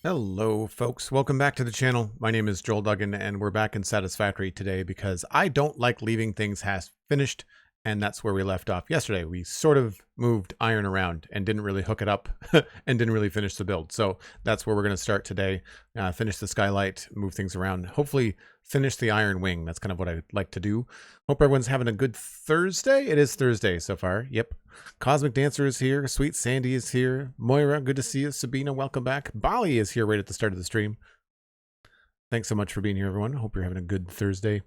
Hello folks, welcome back to the channel. My name is Joel Duggan and we're back in Satisfactory today because I don't like leaving things half finished, and that's where we left off yesterday. We sort of moved iron around and didn't really hook it up and didn't really finish the build. So that's where we're going to start today. Finish the skylight, move things around, hopefully finish the iron wing. That's kind of what I'd like to do. Hope everyone's having a good Thursday. It is Thursday so far. Yep. Cosmic Dancer is here. SweetSandi is here. Moira, good to see you. Sabina, welcome back. Bali is here right at the start of the stream. Thanks so much for being here, everyone. Hope you're having a good Thursday.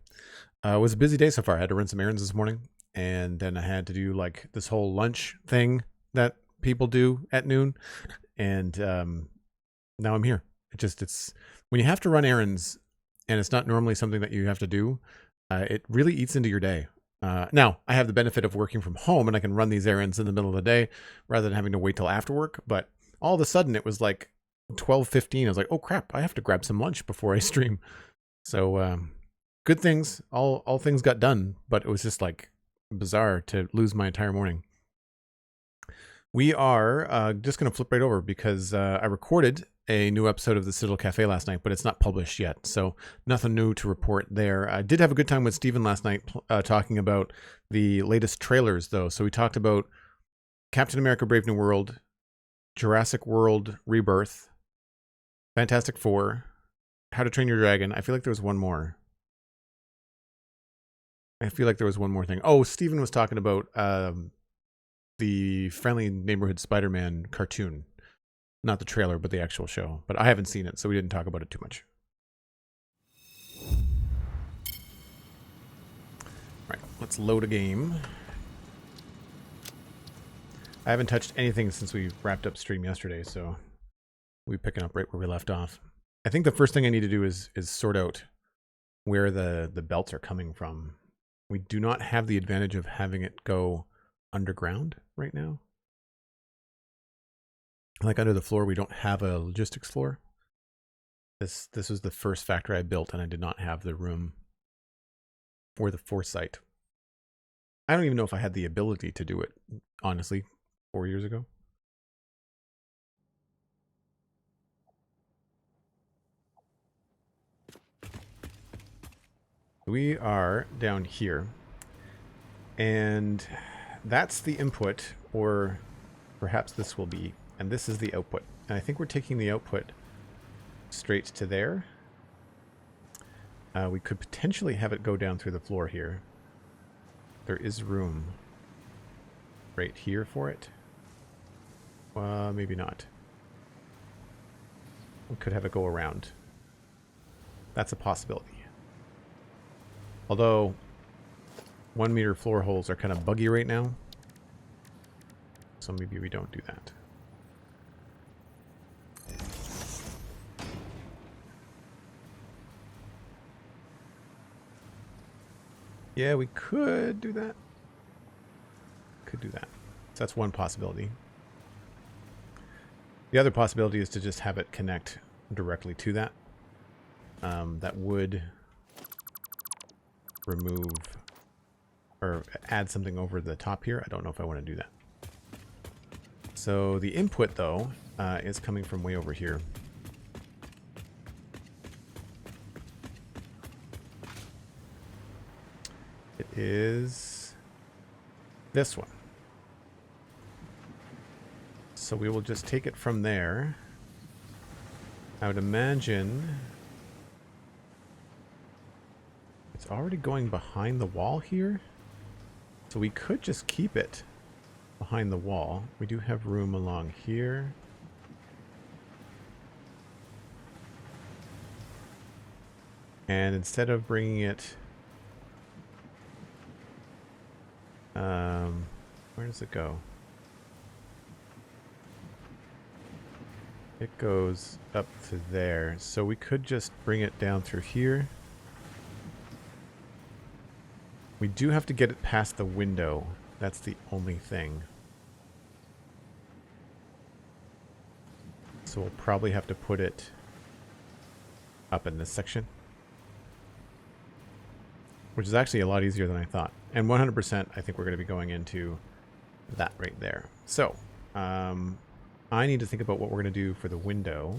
It was a busy day so far. I had to run some errands this morning, and then I had to do like this whole lunch thing that people do at noon, and now I'm here. It's when you have to run errands, and it's not normally something that you have to do, it really eats into your day. Now, I have the benefit of working from home, and I can run these errands in the middle of the day rather than having to wait till after work. But all of a sudden, it was like 12:15. I was like, oh crap, I have to grab some lunch before I stream. So good things, all things got done, but it was just like bizarre to lose my entire morning. We are just going to flip right over because I recorded a new episode of the Citadel Cafe last night, but it's not published yet, so nothing new to report there. I did have a good time with Steven last night talking about the latest trailers, though. So we talked about Captain America Brave New World, Jurassic World Rebirth, Fantastic Four, How to Train Your Dragon. I feel like there was one more. Thing. Oh, Steven was talking about the Friendly Neighborhood Spider-Man cartoon. Not the trailer, but the actual show. But I haven't seen it, so we didn't talk about it too much. All right, let's load a game. I haven't touched anything since we wrapped up stream yesterday, so we're picking up right where we left off. I think the first thing I need to do is sort out where the belts are coming from. We do not have the advantage of having it go underground right now. Like under the floor, we don't have a logistics floor. This was the first factory I built, and I did not have the room or the foresight. I don't even know if I had the ability to do it, honestly, 4 years ago. We are down here, and that's the input, or perhaps this will be, and this is the output. And I think we're taking the output straight to there. We could potentially have it go down through the floor here. There is room right here for it. Maybe not. We could have it go around. That's a possibility. Although 1 meter floor holes are kind of buggy right now, so maybe we don't do that. Yeah, we could do that. So that's one possibility. The other possibility is to just have it connect directly to that. That would remove or add something over the top here. I don't know if I want to do that. So the input, though, is coming from way over here. It is this one. So we will just take it from there. I would imagine it's already going behind the wall here. So we could just keep it behind the wall. We do have room along here. And instead of bringing it... where does it go? It goes up to there. So we could just bring it down through here. We do have to get it past the window. That's the only thing. So we'll probably have to put it up in this section, which is actually a lot easier than I thought. And 100%, I think we're going to be going into that right there. So I need to think about what we're going to do for the window.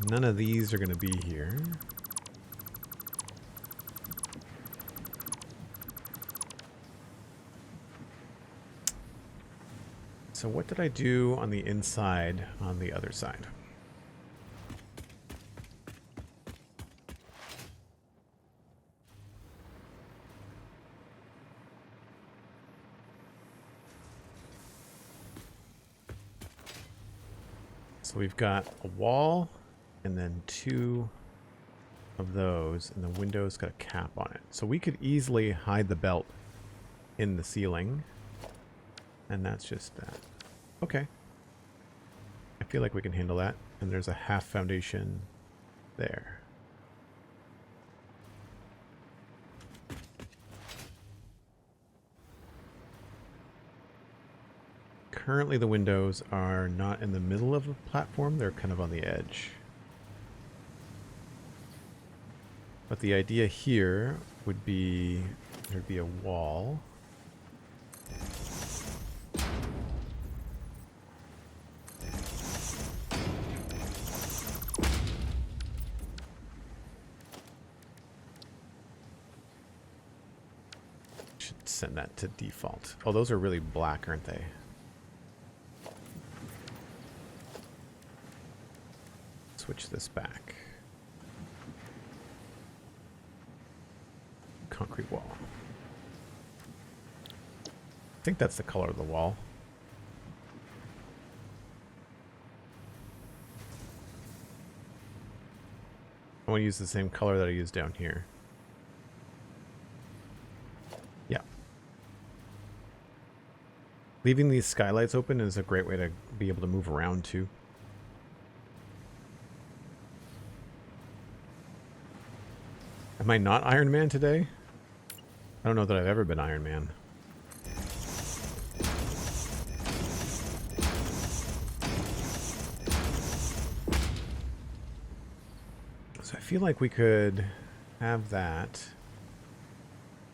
None of these are going to be here. So what did I do on the inside on the other side? So we've got a wall and then 2 of those, and the window's got a cap on it. So we could easily hide the belt in the ceiling, and that's just that. Okay. I feel like we can handle that. And there's a half foundation there. Currently the windows are not in the middle of the platform, they're kind of on the edge. But the idea here would be there'd be a wall. Should send that to default. Oh, those are really black, aren't they? Switch this back. Concrete wall. I think that's the color of the wall. I want to use the same color that I used down here. Yeah. Leaving these skylights open is a great way to be able to move around too. Am I not Iron Man today? I don't know that I've ever been Iron Man. So I feel like we could have that.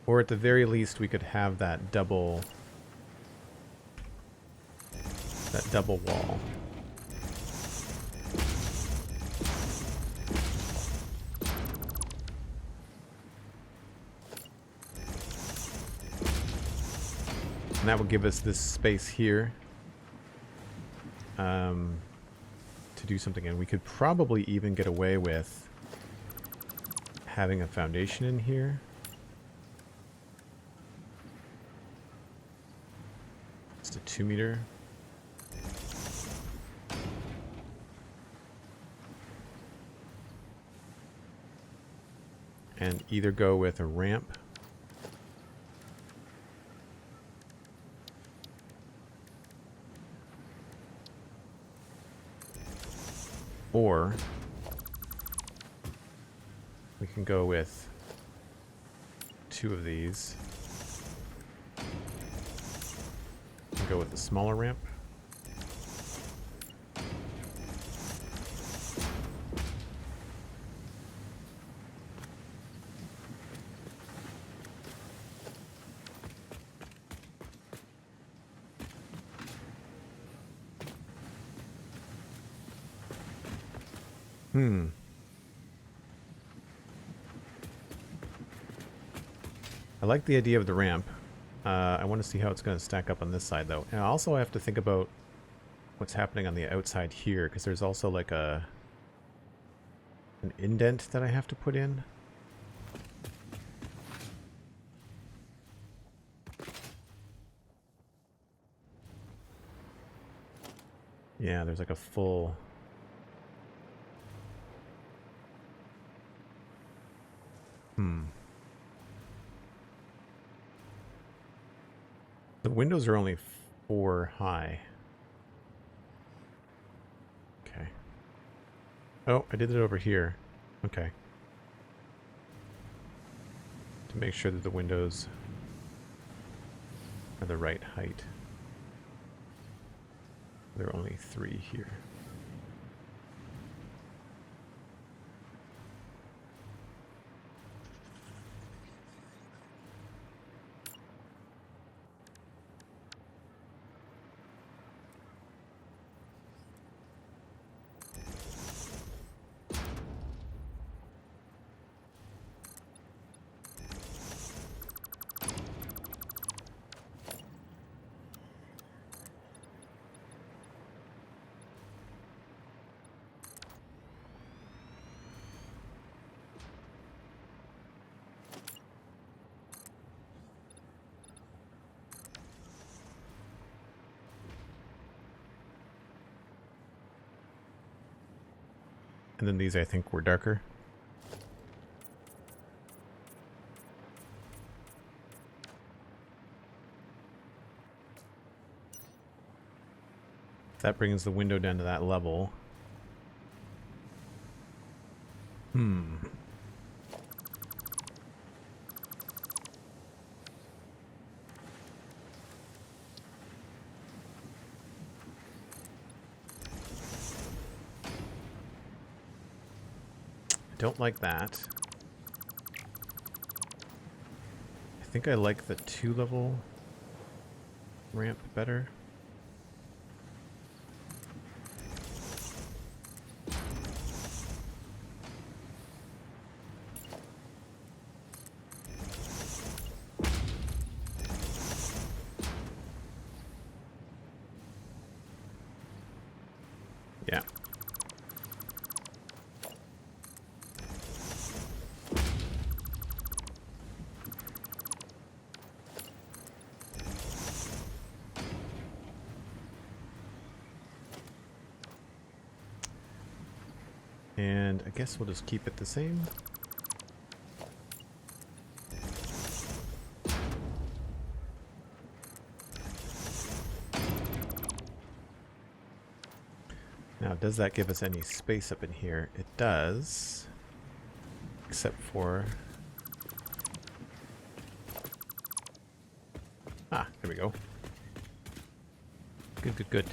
Or at the very least we could have that double wall. And that will give us this space here to do something in. We could probably even get away with having a foundation in here. Just a 2 meter. And either go with a ramp or we can go with 2 of these and go with a smaller ramp. I like the idea of the ramp. I want to see how it's going to stack up on this side, though. And also I have to think about what's happening on the outside here, because there's also like an indent that I have to put in. Yeah, there's like a full... The windows are only 4 high. Okay. Oh, I did it over here. Okay. To make sure that the windows are the right height. There are only 3 here. And then these I think were darker. That brings the window down to that level. I don't like that. I think I like the 2-level ramp better. Yeah. And I guess we'll just keep it the same. Now, does that give us any space up in here? It does. Except for... Ah, there we go. Good, good, good.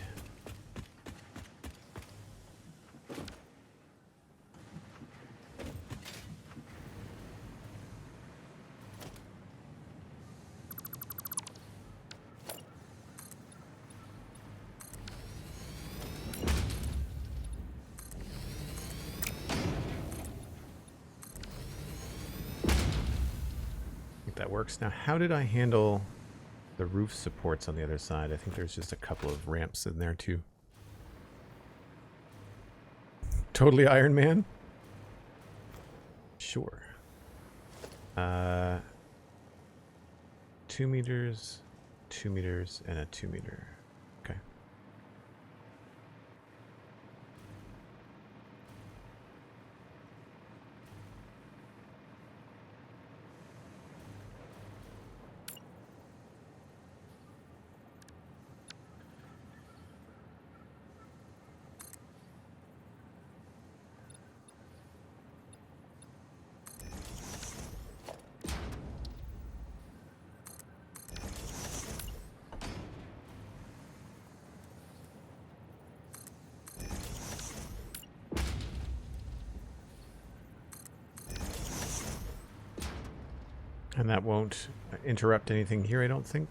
That works. Now, how did I handle the roof supports on the other side? I think there's just a couple of ramps in there too. Totally Iron Man? Sure. 2 meters, 2 meters, and a 2 meter. Okay. And that won't interrupt anything here, I don't think.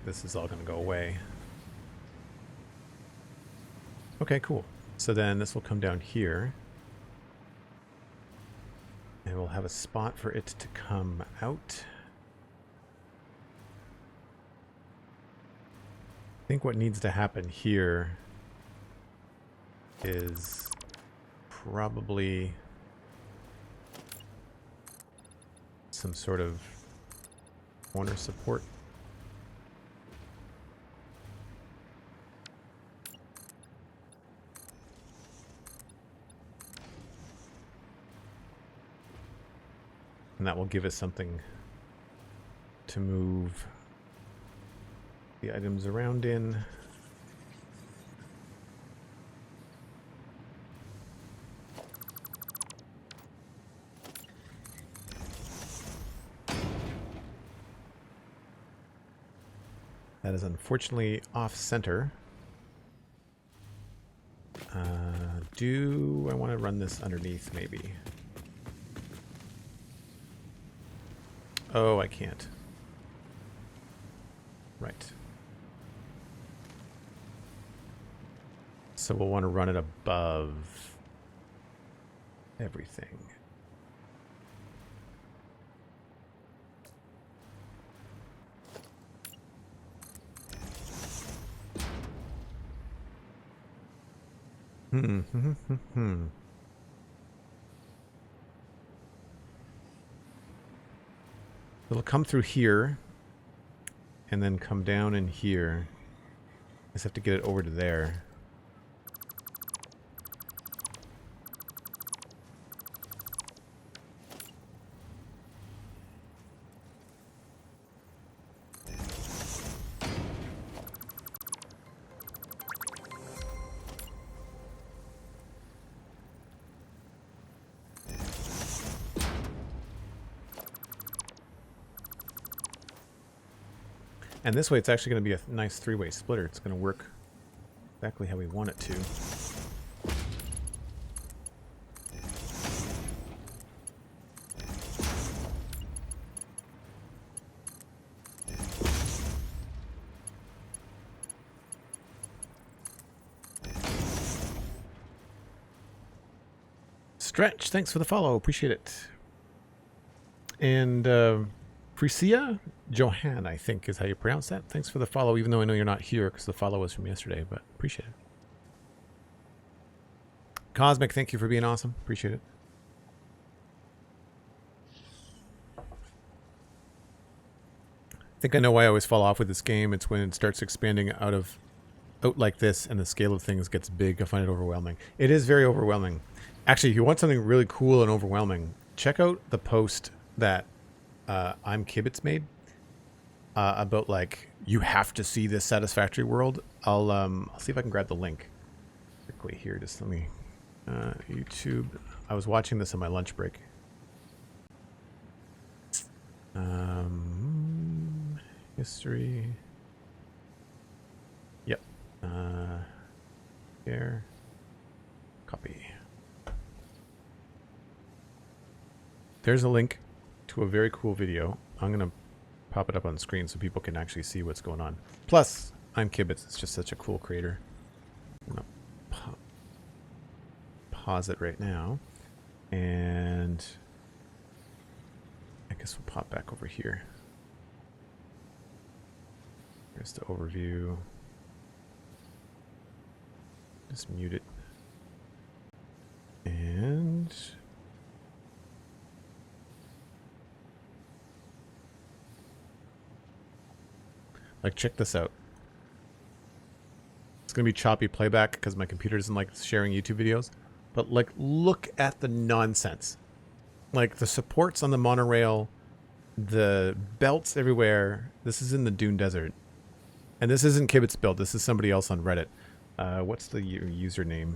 This is all going to go away. Okay, cool. So then this will come down here. And we'll have a spot for it to come out. I think what needs to happen here is probably some sort of corner support. And that will give us something to move the items around in. That is unfortunately off center. Do I want to run this underneath maybe? Oh, I can't. Right. So we'll want to run it above everything. It'll come through here and then come down in here. I just have to get it over to there. And this way it's actually going to be a nice three-way splitter. It's going to work exactly how we want it to. Stretch, thanks for the follow. Appreciate it. And Frisia Johan, I think is how you pronounce that. Thanks for the follow, even though I know you're not here because the follow was from yesterday, but appreciate it. Cosmic, thank you for being awesome. Appreciate it. I think I know why I always fall off with this game. It's when it starts expanding out like this and the scale of things gets big. I find it overwhelming. It is very overwhelming. Actually, if you want something really cool and overwhelming, check out the post that I'm Kibitz made about, like, you have to see this Satisfactory world. I'll see if I can grab the link quickly here. Just let me YouTube. I was watching this on my lunch break. History. Yep. Here. Copy. There's a link to a very cool video. I'm going to pop it up on screen so people can actually see what's going on. Plus, I'm Kibitz. It's just such a cool creator. I'm going to pause it right now. And I guess we'll pop back over here. Here's the overview. Just mute it. And like, check this out. It's going to be choppy playback because my computer doesn't like sharing YouTube videos. But, like, look at the nonsense. Like, the supports on the monorail, the belts everywhere. This is in the Dune Desert. And this isn't Kibitz build. This is somebody else on Reddit. What's the username?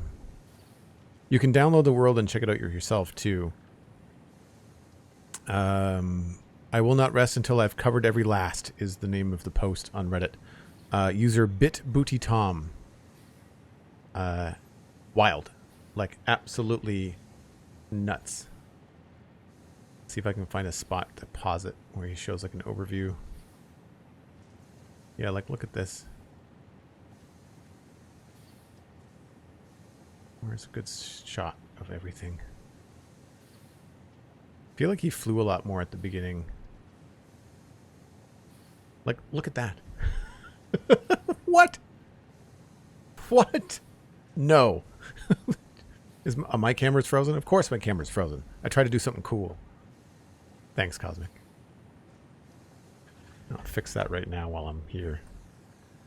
You can download the world and check it out yourself, too. I will not rest until I've covered every last is the name of the post on Reddit. User BitBootyTom. Wild. Like, absolutely nuts. See if I can find a spot to pause it where he shows like an overview. Yeah, like, look at this. Where's a good shot of everything? I feel like he flew a lot more at the beginning. Like, look at that. What? What? No. Is my camera's frozen? Of course my camera's frozen. I try to do something cool. Thanks, Cosmic. I'll fix that right now while I'm here.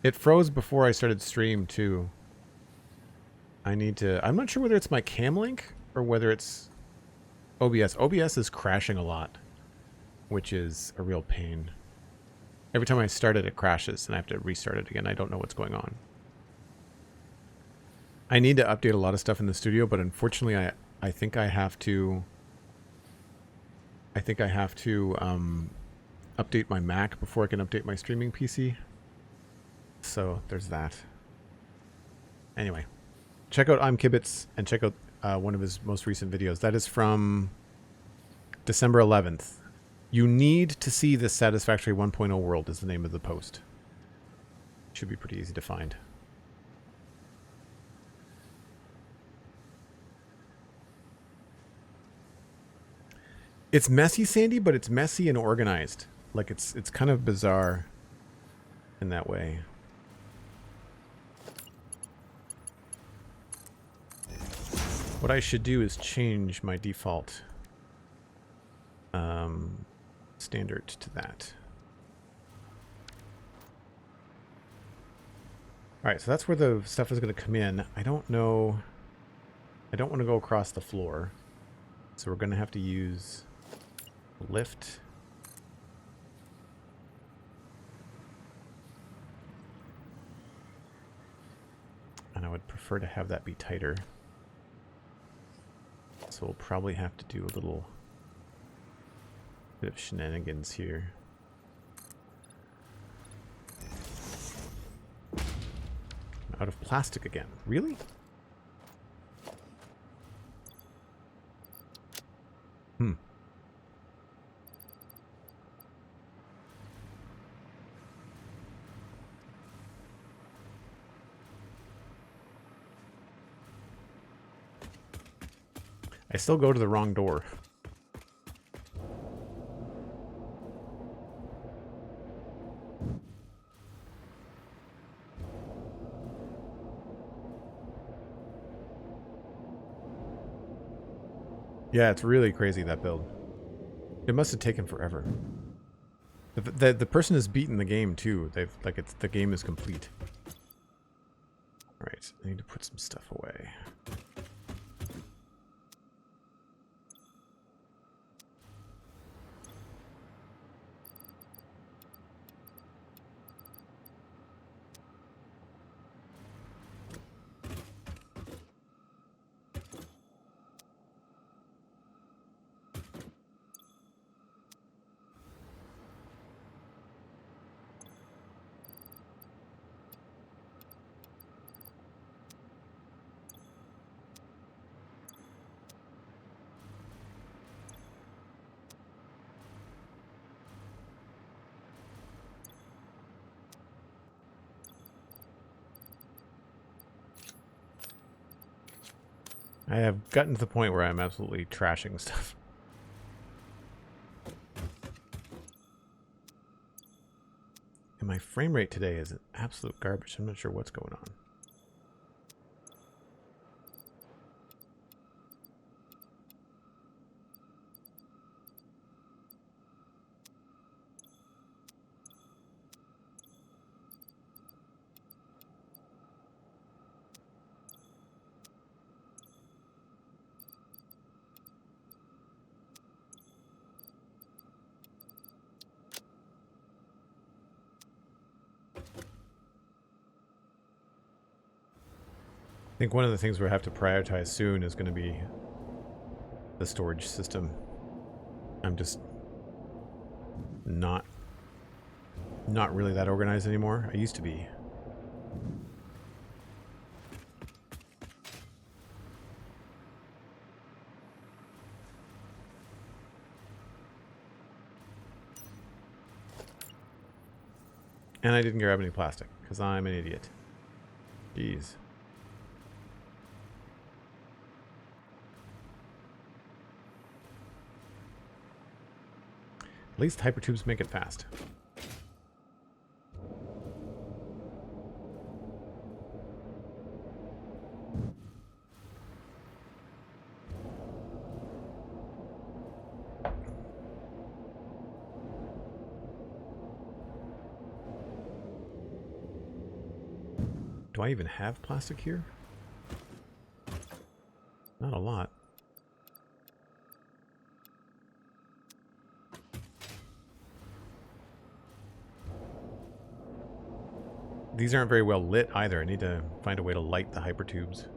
It froze before I started stream, too. I need to... I'm not sure whether it's my cam link or whether it's OBS. OBS is crashing a lot, which is a real pain. Every time I start it, it crashes, and I have to restart it again. I don't know what's going on. I need to update a lot of stuff in the studio, but unfortunately, I think I have to... update my Mac before I can update my streaming PC. So, there's that. Anyway. Check out I'm Kibitz, and check out one of his most recent videos. That is from December 11th. You need to see this Satisfactory 1.0 world is the name of the post. Should be pretty easy to find. It's messy, Sandy, but it's messy and organized. Like, it's kind of bizarre in that way. What I should do is change my default standard to that. Alright, so that's where the stuff is going to come in. I don't know. I don't want to go across the floor. So we're going to have to use lift. And I would prefer to have that be tighter. So we'll probably have to do a little bit of shenanigans here. I'm out of plastic again. Really? I still go to the wrong door. Yeah, it's really crazy, that build. It must have taken forever. The person has beaten the game too. They've the game is complete. All right, I need to put some stuff away. I have gotten to the point where I'm absolutely trashing stuff. And my frame rate today is absolute garbage. I'm not sure what's going on. I think one of the things we'll have to prioritize soon is going to be the storage system. I'm just not really that organized anymore. I used to be. And I didn't grab any plastic because I'm an idiot. Jeez. At least hypertubes make it fast. Do I even have plastic here? Not a lot. These aren't very well lit either. I need to find a way to light the hypertubes.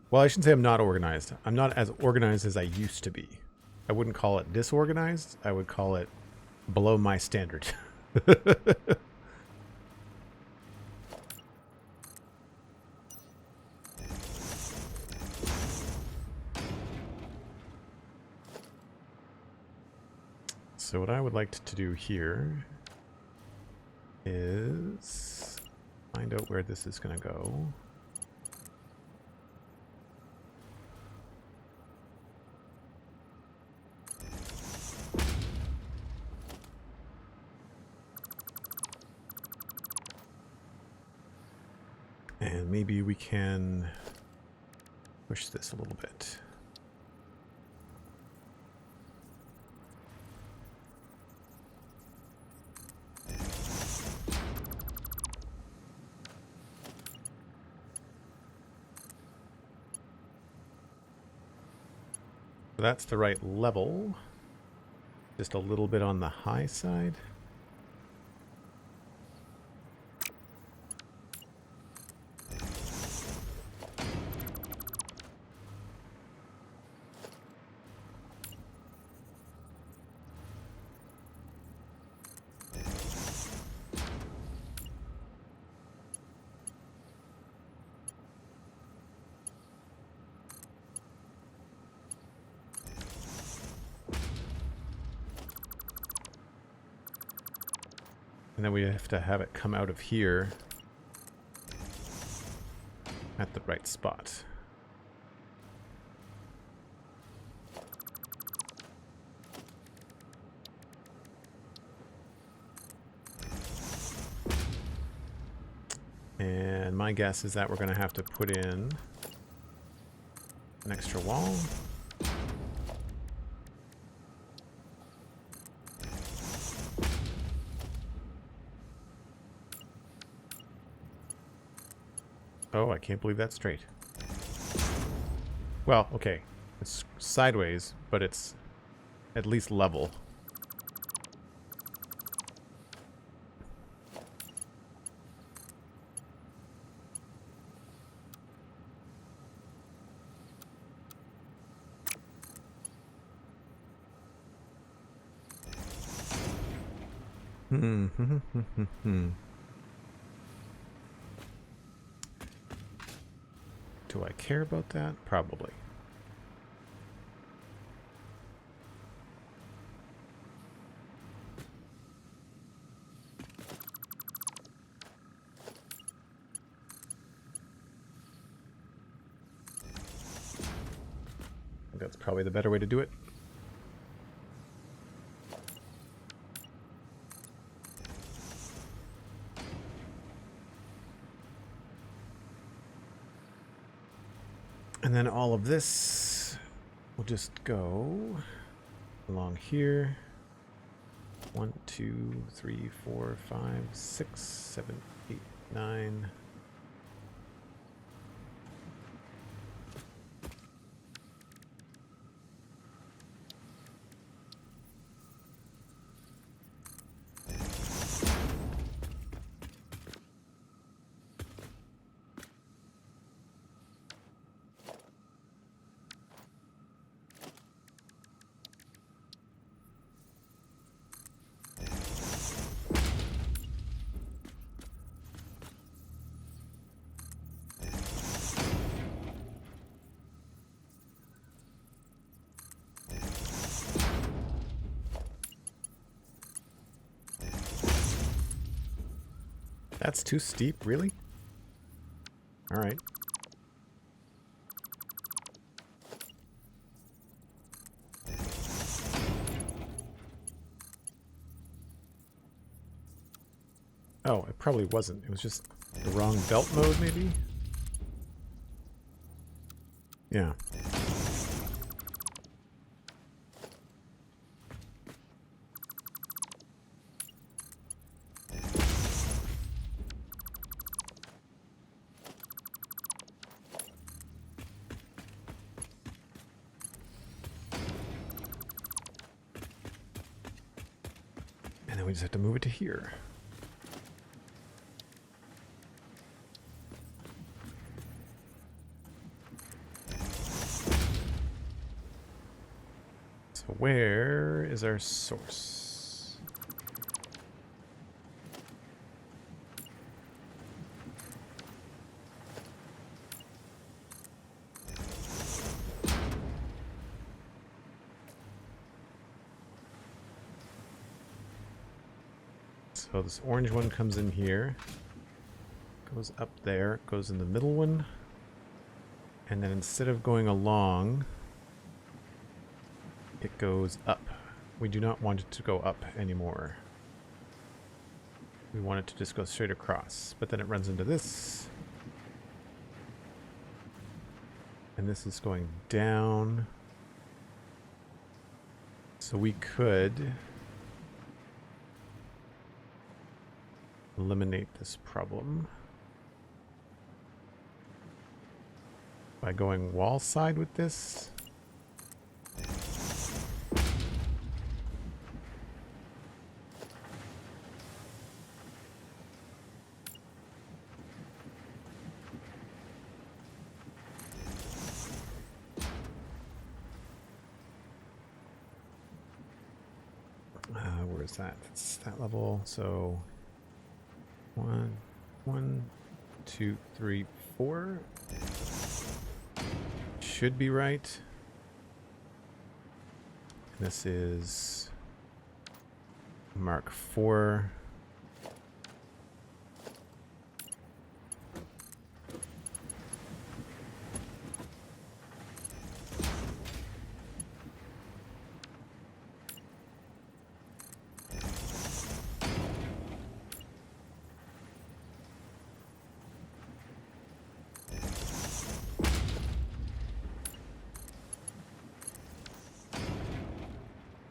Well, I shouldn't say I'm not organized. I'm not as organized as I used to be. I wouldn't call it disorganized. I would call it below my standard. So what I would like to do here is find out where this is going to go. And maybe we can push this a little bit. So that's the right level. Just a little bit on the high side. And then we have to have it come out of here at the right spot. And my guess is that we're going to have to put in an extra wall. Oh, I can't believe that's straight. Well, okay. It's sideways, but it's at least level. Do I care about that? Probably. I think that's probably the better way to do it. And then all of this will just go along here. 1, 2, 3, 4, 5, 6, 7, 8, 9. That's too steep, really? All right. Oh, it probably wasn't. It was just the wrong belt mode, maybe? Yeah. And then we just have to move it to here. So where is our source? So this orange one comes in here, goes up there, goes in the middle one, and then instead of going along, it goes up. We do not want it to go up anymore. We want it to just go straight across, but then it runs into this, And this is going down. So we could eliminate this problem by going wall side with this. Where is that? It's that level. So 1, 2, 3, 4. Should be right. This is Mark 4.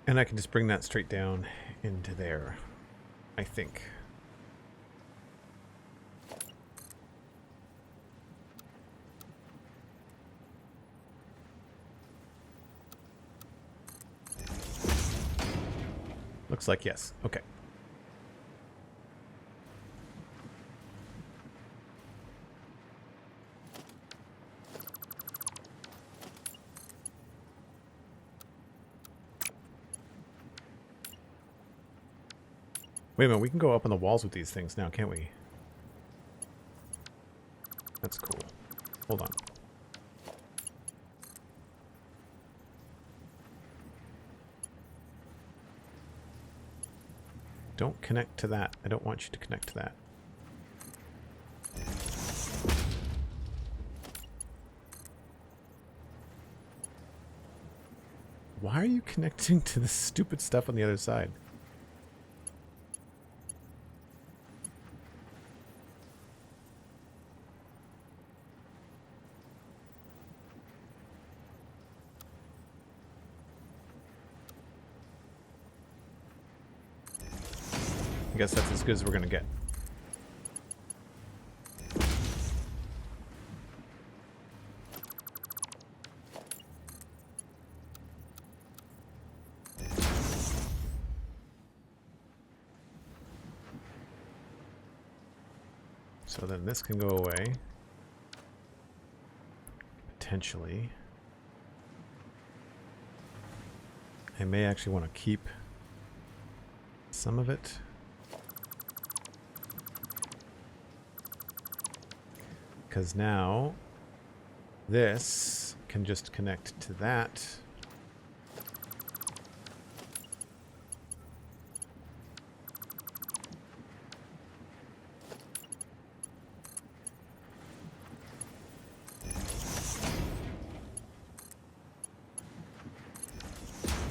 And I can just bring that straight down into there, I think. Looks like yes. Okay. Wait a minute, we can go up on the walls with these things now, can't we? That's cool. Hold on. Don't connect to that. I don't want you to connect to that. Why are you connecting to the stupid stuff on the other side? I guess that's as good as we're going to get. So then this can go away. Potentially. I may actually want to keep some of it. Because now this can just connect to that.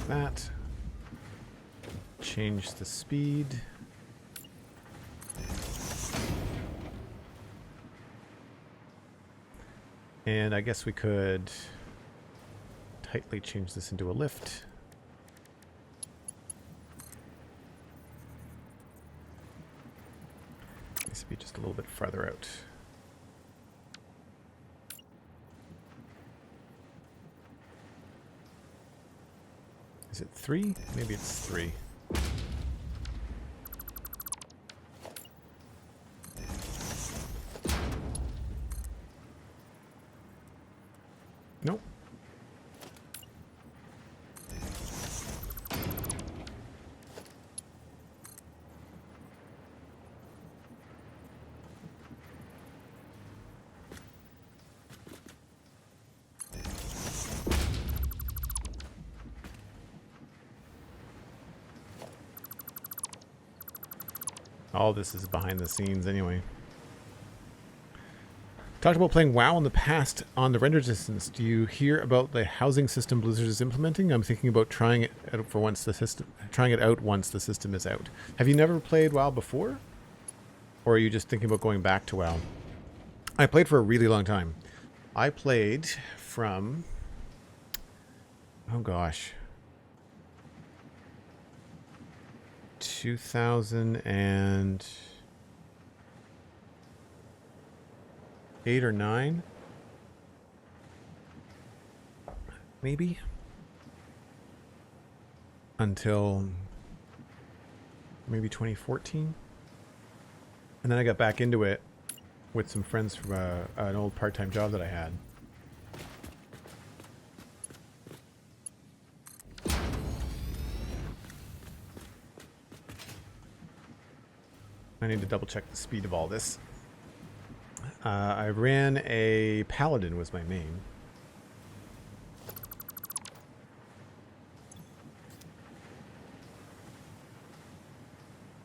That. Change the speed. And I guess we could tightly change this into a lift. This would be just a little bit farther out. Is it 3? Maybe it's 3. Nope. All this is behind the scenes anyway. Talked about playing WoW in the past on the render distance. Do you hear about the housing system Blizzard is implementing? I'm thinking about trying it out for once the system, trying it out once the system is out. Have you never played WoW before, or are you just thinking about going back to WoW? I played for a really long time. I played from, oh gosh, 2008 or 9, maybe, until maybe 2014. And then I got back into it with some friends from an old part-time job that I had. I need to double check the speed of all this. I ran a Paladin was my main.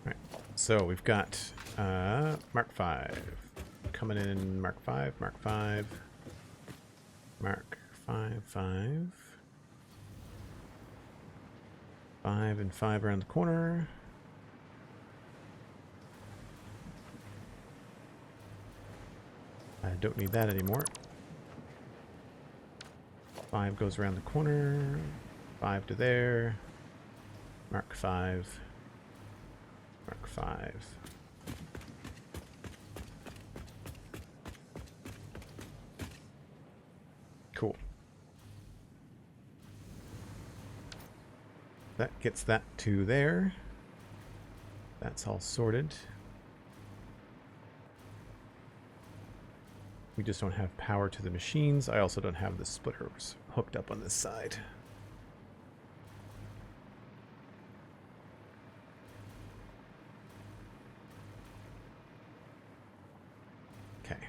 All right, so we've got Mark 5 coming in. Mark 5, Mark 5, Mark 5, 5, 5 and 5 around the corner. I don't need that anymore. 5 goes around the corner. 5 to there. Mark 5. Mark 5. Cool. That gets that to there. That's all sorted. We just don't have power to the machines. I also don't have the splitters hooked up on this side. Okay.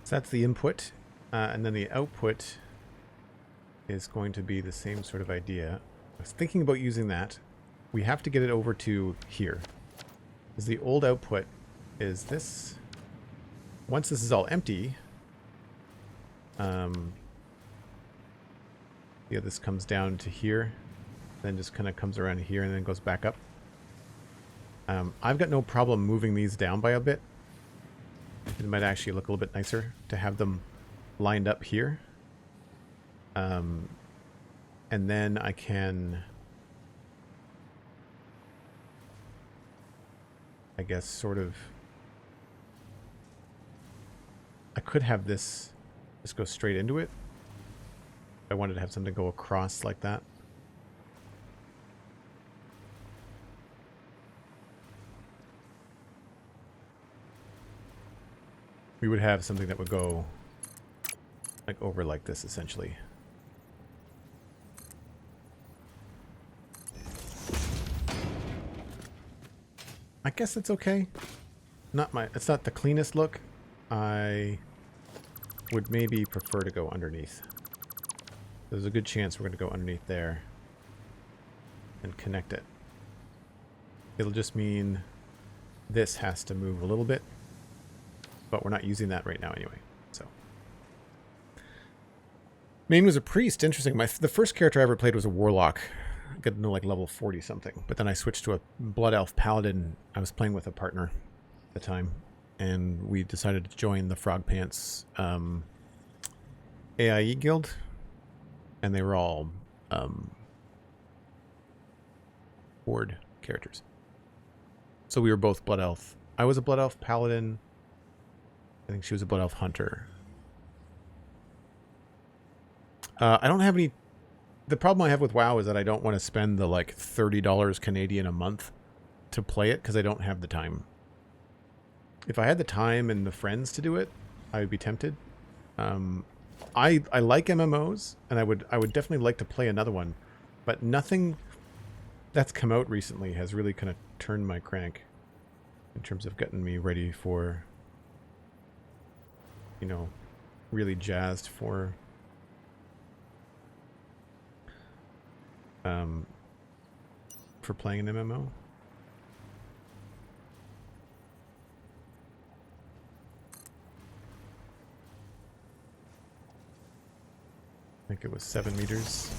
So that's the input. And then the output is going to be the same sort of idea. I was thinking about using that. We have to get it over to here. Because the old output is this. Once this is all empty, yeah, this comes down to here, then just kind of comes around here and then goes back up. I've got no problem moving these down by a bit. It might actually look a little bit nicer to have them lined up here. And then I can, I guess, sort of, I could have this just go straight into it. I wanted to have something go across like that. We would have something that would go like over like this, essentially. I guess it's okay. It's not the cleanest look. I would maybe prefer to go underneath. There's a good chance we're going to go underneath there and connect it. It'll just mean this has to move a little bit, but we're not using that right now anyway. So, main was a priest. Interesting. The first character I ever played was a warlock. I got to like level 40 something, but then I switched to a blood elf paladin. I was playing with a partner at the time, and we decided to join the Frog Pants AIE guild, and they were all horde characters. So we were both blood elf. I was a blood elf paladin. I think she was a blood elf hunter. I don't have any. The problem I have with WoW is that I don't want to spend the like $30 Canadian a month to play it because I don't have the time. If I had the time and the friends to do it, I would be tempted. I like MMOs, and I would definitely like to play another one, but nothing that's come out recently has really kind of turned my crank in terms of getting me ready for, you know, really jazzed for playing an MMO. I think it was 7 meters.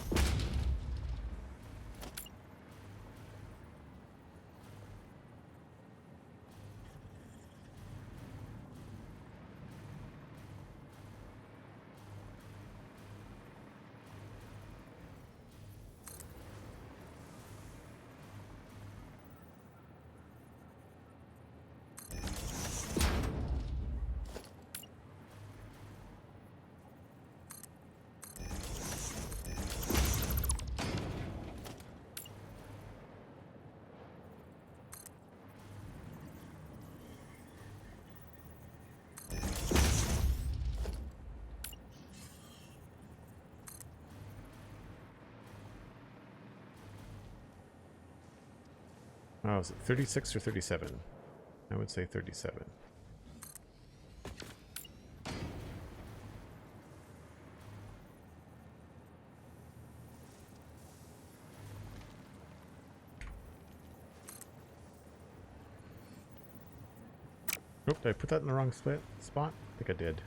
Oh, is it 36 or 37? I would say 37. Oh, did I put that in the wrong spot? I think I did.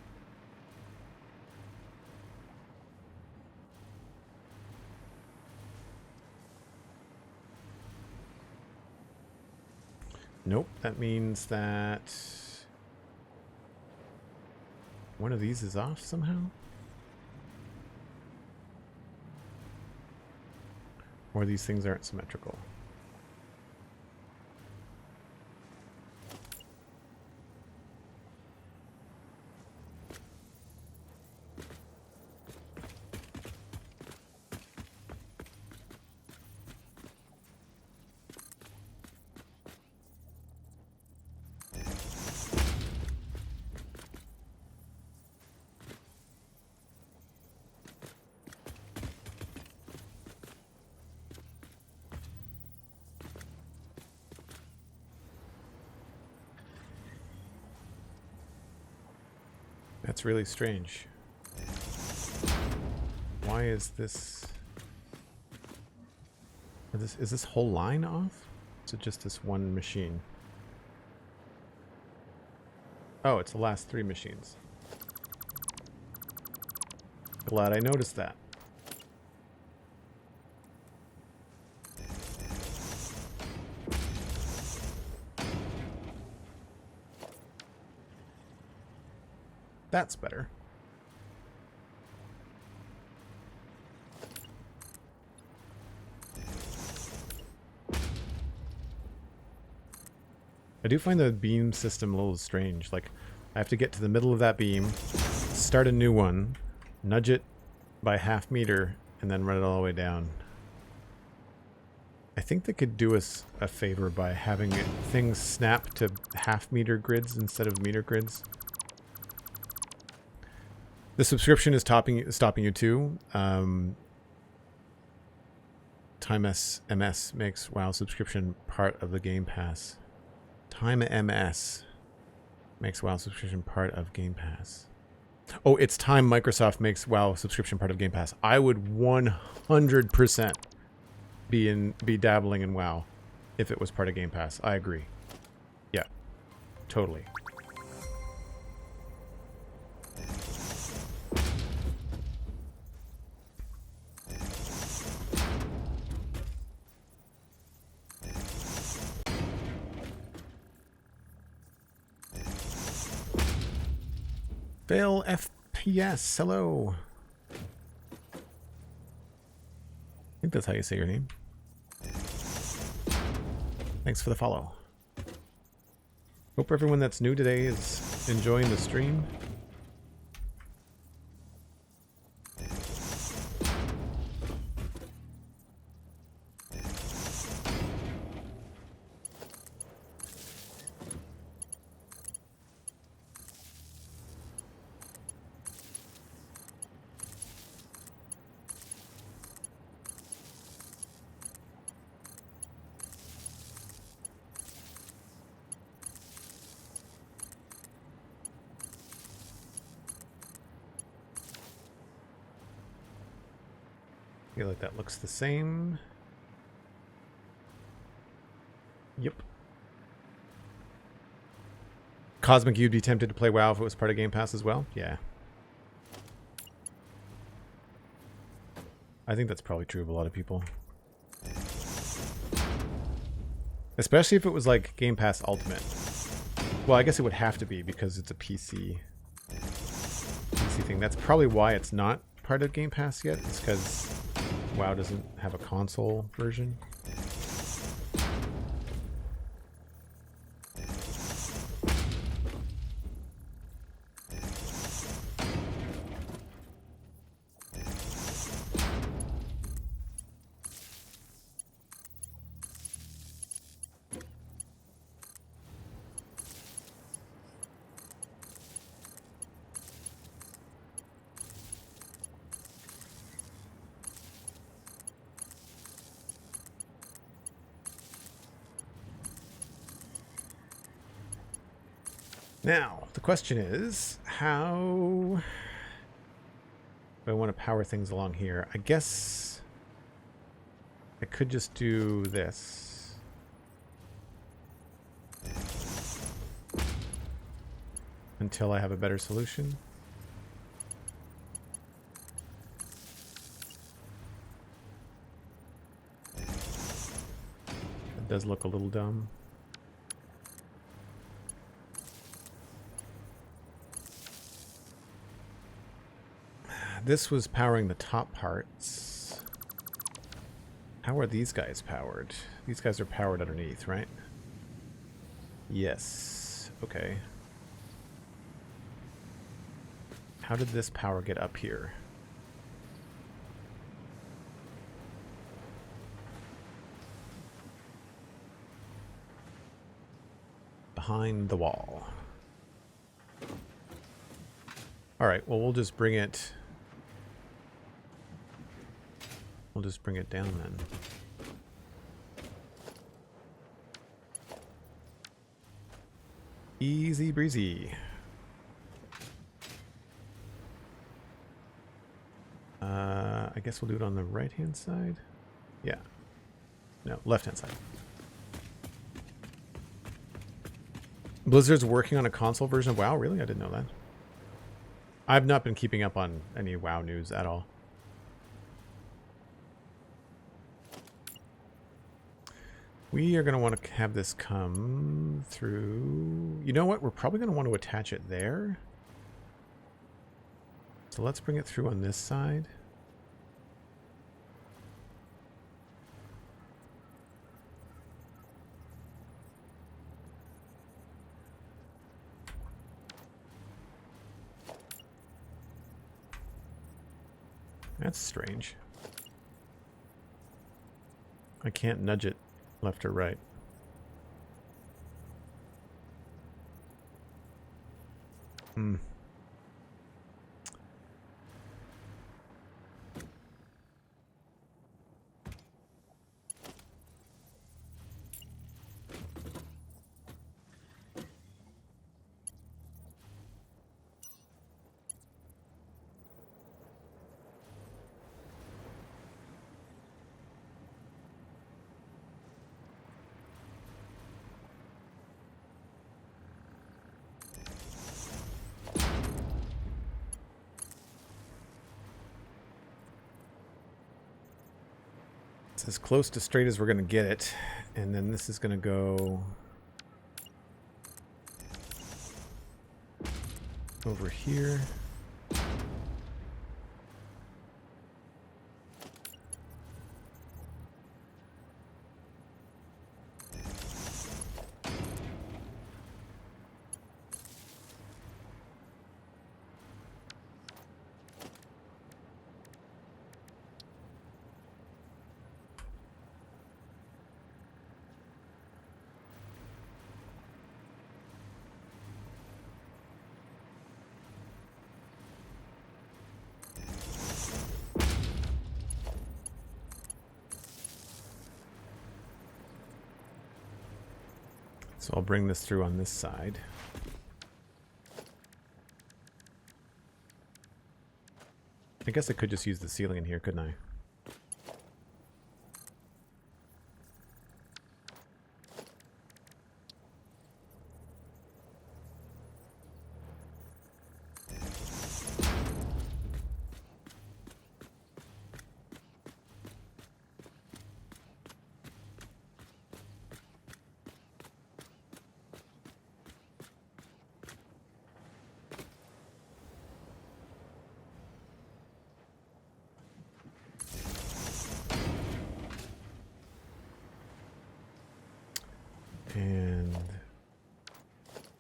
Nope, that means that one of these is off somehow? Or these things aren't symmetrical. That's really strange. Why is this... Is this whole line off? Is it just this one machine? Oh, it's the last 3 machines. Glad I noticed that. That's better. I do find the beam system a little strange. Like, I have to get to the middle of that beam, start a new one, nudge it by ½ meter, and then run it all the way down. I think they could do us a favor by having things snap to ½ meter grids instead of meter grids. The subscription is stopping you too. TinMyren makes WoW subscription part of the Game Pass. TinMyren makes WoW subscription part of Game Pass. Oh, it's time Microsoft makes WoW subscription part of Game Pass. I would 100% be dabbling in WoW if it was part of Game Pass. I agree. Yeah, totally. Fail FPS, hello. I think that's how you say your name. Thanks for the follow. Hope everyone that's new today is enjoying the stream. I feel like that looks the same. Yep. Cosmic, you'd be tempted to play WoW if it was part of Game Pass as well? Yeah. I think that's probably true of a lot of people. Especially if it was like Game Pass Ultimate. Well, I guess it would have to be because it's a PC thing. That's probably why it's not part of Game Pass yet. It's because WoW doesn't have a console version. Now, the question is, how do I want to power things along here? I guess I could just do this. Until I have a better solution. It does look a little dumb. This was powering the top parts. How are these guys powered? These guys are powered underneath, right? Yes. Okay. How did this power get up here? Behind the wall. Alright, well, we'll just bring it... We'll just bring it down then. Easy breezy. I guess we'll do it on the right-hand side. Yeah. No, left-hand side. Blizzard's working on a console version of WoW? Really? I didn't know that. I've not been keeping up on any WoW news at all. We are going to want to have this come through... You know what? We're probably going to want to attach it there. So let's bring it through on this side. That's strange. I can't nudge it left or right. Hmm. It's as close to straight as we're going to get it. And then this is going to go over here. So I'll bring this through on this side. I guess I could just use the ceiling in here, couldn't I? And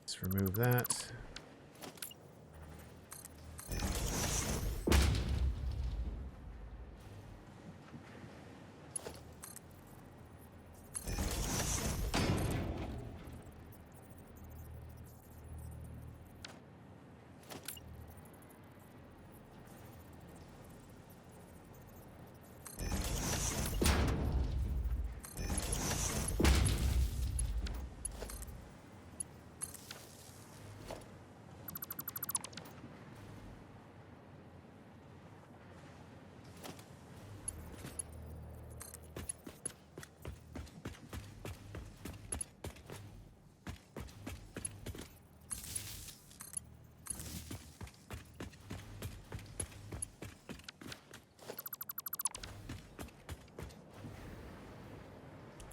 let's remove that.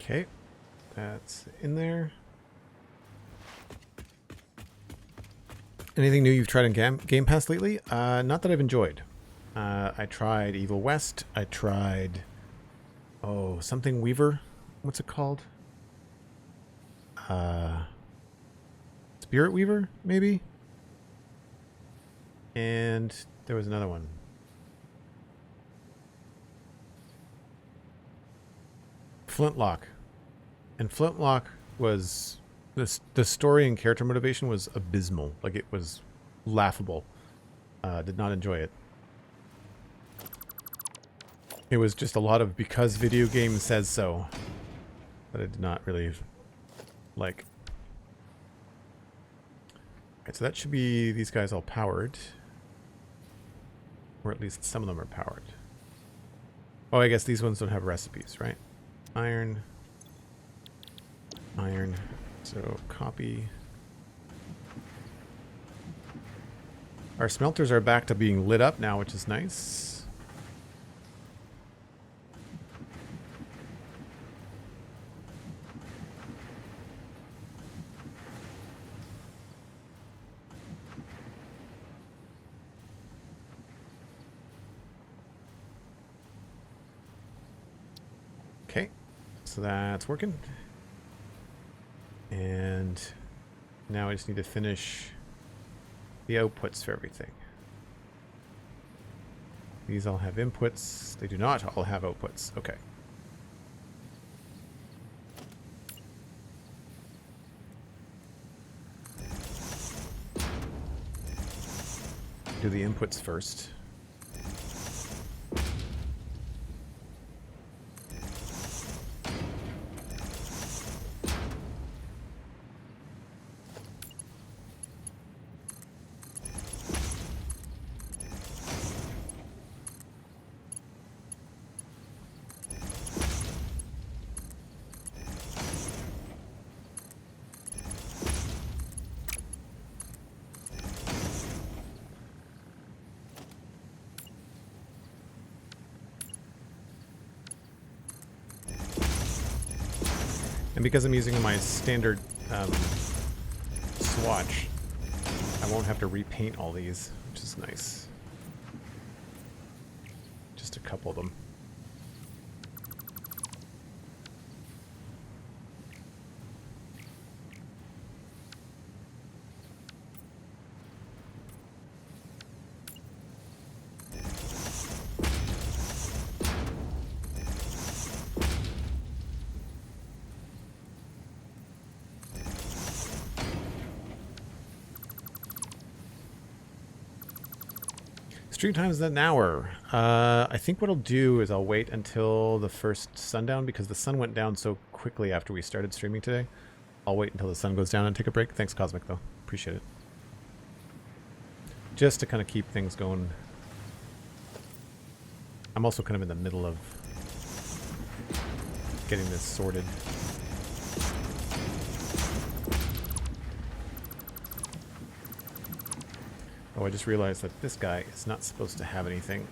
Okay, that's in there. Anything new you've tried in Game Pass lately? Not that I've enjoyed. I tried Evil West. I tried... Oh, something Weaver. What's it called? Spirit Weaver, maybe? And there was another one. Flintlock. And Flintlock was... The story and character motivation was abysmal. Like, it was laughable. Did not enjoy it. It was just a lot of because video game says so that I did not really like. Alright, so that should be these guys all powered. Or at least some of them are powered. Oh, I guess these ones don't have recipes, right? Iron. Iron. So copy. Our smelters are back to being lit up now, which is nice. Okay, so that's working. And now I just need to finish the outputs for everything. These all have inputs. They do not all have outputs. Okay. Do the inputs first. And because I'm using my standard swatch, I won't have to repaint all these, which is nice. Just a couple of them. Stream time is an hour. I think what I'll do is I'll wait until the first sundown because the sun went down so quickly after we started streaming today. I'll wait until the sun goes down and take a break. Thanks, Cosmic, though. Appreciate it. Just to kind of keep things going. I'm also kind of in the middle of getting this sorted. Oh, I just realized that this guy is not supposed to have anything.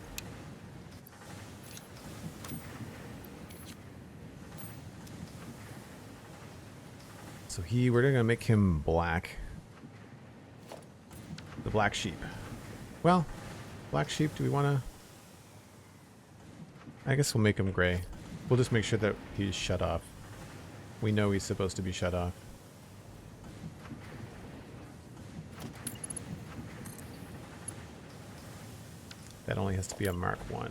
So we're gonna make him black. The black sheep. Well, black sheep, do we wanna... I guess we'll make him gray. We'll just make sure that he's shut off. We know he's supposed to be shut off. That only has to be a Mark 1.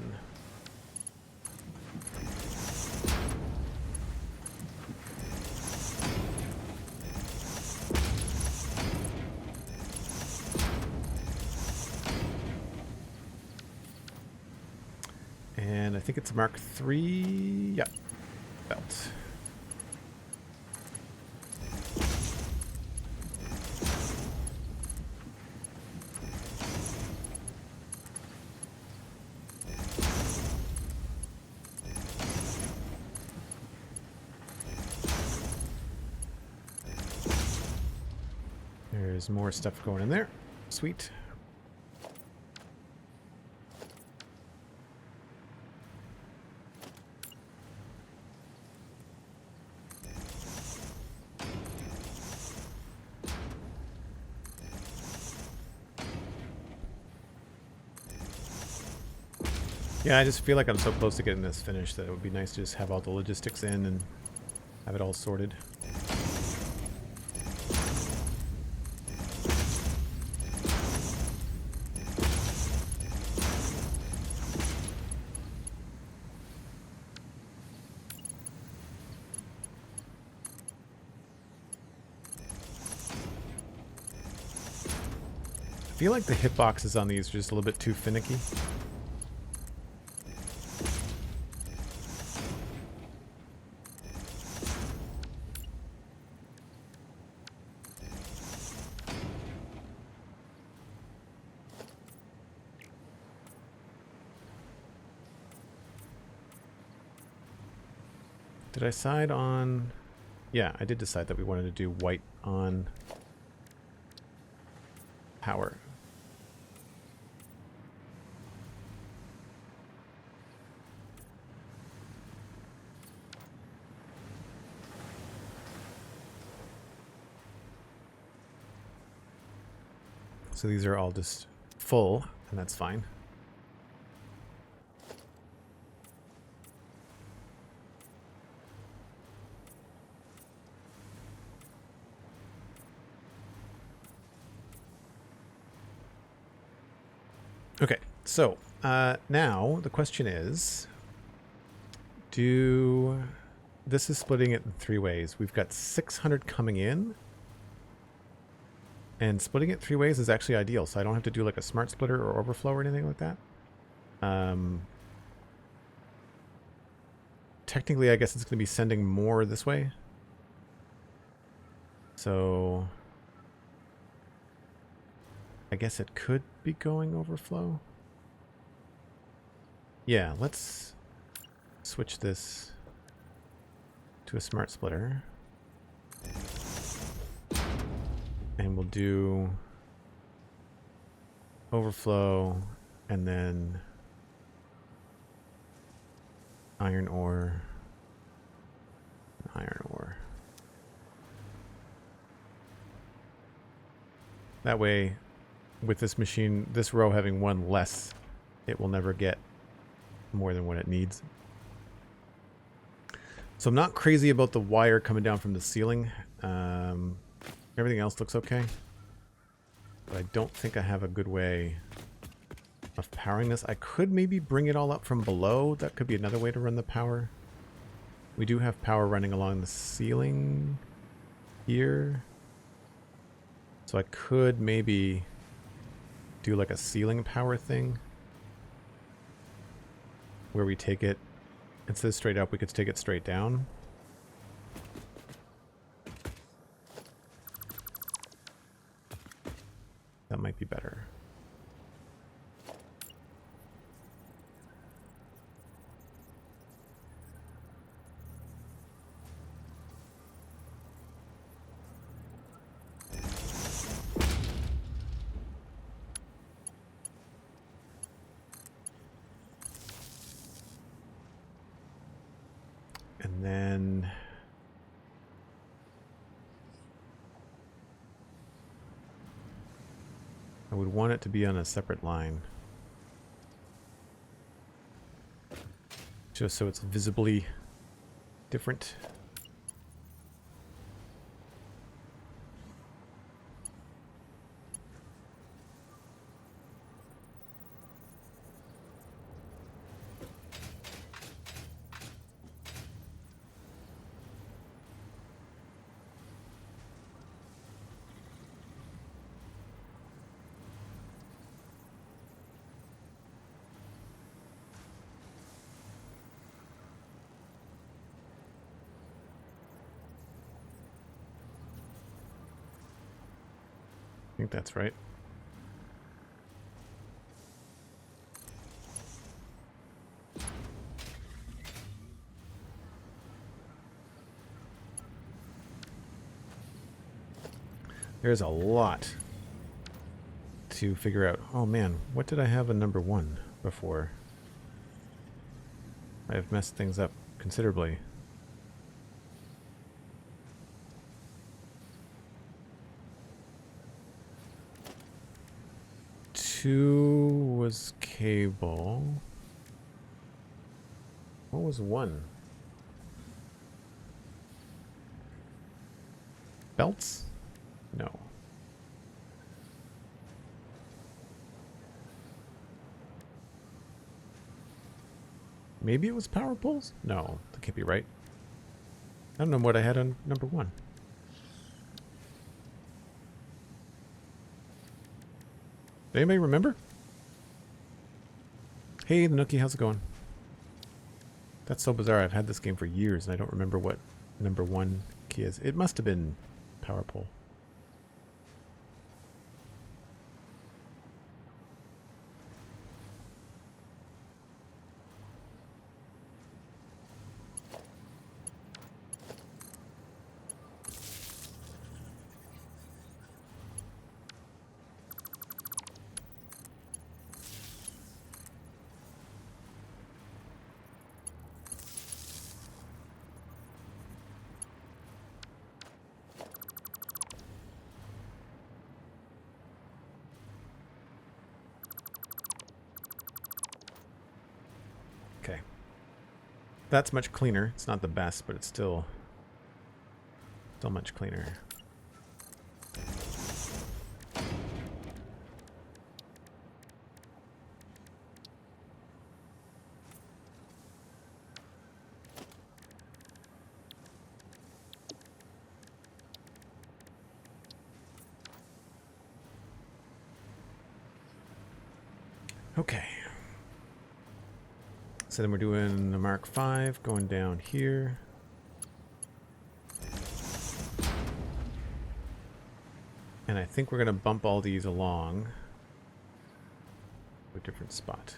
And I think it's Mark 3. Yeah. Belt. There's more stuff going in there. Sweet. Yeah, I just feel like I'm so close to getting this finished that it would be nice to just have all the logistics in and have it all sorted. I feel like the hitboxes on these are just a little bit too finicky. Did I decide on... Yeah, I did decide that we wanted to do white on power. So these are all just full, and that's fine. Okay, so now the question is, this is splitting it in 3 ways. We've got 600 coming in, and splitting it 3 ways is actually ideal, so I don't have to do like a smart splitter or overflow or anything like that. Technically, I guess it's going to be sending more this way. So I guess it could be going overflow. Yeah, let's switch this to a smart splitter. And we'll do overflow and then iron ore, iron ore. That way, with this machine, this row having 1 less, it will never get more than what it needs. So I'm not crazy about the wire coming down from the ceiling. Everything else looks okay. But I don't think I have a good way of powering this. I could maybe bring it all up from below. That could be another way to run the power. We do have power running along the ceiling here. So I could maybe do like a ceiling power thing where we take it, instead of straight up, we could take it straight down. That might be better. And then I would want it to be on a separate line, just so it's visibly different. I think that's right. There's a lot to figure out. Oh man, what did I have a number 1 before? I have messed things up considerably. Two was cable. What was 1? Belts? No. Maybe it was power poles? No, that can't be right. I don't know what I had on number 1. Anybody remember? Hey, the Nookie, how's it going? That's so bizarre. I've had this game for years and I don't remember what number 1 key is. It must have been power pole. Okay. That's much cleaner. It's not the best, but it's still much cleaner. Okay. So then we're doing the Mark V going down here. And I think we're going to bump all these along to a different spot.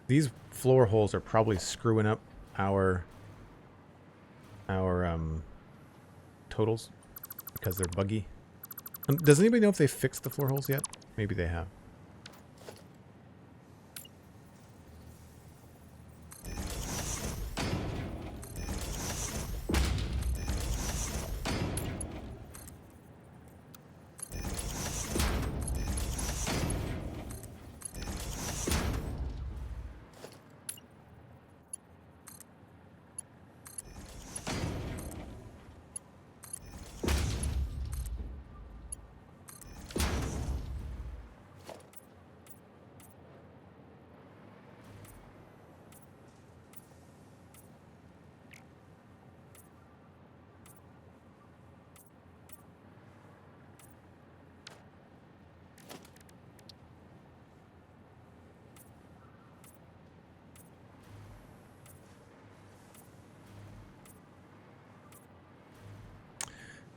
These floor holes are probably screwing up our totals because they're buggy. Does anybody know if they fixed the floor holes yet? Maybe they have.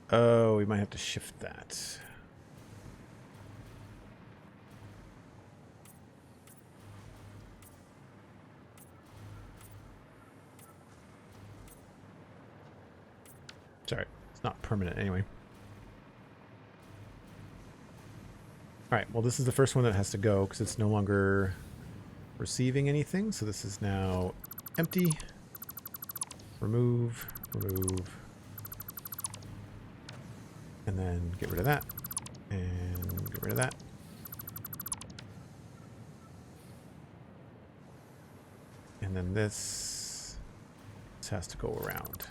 Oh, we might have to shift that. Sorry, it's not permanent anyway. All right, well, this is the first one that has to go because it's no longer receiving anything. So this is now empty. Remove, remove. And then get rid of that. And get rid of that. And then this has to go around.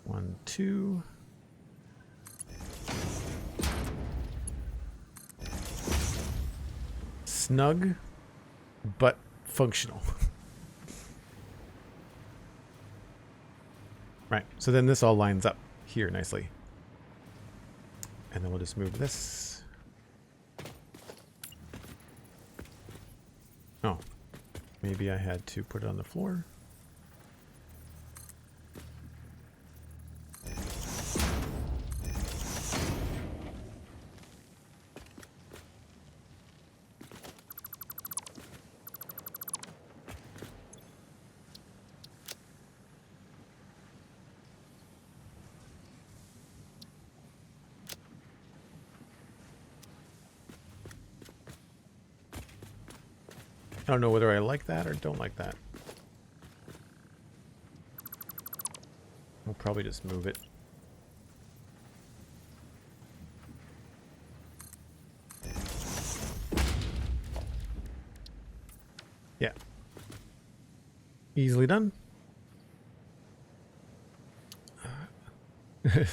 One, two. Snug, but functional. Right, so then this all lines up here nicely. And then we'll just move this. Oh, maybe I had to put it on the floor. I don't know whether I like that or don't like that. We'll probably just move it. Yeah. Easily done.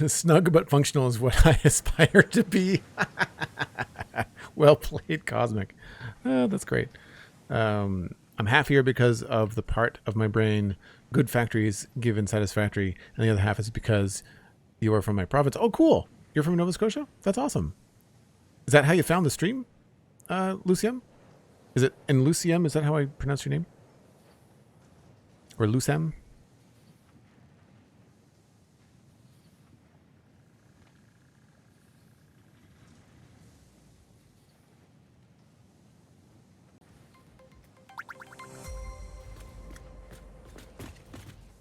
Snug but functional is what I aspire to be. Well played, Cosmic. That's great. I'm happier because of the part of my brain good factories given Satisfactory, and the other half is because you are from my province. Oh, cool. You're from Nova Scotia? That's awesome. Is that how you found the stream, Luciem? Is it in Luciem? Is that how I pronounce your name? Or Lucem?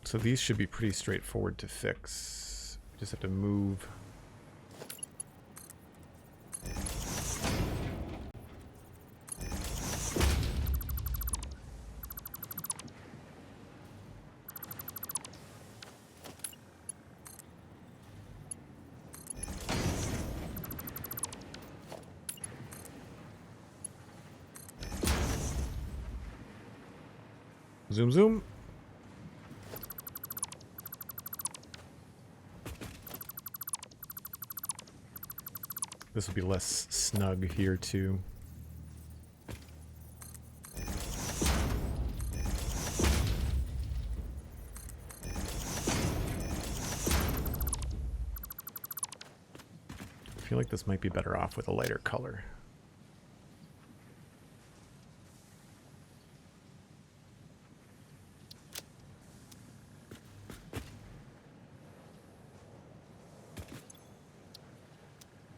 So these should be pretty straightforward to fix. Just have to move. Zoom, zoom. This will be less snug here too. I feel like this might be better off with a lighter color.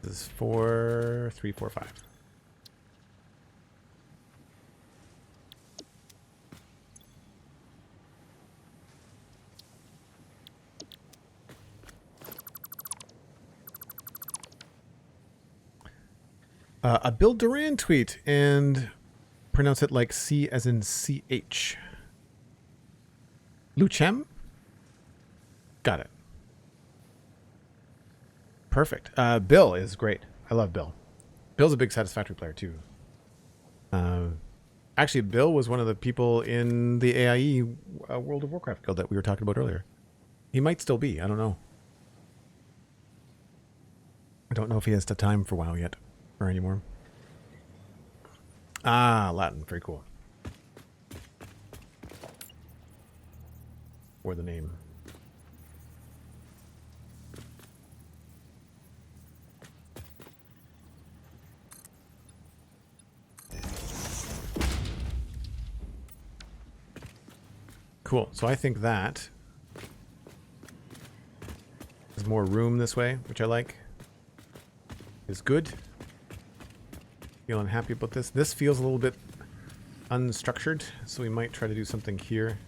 This is 4, 3, 4, 5. A Bill Duran tweet and pronounce it like C as in CH. Luchem? Got it. Perfect. Bill is great. I love Bill. Bill's a big Satisfactory player too. Actually, Bill was one of the people in the AIE World of Warcraft guild that we were talking about earlier. He might still be. I don't know. I don't know if he has the time for WoW yet or anymore. Ah, Latin. Very cool. Or the name. Cool. So I think that there's more room this way, which I like. Is good. Feeling happy about this. This feels a little bit unstructured, so we might try to do something here.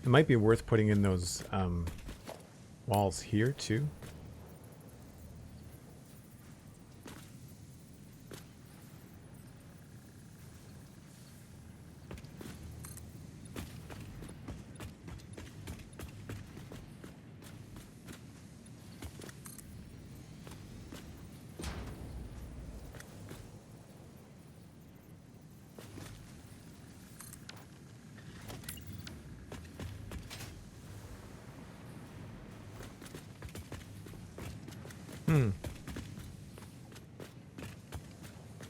It might be worth putting in those walls here too.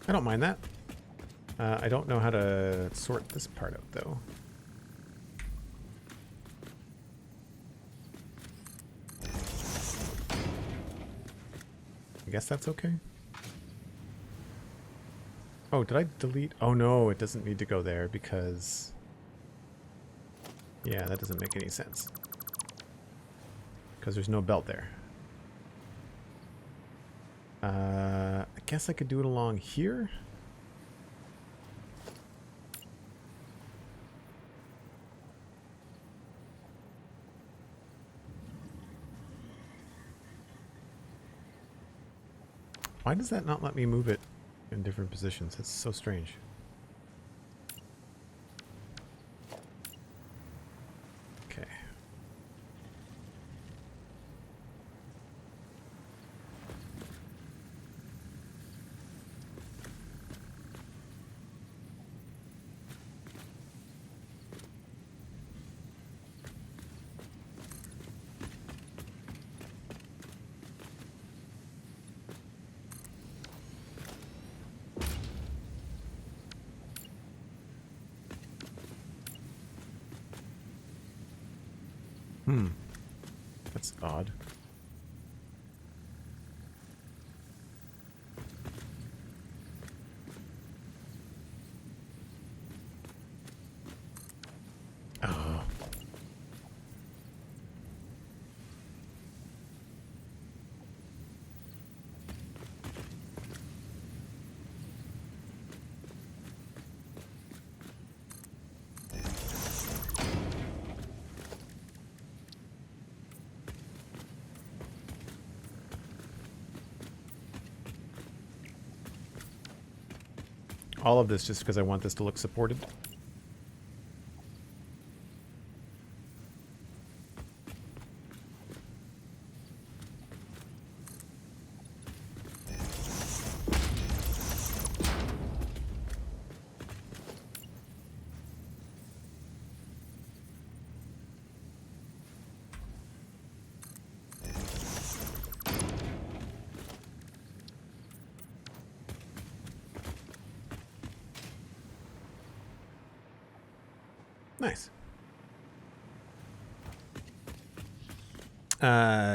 I don't mind that. I don't know how to sort this part out, though. I guess that's okay. Oh, did I delete? Oh, no, it doesn't need to go there because... Yeah, that doesn't make any sense. Because there's no belt there. I guess I could do it along here. Why does that not let me move it in different positions. It's so strange. Okay. That's odd. Oh. All of this just because I want this to look supported. Nice.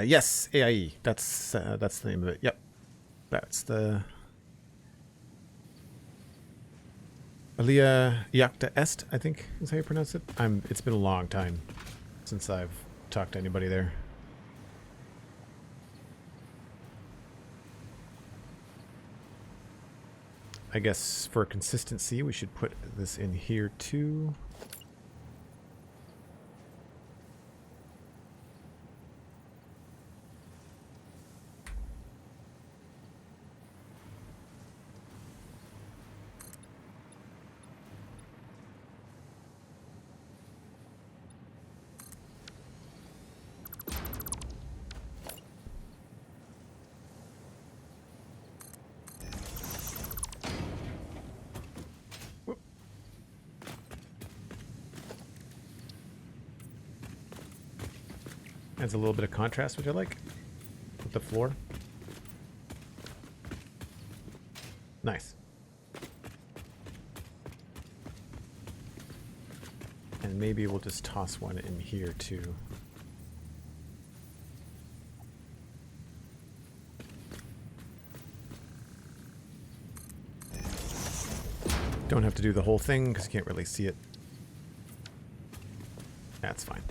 Yes, AIE. That's the name of it. Yep. That's the Alia Iacta Est, I think is how you pronounce it. It's been a long time since I've talked to anybody there. I guess for consistency, we should put this in here too. Adds a little bit of contrast, which I like, with the floor. Nice. And maybe we'll just toss one in here too. Don't have to do the whole thing because you can't really see it. That's fine.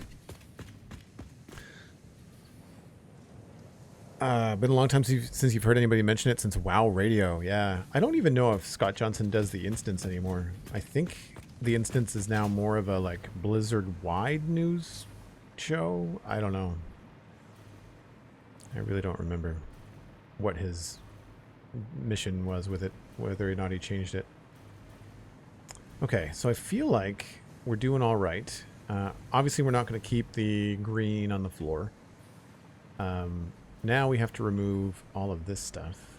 Been a long time since you've heard anybody mention it, since WoW Radio. Yeah, I don't even know if Scott Johnson does the instance anymore. I think the instance is now more of a like Blizzard-wide news show. I don't know. I really don't remember what his mission was with it, whether or not he changed it. Okay, so I feel like we're doing all right. Obviously, we're not going to keep the green on the floor. Now we have to remove all of this stuff.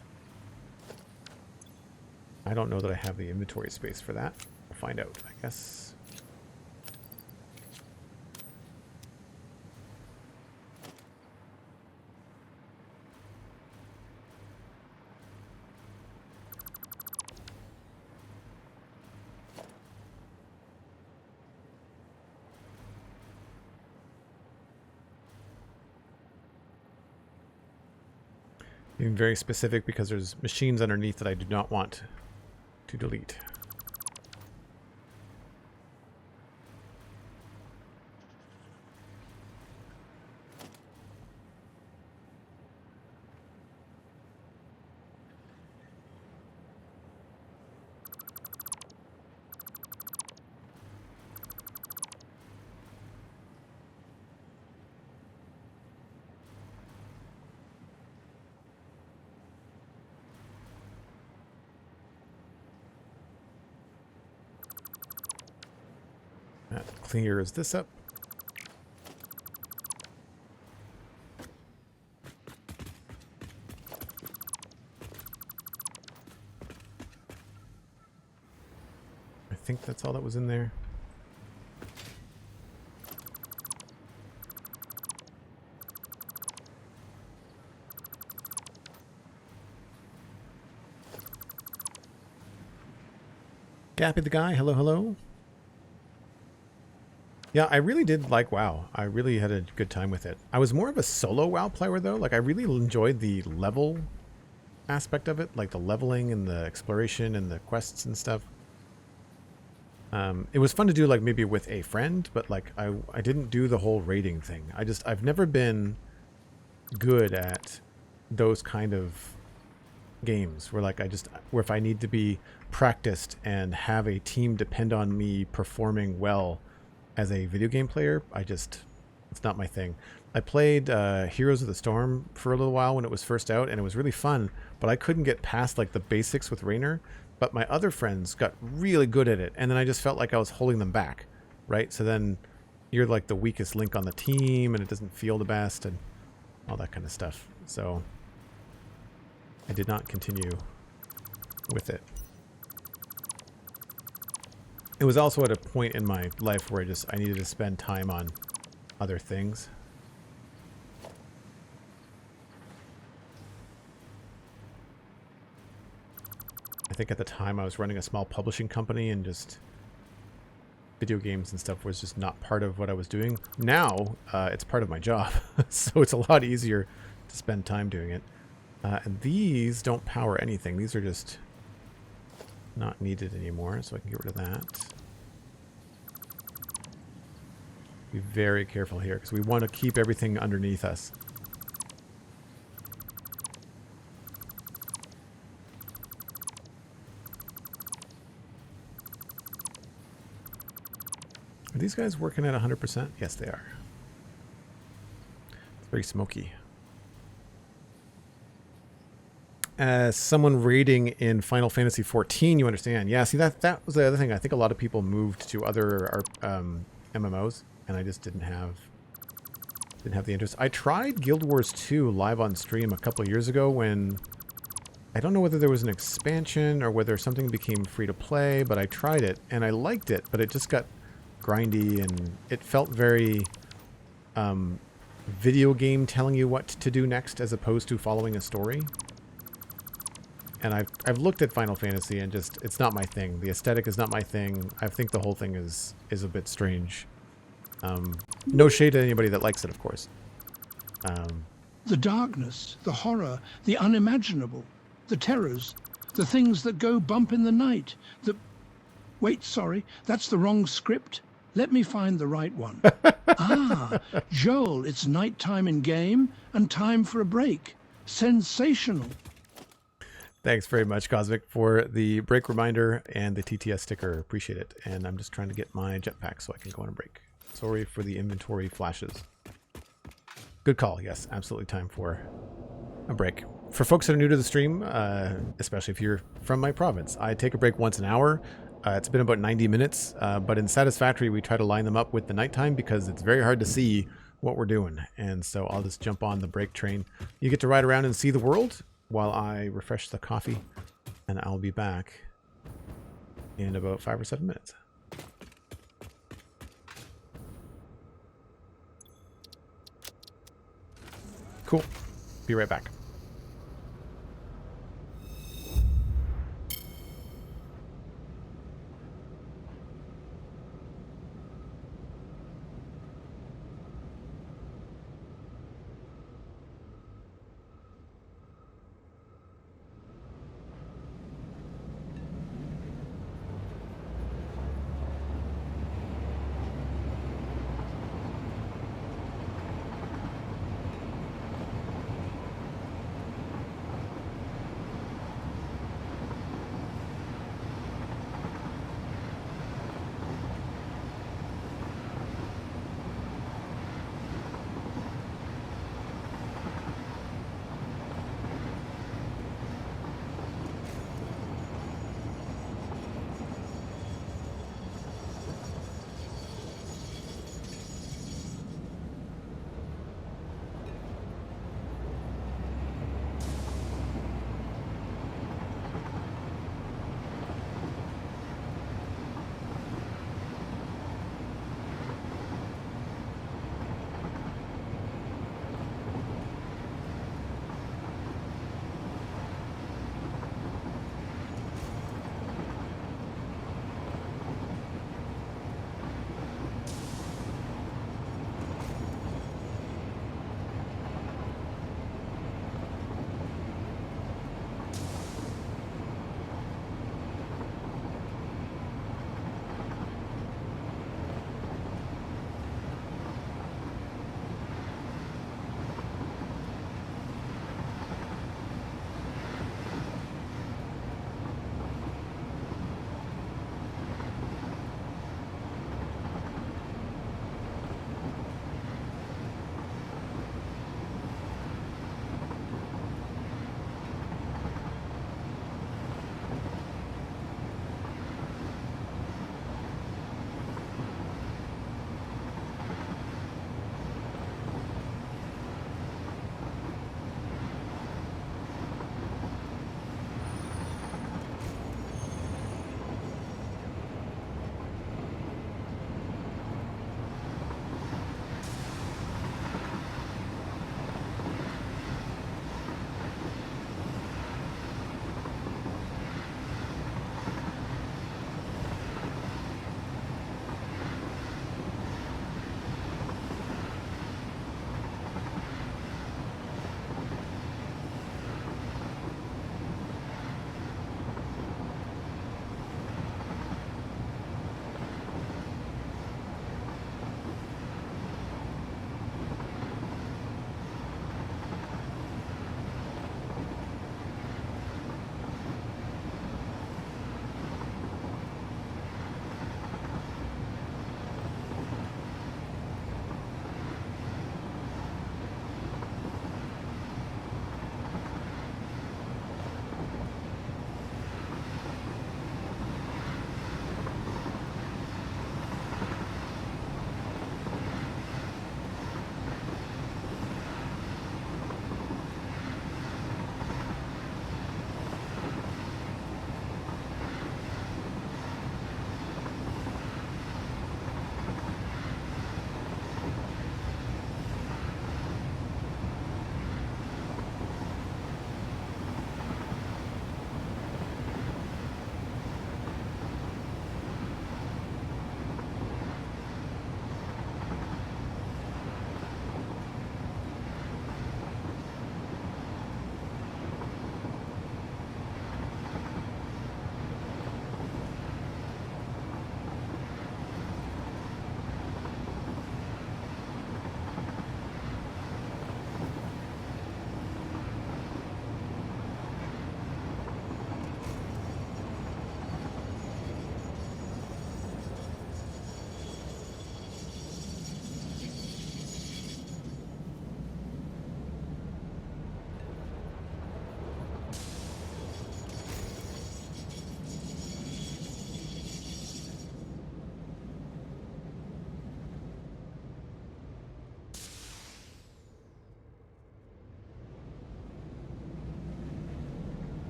I don't know that I have the inventory space for that. We'll find out, I guess. Being very specific because there's machines underneath that I do not want to delete. clears this up. I think that's all that was in there. Gappy the guy, hello, hello. Yeah, I really did like WoW. I really had a good time with it. I was more of a solo WoW player though. Like I really enjoyed the level aspect of it, like the leveling and the exploration and the quests and stuff. It was fun to do like maybe with a friend, but like I didn't do the whole raiding thing. I've never been good at those kind of games where like where if I need to be practiced and have a team depend on me performing well as a video game player, it's not my thing. I played Heroes of the Storm for a little while when it was first out, and it was really fun, but I couldn't get past like the basics with Raynor. But my other friends got really good at it, and then I just felt like I was holding them back, right? So then you're like the weakest link on the team, and it doesn't feel the best, and all that kind of stuff. So I did not continue with it. It was also at a point in my life where I needed to spend time on other things. I think at the time I was running a small publishing company, and just video games and stuff was just not part of what I was doing. Now it's part of my job, so it's a lot easier to spend time doing it. And these don't power anything. These are just not needed anymore, so I can get rid of that. Be very careful here because we want to keep everything underneath us. Are these guys working at 100%? Yes, they are. It's very smoky. As someone raiding in Final Fantasy XIV, you understand. Yeah, see, that was the other thing. I think a lot of people moved to other MMOs, and I just didn't have the interest. I tried Guild Wars 2 live on stream a couple of years ago when I don't know whether there was an expansion or whether something became free to play, but I tried it and I liked it, but it just got grindy and it felt very video game telling you what to do next as opposed to following a story. And I've looked at Final Fantasy and just, it's not my thing. The aesthetic is not my thing. I think the whole thing is a bit strange. No shade to anybody that likes it, of course. The darkness, the horror, the unimaginable, the terrors, the things that go bump in the night, Wait, sorry, that's the wrong script. Let me find the right one. Ah, Joel, it's nighttime in game and time for a break. Sensational. Thanks very much, Cosmic, for the break reminder and the TTS sticker. Appreciate it. And I'm just trying to get my jetpack so I can go on a break. Sorry for the inventory flashes. Good call. Yes, absolutely time for a break. For folks that are new to the stream, especially if you're from my province, I take a break once an hour. It's been about 90 minutes, but in Satisfactory, we try to line them up with the nighttime because it's very hard to see what we're doing. And so I'll just jump on the break train. You get to ride around and see the world while I refresh the coffee, and I'll be back in about 5 or 7 minutes. Cool. Be right back.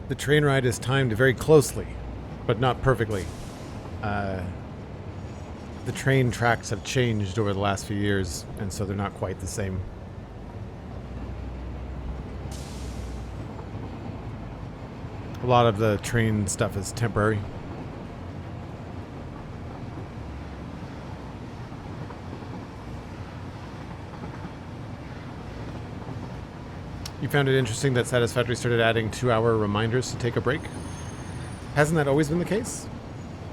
the train ride is timed very closely, but not perfectly. The train tracks have changed over the last few years, and so they're not quite the same. A lot of the train stuff is temporary. You found it interesting that Satisfactory started adding 2-hour reminders to take a break? Hasn't that always been the case?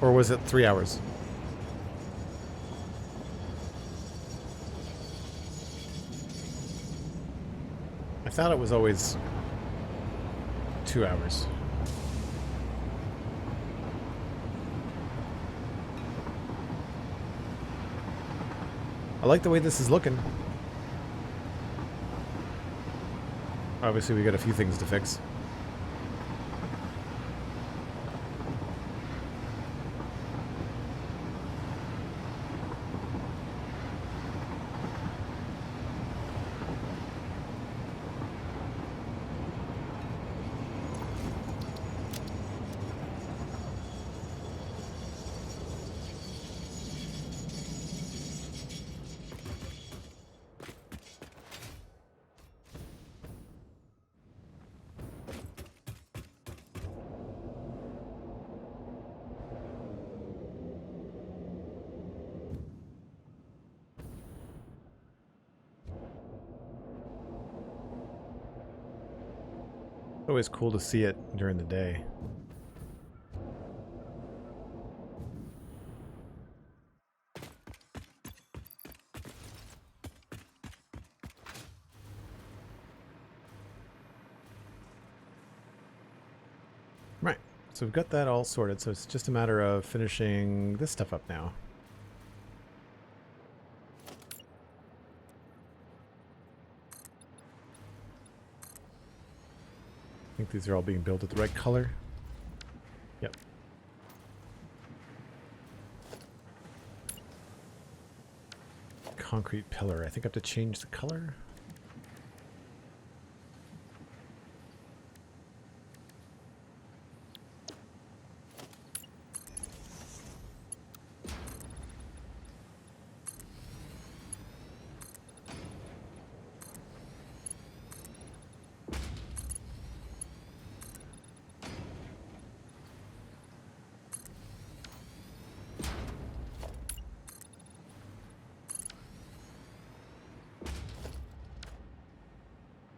Or was it 3 hours? I thought it was always 2 hours. I like the way this is looking. Obviously, we got a few things to fix. It's always cool to see it during the day. Right, so we've got that all sorted, so it's just a matter of finishing this stuff up now. I think these are all being built at the right color. Yep. Concrete pillar. I think I have to change the color.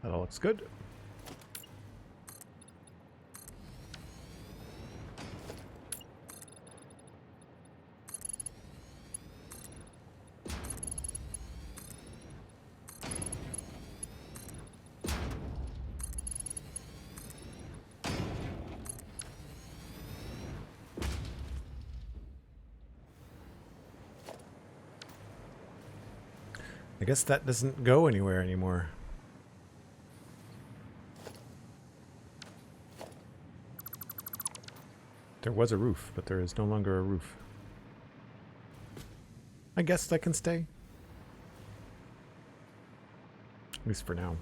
That all looks good. I guess that doesn't go anywhere anymore. There was a roof, but there is no longer a roof. I guess that can stay. At least for now.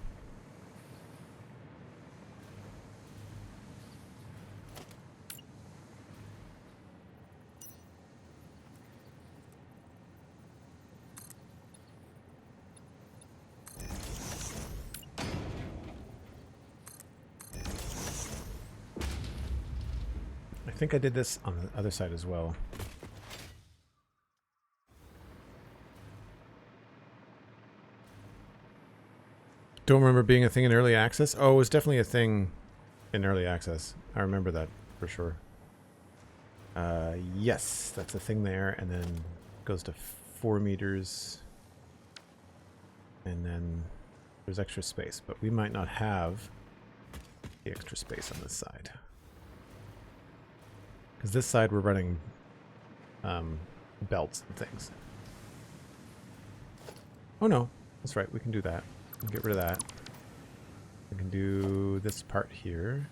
I think I did this on the other side as well. Don't remember being a thing in early access. Oh, it was definitely a thing in early access. I remember that for sure. Yes, that's a thing there, and then goes to 4 meters. And then there's extra space, but we might not have the extra space on this side. Because this side we're running belts and things. Oh no, that's right, we can do that. We can get rid of that. We can do this part here.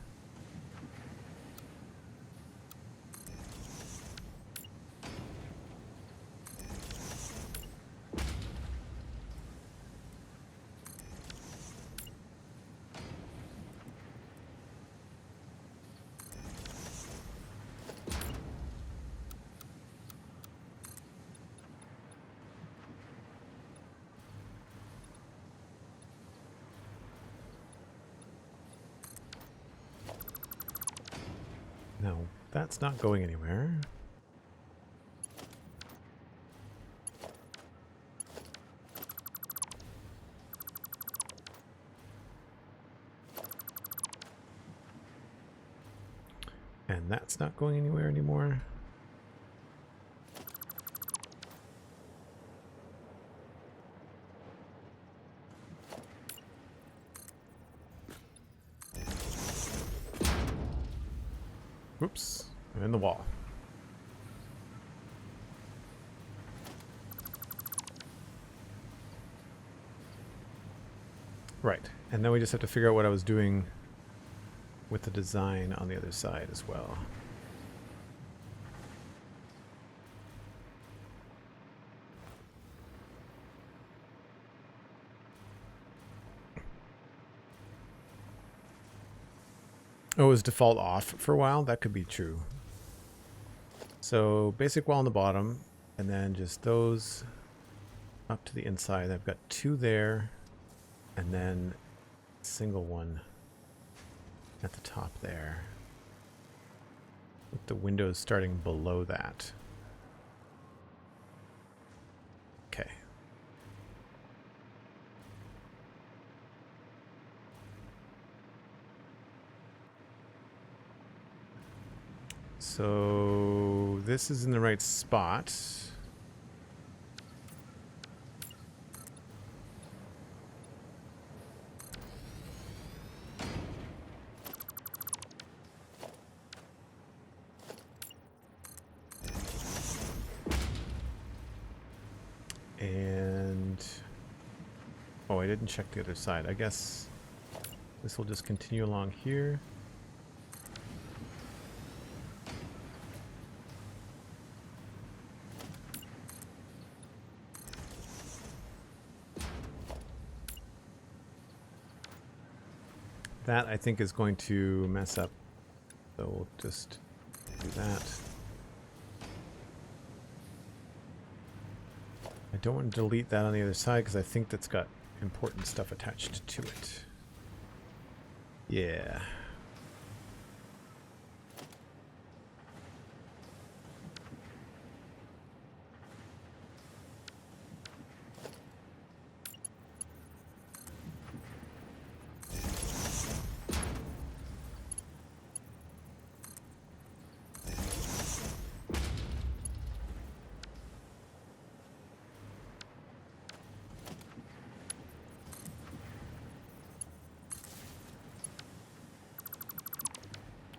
No, that's not going anywhere. And that's not going anywhere anymore. Oops, I'm in the wall. Right, and then we just have to figure out what I was doing with the design on the other side as well. Oh, it was default off for a while? That could be true. So basic wall on the bottom, and then just those up to the inside. I've got two there, and then a single one at the top there, with the windows starting below that. Okay. So this is in the right spot. And oh, I didn't check the other side. I guess this will just continue along here. That, I think, is going to mess up, so we'll just do that. I don't want to delete that on the other side because I think that's got important stuff attached to it. Yeah.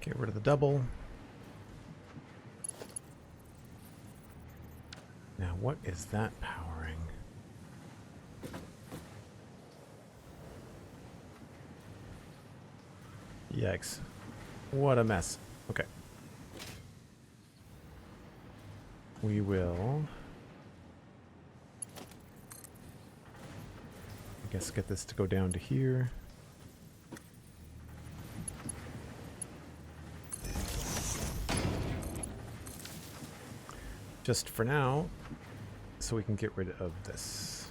Get rid of the double. Now, what is that powering? Yikes. What a mess. Okay. We will, I guess, get this to go down to here. Just for now, so we can get rid of this.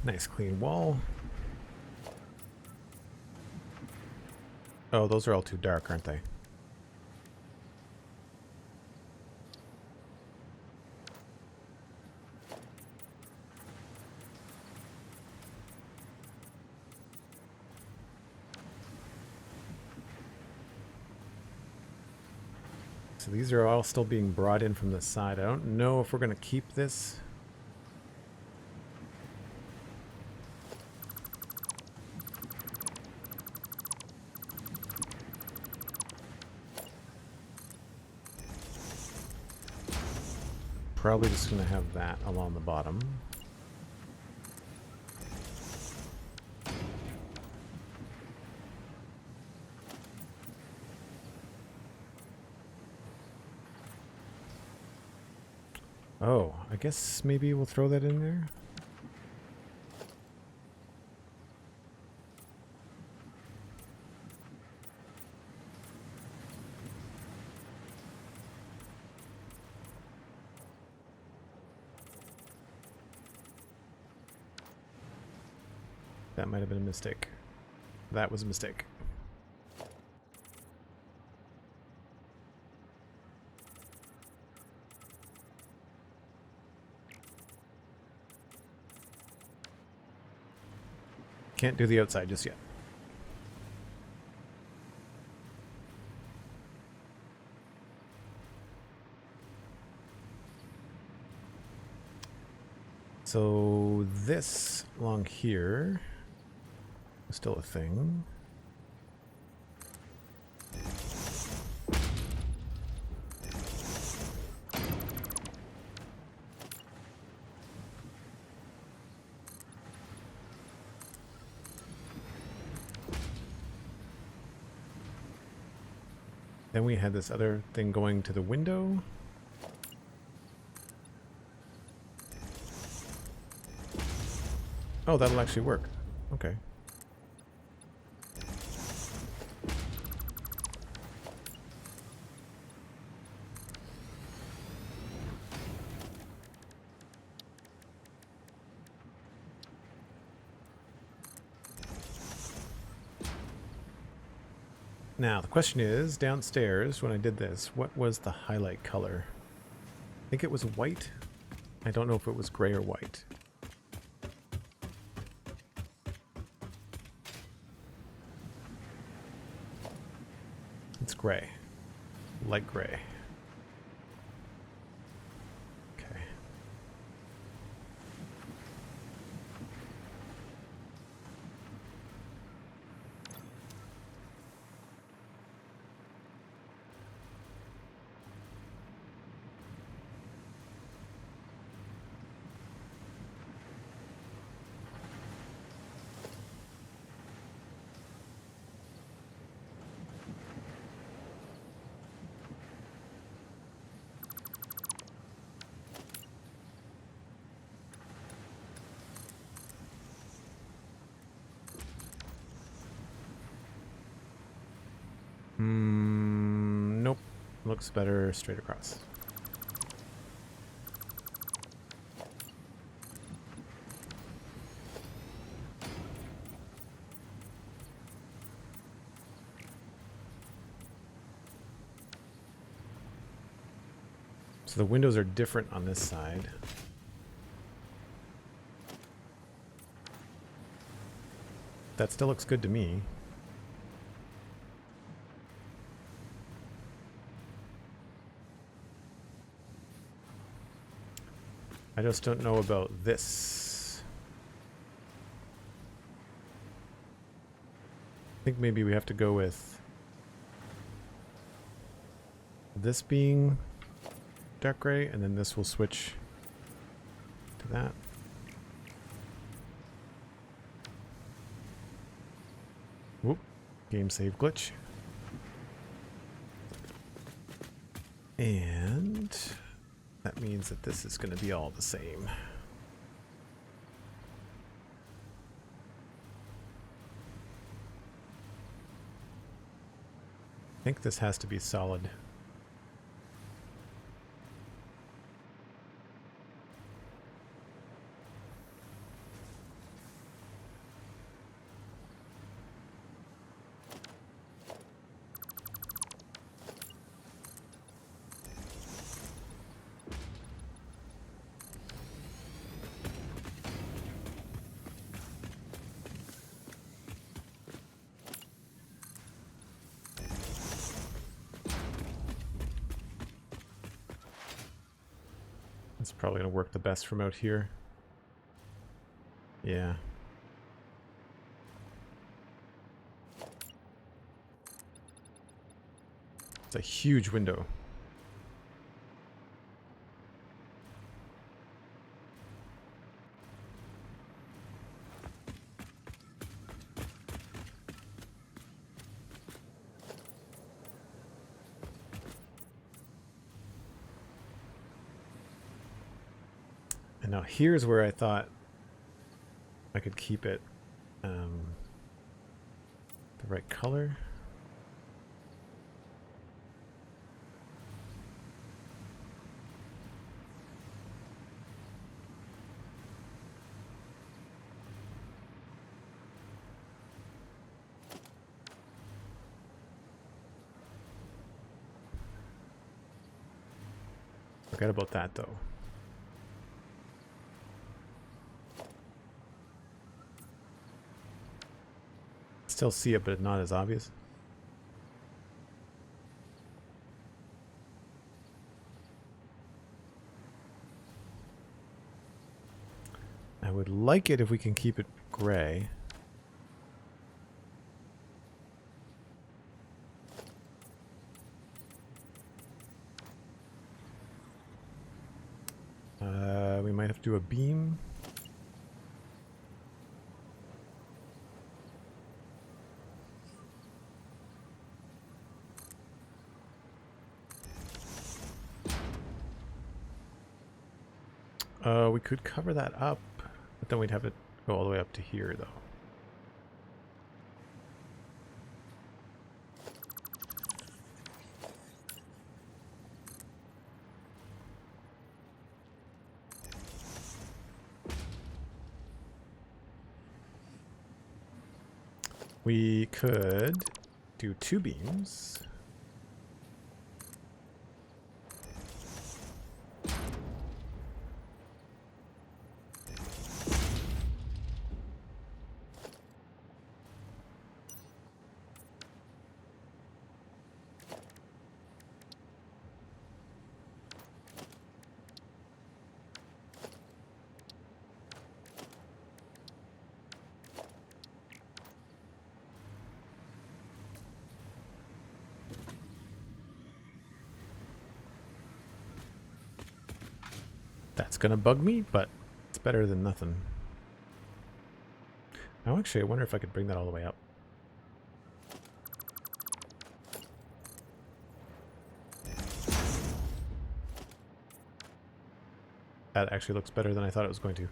Nice clean wall. Oh, those are all too dark, aren't they? So these are all still being brought in from the side. I don't know if we're going to keep this. Probably just going to have that along the bottom. Oh, I guess maybe we'll throw that in there. That might have been a mistake. That was a mistake. Can't do the outside just yet. So this along here is still a thing. Then we had this other thing going to the window. Oh, that'll actually work. Okay. Now, the question is, downstairs, when I did this, what was the highlight color? I think it was white. I don't know if it was gray or white. It's gray. Light gray. Okay. Nope. Looks better straight across. So the windows are different on this side. That still looks good to me. I just don't know about this. I think maybe we have to go with this being dark gray, and then this will switch to that. Whoop, game save glitch. And that means that this is going to be all the same. I think this has to be solid. It's probably going to work the best from out here. Yeah. It's a huge window. And now here's where I thought I could keep it the right color. Forget about that, though. Still see it, but not as obvious. I would like it if we can keep it gray. We might have to do a beam. We could cover that up, but then we'd have it go all the way up to here, though. We could do 2 beams. That's gonna bug me, but it's better than nothing. Now, actually, I wonder if I could bring that all the way up. That actually looks better than I thought it was going to.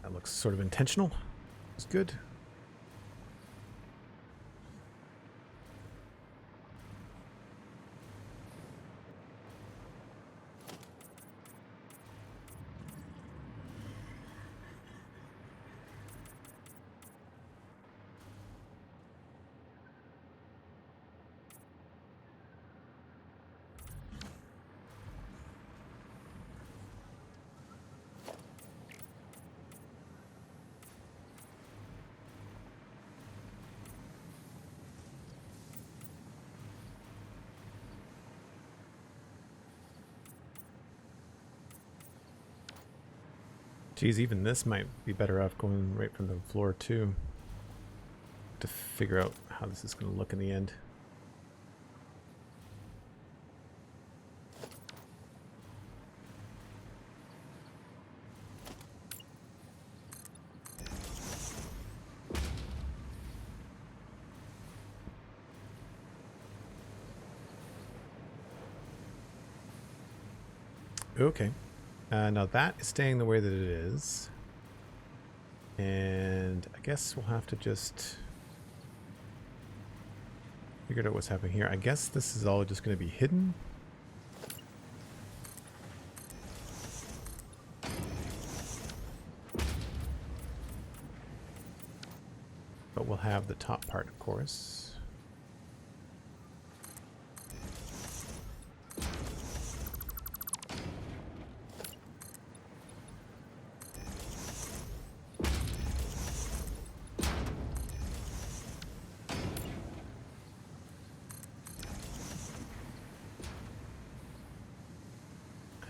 That looks sort of intentional. It's good. Geez, even this might be better off going right from the floor too, to figure out how this is going to look in the end. Okay. Now that is staying the way that it is. And I guess we'll have to just figure out what's happening here. I guess this is all just going to be hidden. But we'll have the top part, of course.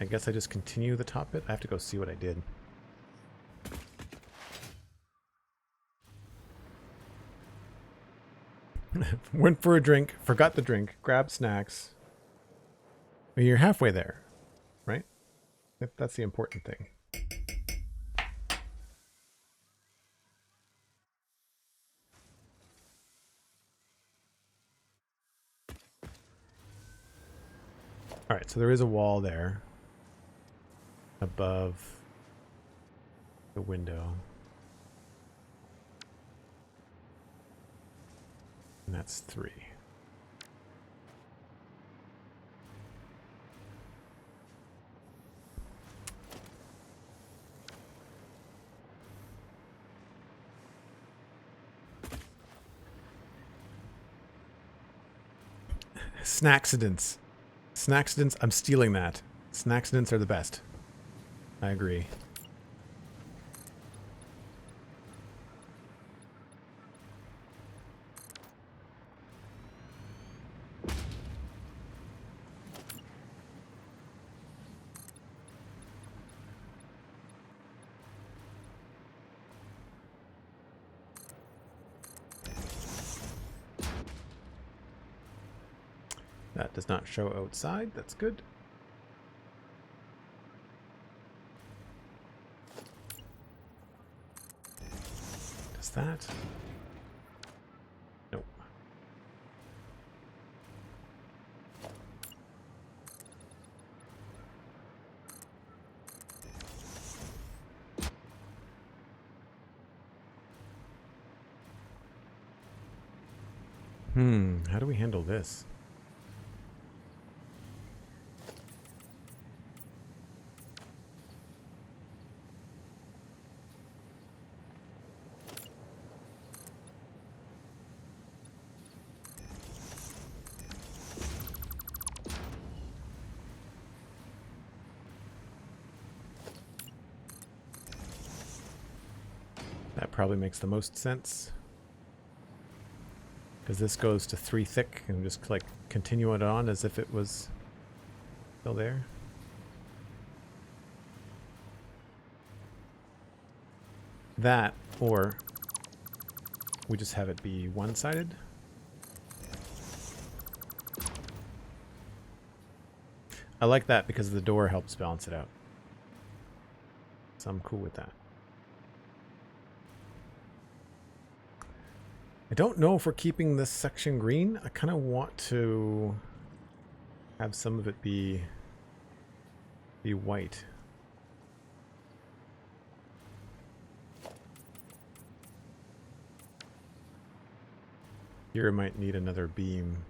I guess I just continue the top bit. I have to go see what I did. Went for a drink, forgot the drink, grabbed snacks. Well, you're halfway there, right? That's the important thing. All right, so there is a wall there above the window. And that's 3. Snacksidents. Snacksidents, I'm stealing that. Snacksidents are the best. I agree. That does not show outside. That's good. Does that? Nope. How do we handle this? That probably makes the most sense. Because this goes to 3 thick and just like continue it on as if it was still there. That, or we just have it be one-sided. I like that because the door helps balance it out. So I'm cool with that. I don't know if we're keeping this section green. I kind of want to have some of it be white. Here I might need another beam.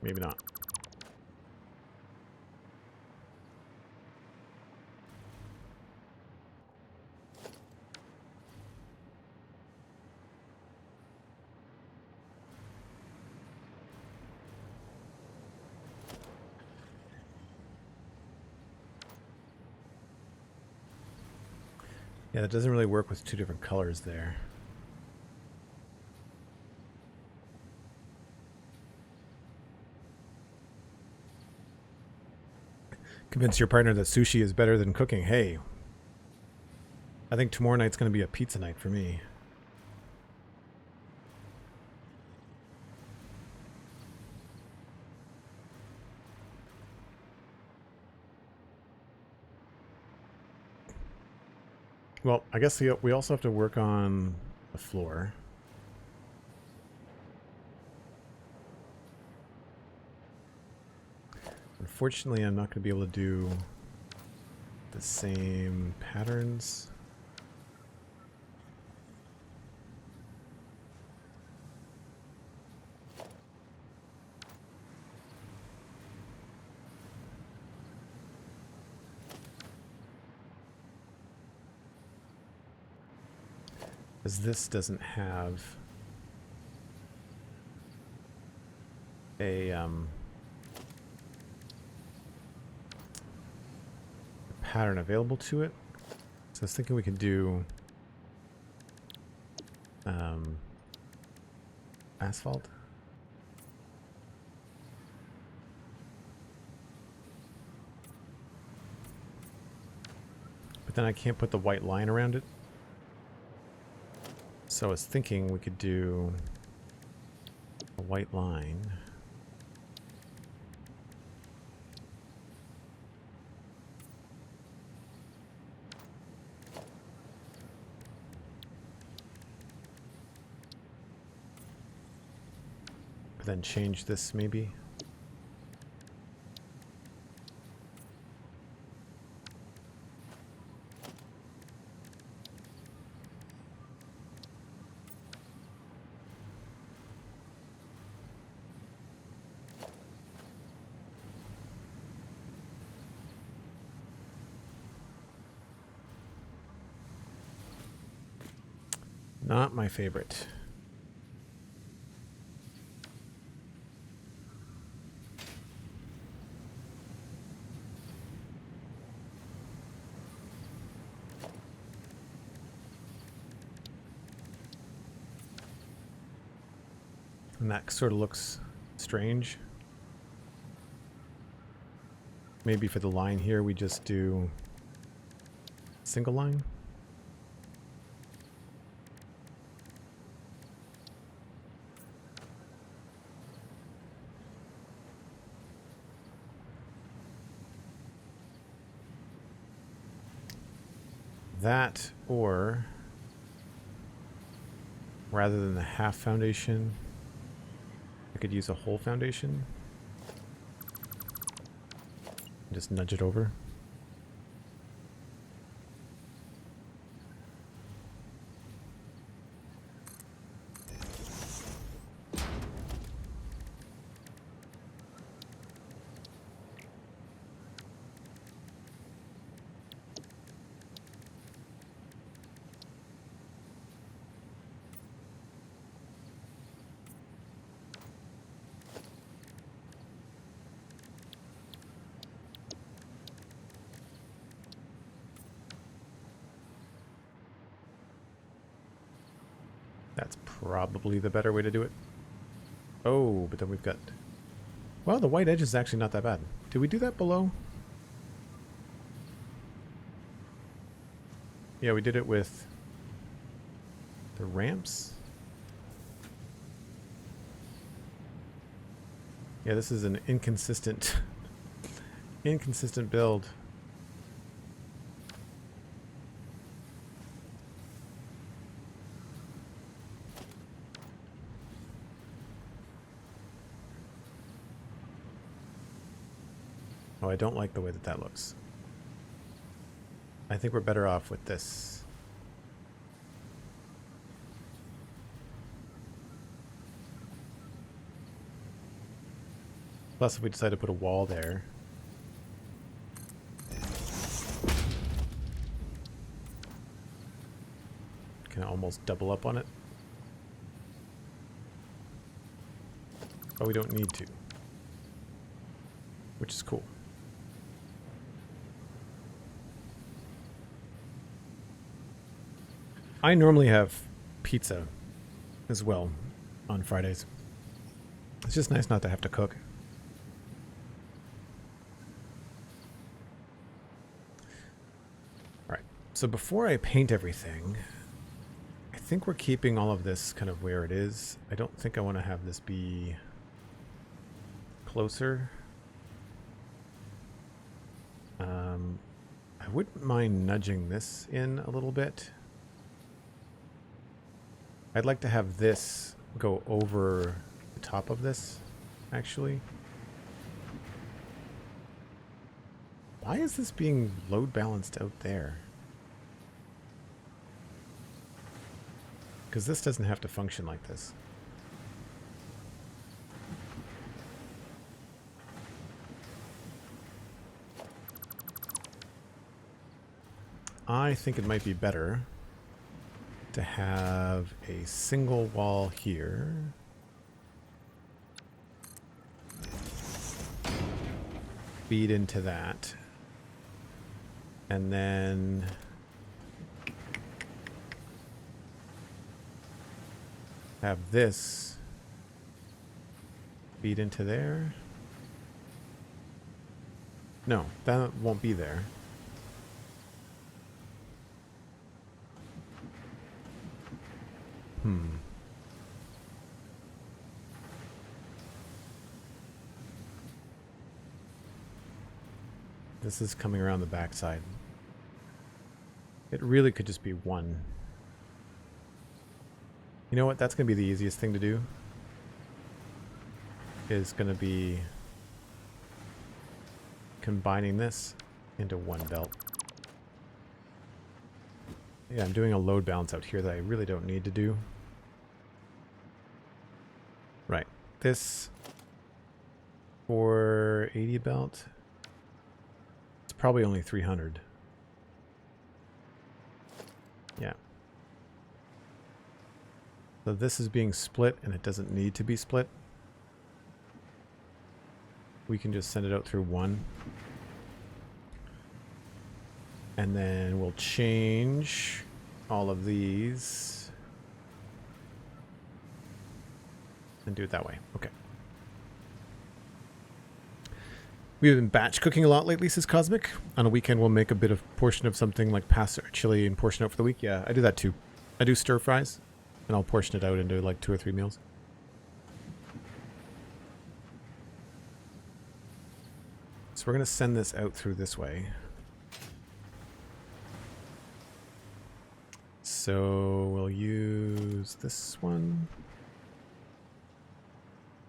Maybe not. Yeah, that doesn't really work with 2 different colors there. Convince your partner that sushi is better than cooking. Hey, I think tomorrow night's going to be a pizza night for me. Well, I guess we also have to work on the floor. Unfortunately, I'm not going to be able to do the same patterns. Because this doesn't have a pattern available to it. So I was thinking we could do asphalt. But then I can't put the white line around it. So I was thinking we could do a white line. But then change this maybe. Not my favorite. And that sort of looks strange. Maybe for the line here we just do single line. That, or rather than the half foundation, I could use a whole foundation. Just nudge it over. That's probably the better way to do it. Oh, but then we've got... Well, the white edge is actually not that bad. Did we do that below? Yeah, we did it with the ramps. Yeah, this is an inconsistent build. Oh, I don't like the way that that looks. I think we're better off with this. Plus, if we decide to put a wall there, can almost double up on it. But we don't need to, which is cool. I normally have pizza as well on Fridays. It's just nice not to have to cook. Alright, so before I paint everything, I think we're keeping all of this kind of where it is. I don't think I want to have this be closer. I wouldn't mind nudging this in a little bit. I'd like to have this go over the top of this, actually. Why is this being load balanced out there? Because this doesn't have to function like this. I think it might be better to have a single wall here. Feed into that. And then have this feed into there. No, that won't be there. This is coming around the backside. It really could just be one. You know what? That's going to be the easiest thing to do. is going to be combining this into one belt. Yeah, I'm doing a load balance out here that I really don't need to do. Right. This 480 belt. It's probably only 300. Yeah. So this is being split and it doesn't need to be split. We can just send it out through one. And then we'll change all of these and do it that way. Okay. We've been batch cooking a lot lately, says Cosmic. On a weekend, we'll make a bit of portion of something like pasta or chili and portion out for the week. Yeah, I do that too. I do stir fries and I'll portion it out into like 2 or 3 meals. So we're going to send this out through this way. So we'll use this one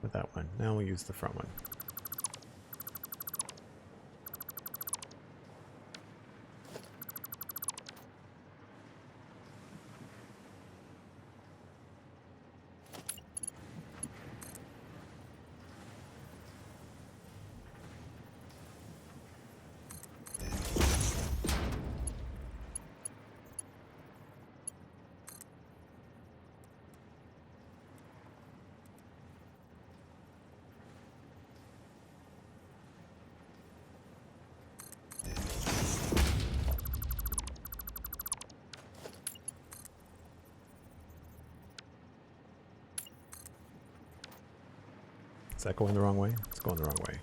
with that one. Now we'll use the front one. Is that going the wrong way? It's going the wrong way.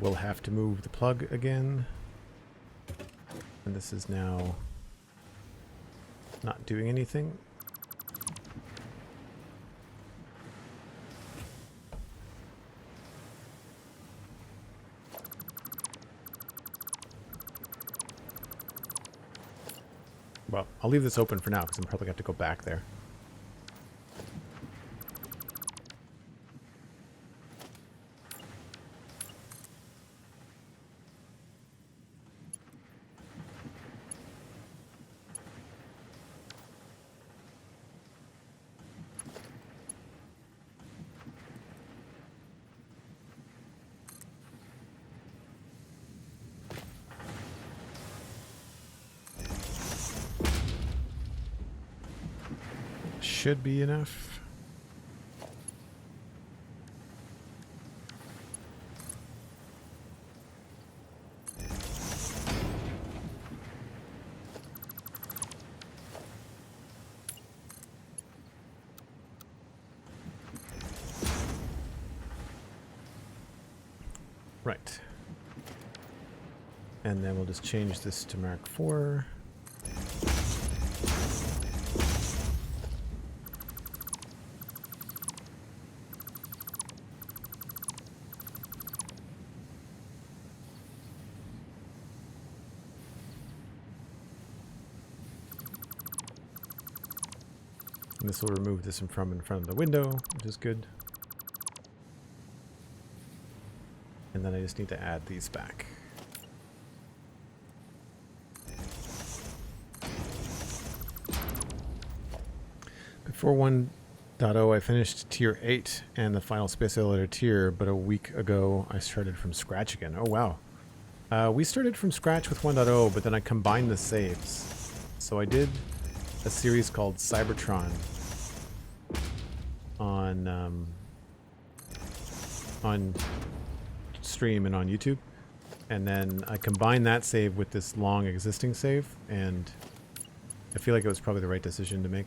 We'll have to move the plug again. And this is now not doing anything. Well, I'll leave this open for now because I'm probably going to have to go back there. Should be enough. Right. And then we'll just change this to Mark IV. And this will remove this in front of the window, which is good. And then I just need to add these back. Before 1.0, I finished tier 8 and the final space elevator tier, but a week ago I started from scratch again. Oh wow. We started from scratch with 1.0, but then I combined the saves. So I did a series called Cybertron on stream and on YouTube, and then I combined that save with this long existing save, and I feel like it was probably the right decision to make.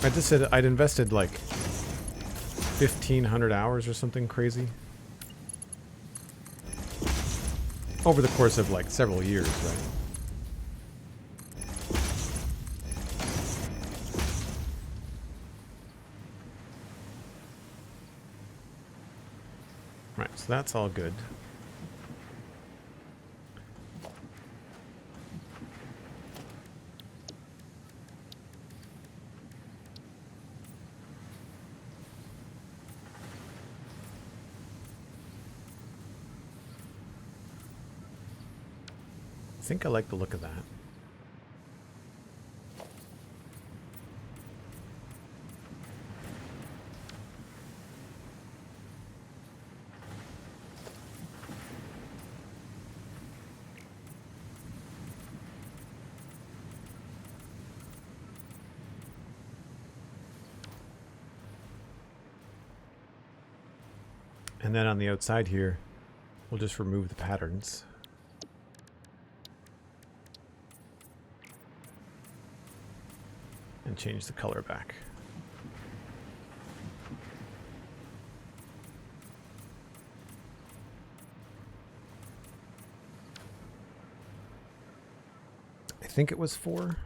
I just said I'd invested like 1,500 hours or something crazy over the course of like several years, right? Right, so that's all good. I think I like the look of that. And then on the outside here, we'll just remove the patterns. And change the color back. I think it was 4.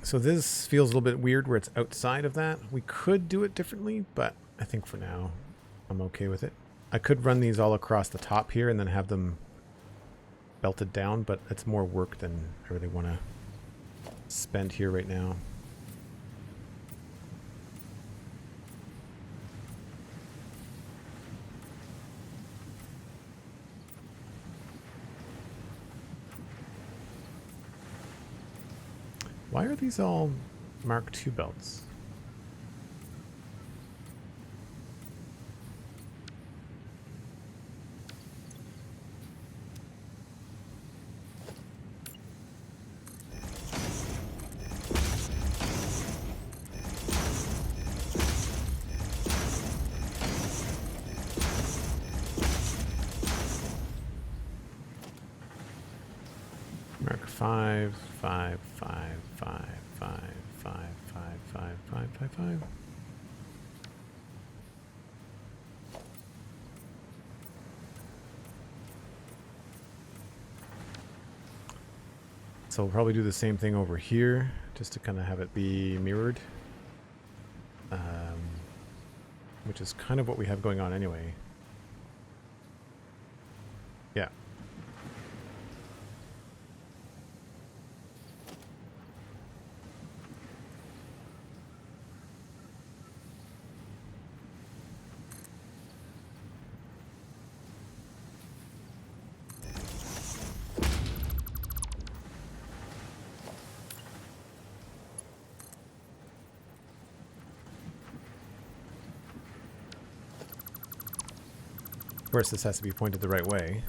So this feels a little bit weird where it's outside of that. We could do it differently, but I think for now I'm okay with it. I could run these all across the top here and then have them belted down, but it's more work than I really want to spend here right now. Why are these all Mark II belts? Mark 5, 5, 5, 5, 5, 5, 5, 5, 5, 5, 5. So we'll probably do the same thing over here, just to kind of have it be mirrored. Which is kind of what we have going on anyway. Yeah. Of course, this has to be pointed the right way.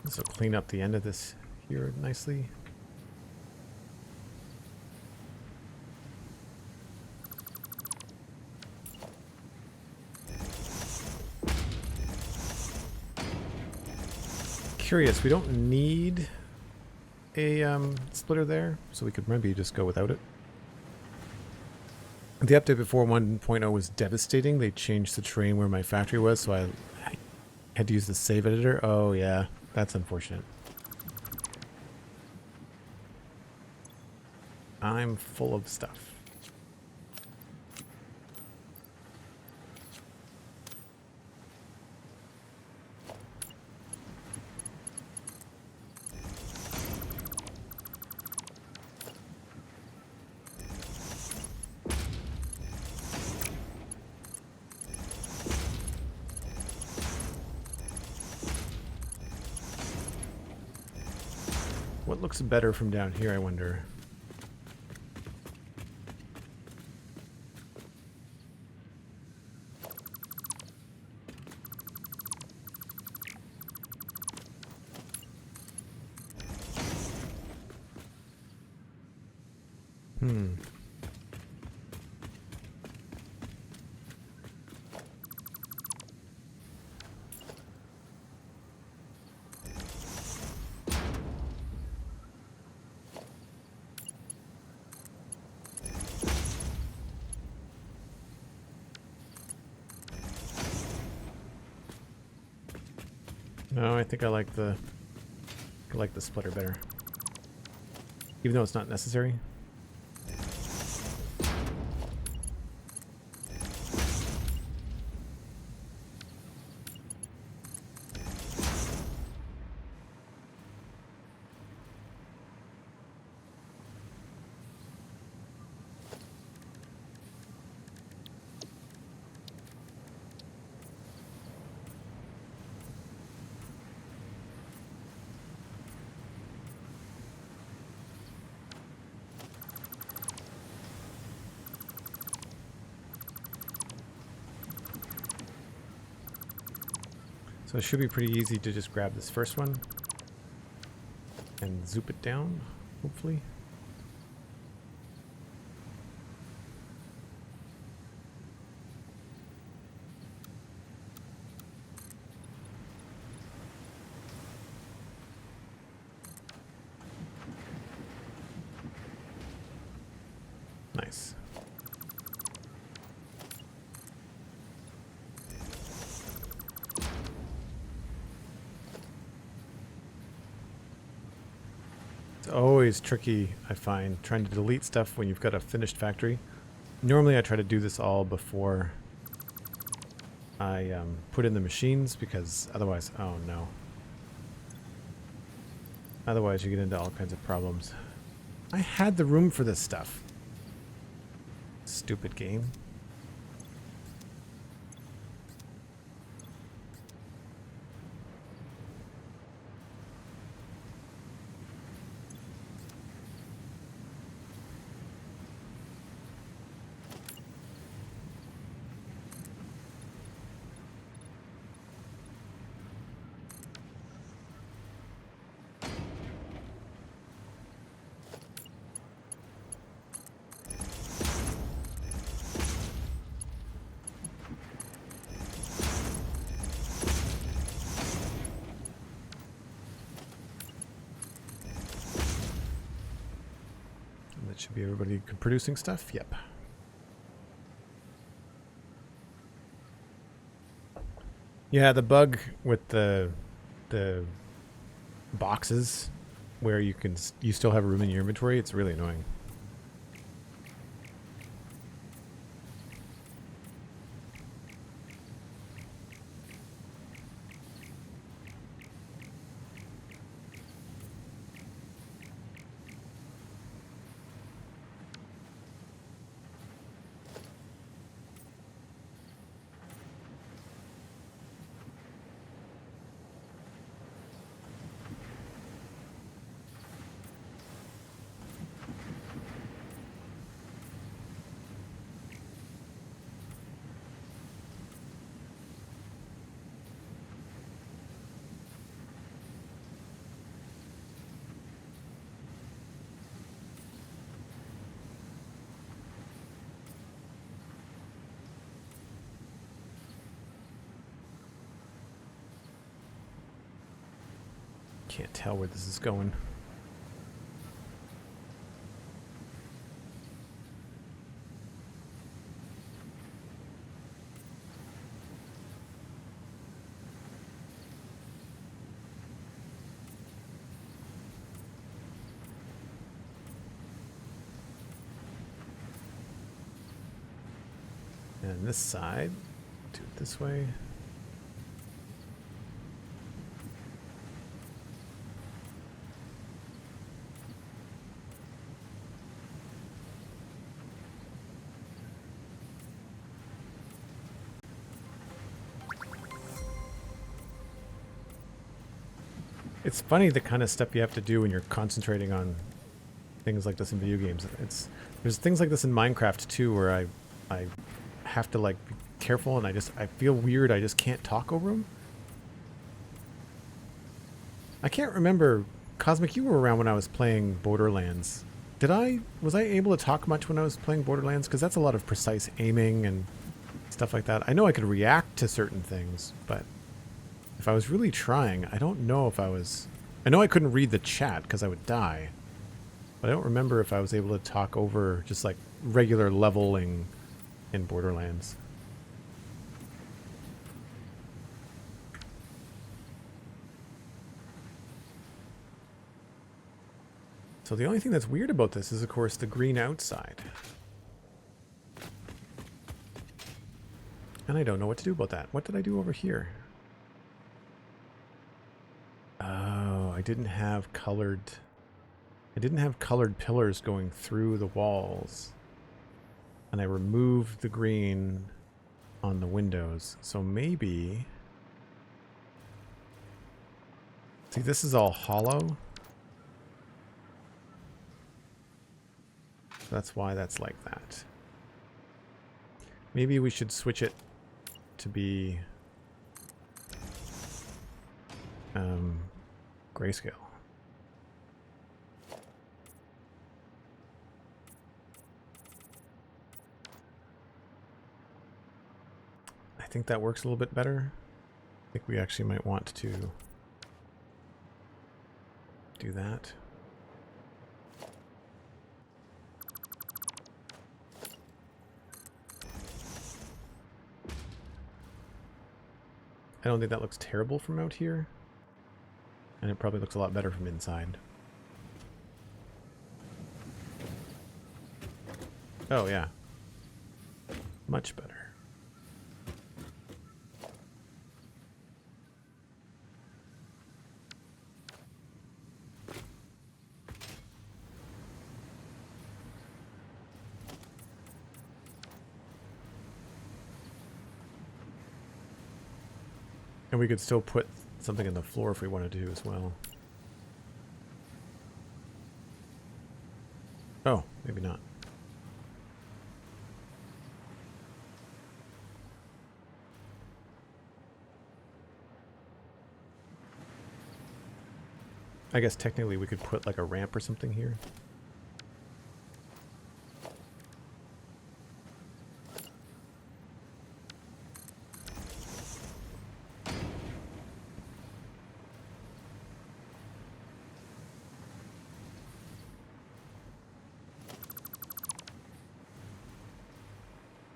This will clean up the end of this here nicely. Curious, we don't need a splitter there, so we could maybe just go without it. The update before 1.0 was devastating. They changed the terrain where my factory was, so I had to use the save editor. Oh yeah, that's unfortunate. I'm full of stuff. What looks better from down here, I wonder? No, I think I like the splitter better. Even though it's not necessary. So it should be pretty easy to just grab this first one and zoop it down, hopefully. Nice. Always tricky, I find, trying to delete stuff when you've got a finished factory. Normally I try to do this all before I put in the machines, because otherwise, oh no. Otherwise you get into all kinds of problems. I had the room for this stuff. Stupid game. That should be everybody producing stuff. Yep. Yeah, the bug with the boxes where you still have room in your inventory, it's really annoying. Can't tell where this is going. And this side, do it this way. It's funny the kind of stuff you have to do when you're concentrating on things like this in video games. There's things like this in Minecraft too, where I have to like be careful, and I feel weird. I just can't talk over them. I can't remember. Cosmic, you were around when I was playing Borderlands. Was I able to talk much when I was playing Borderlands? Because that's a lot of precise aiming and stuff like that. I know I could react to certain things, but if I was really trying, I don't know if I was... I know I couldn't read the chat because I would die, but I don't remember if I was able to talk over just like regular leveling in Borderlands. So the only thing that's weird about this is, of course, the green outside. And I don't know what to do about that. What did I do over here? Oh, I didn't have colored pillars going through the walls. And I removed the green on the windows. So maybe... See, this is all hollow. That's why that's like that. Maybe we should switch it to be grayscale. I think that works a little bit better. I think we actually might want to do that. I don't think that looks terrible from out here. And it probably looks a lot better from inside. Oh, yeah. Much better. And we could still put something in the floor if we wanted to as well. Oh, maybe not. I guess technically we could put like a ramp or something here.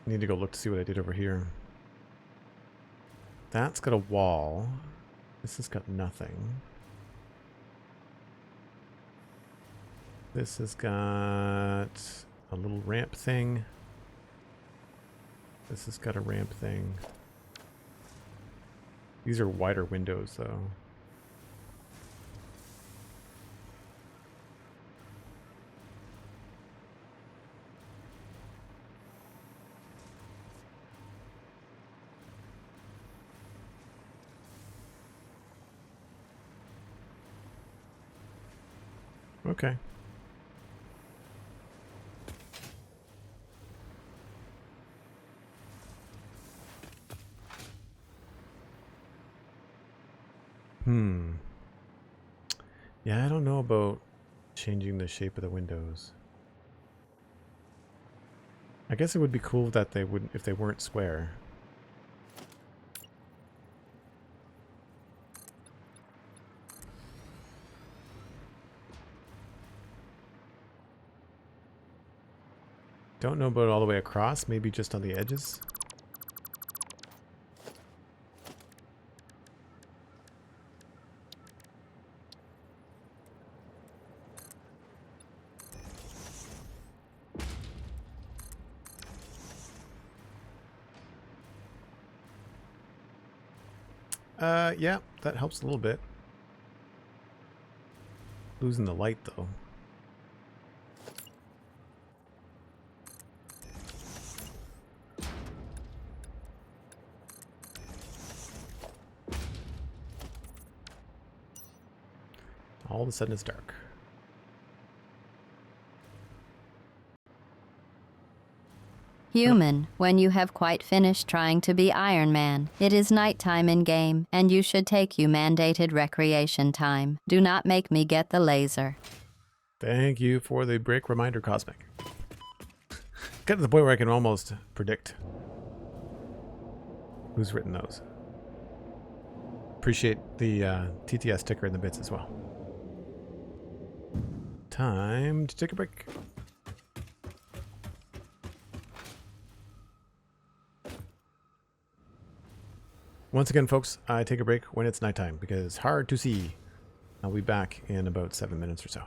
Need to go look to see what I did over here. That's got a wall. This has got nothing. This has got a little ramp thing. This has got a ramp thing. These are wider windows though. Okay. Yeah, I don't know about changing the shape of the windows. I guess it would be cool that they wouldn't, if they weren't square. Don't know about all the way across, maybe just on the edges. Yeah, that helps a little bit. Losing the light though. all of a sudden it's dark. Human, when you have quite finished trying to be Iron Man, it is nighttime in game, and you should take you mandated recreation time. Do not make me get the laser. Thank you for the break reminder, Cosmic. Get to the point where I can almost predict who's written those. Appreciate the TTS sticker in the bits as well. Time to take a break. Once again, folks, I take a break when it's nighttime because it's hard to see. I'll be back in about 7 minutes or so.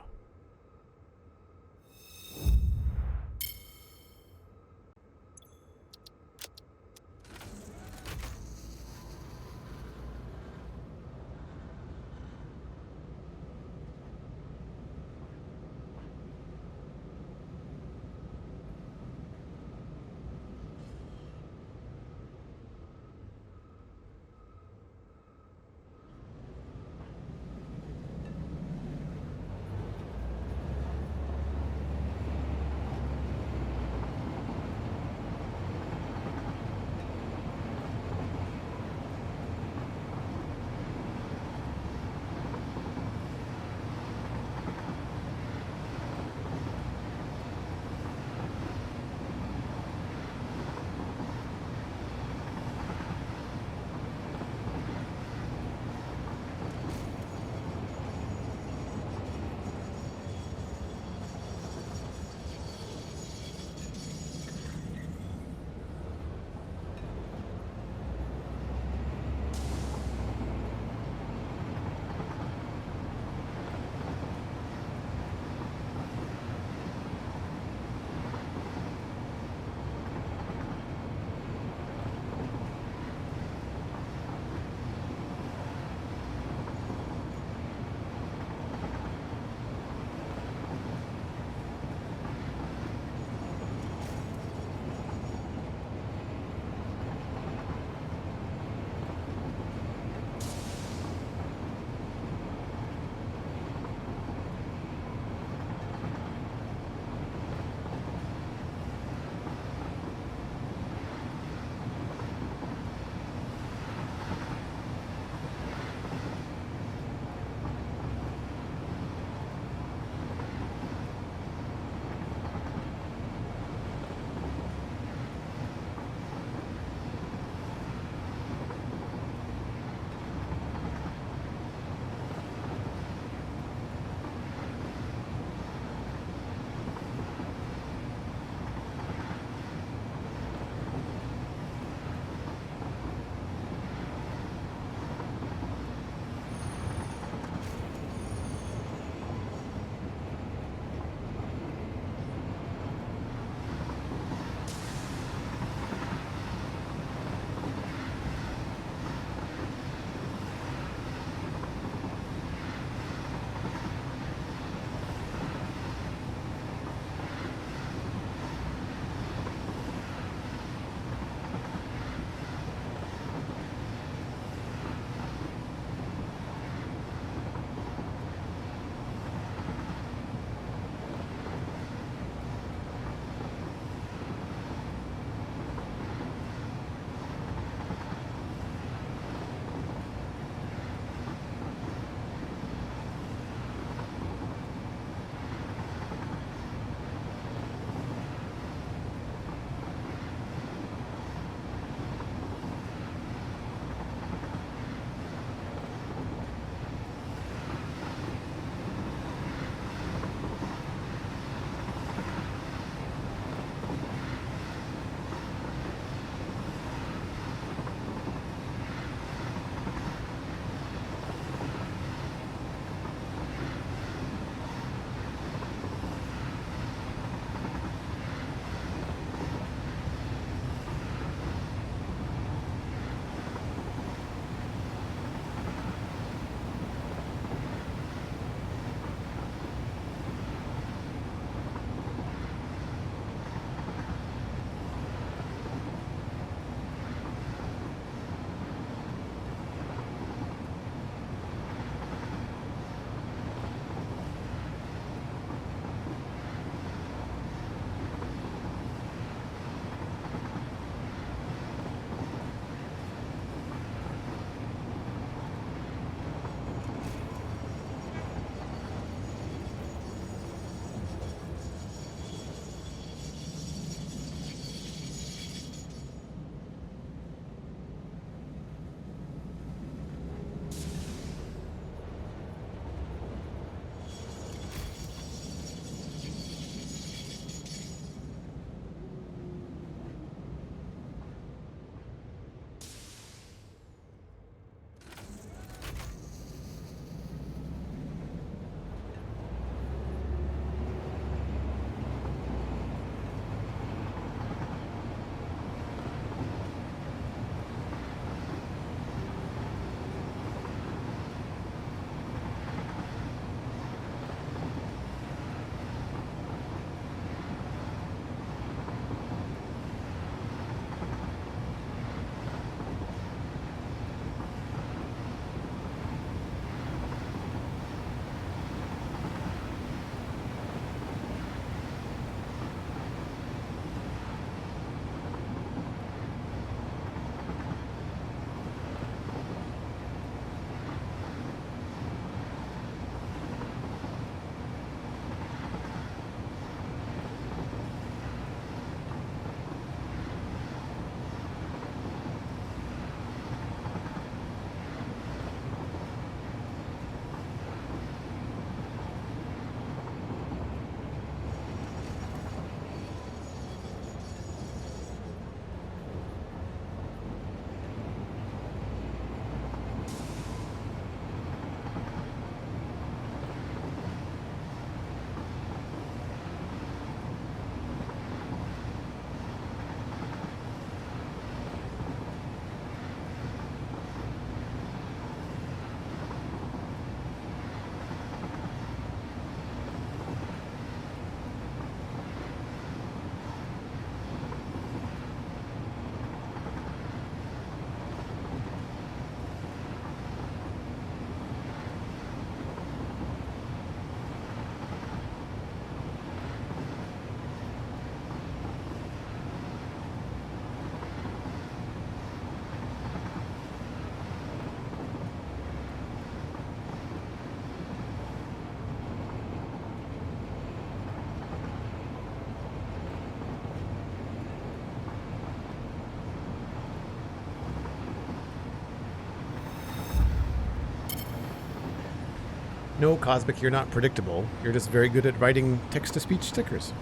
No, Cosmic, you're not predictable. You're just very good at writing text-to-speech stickers.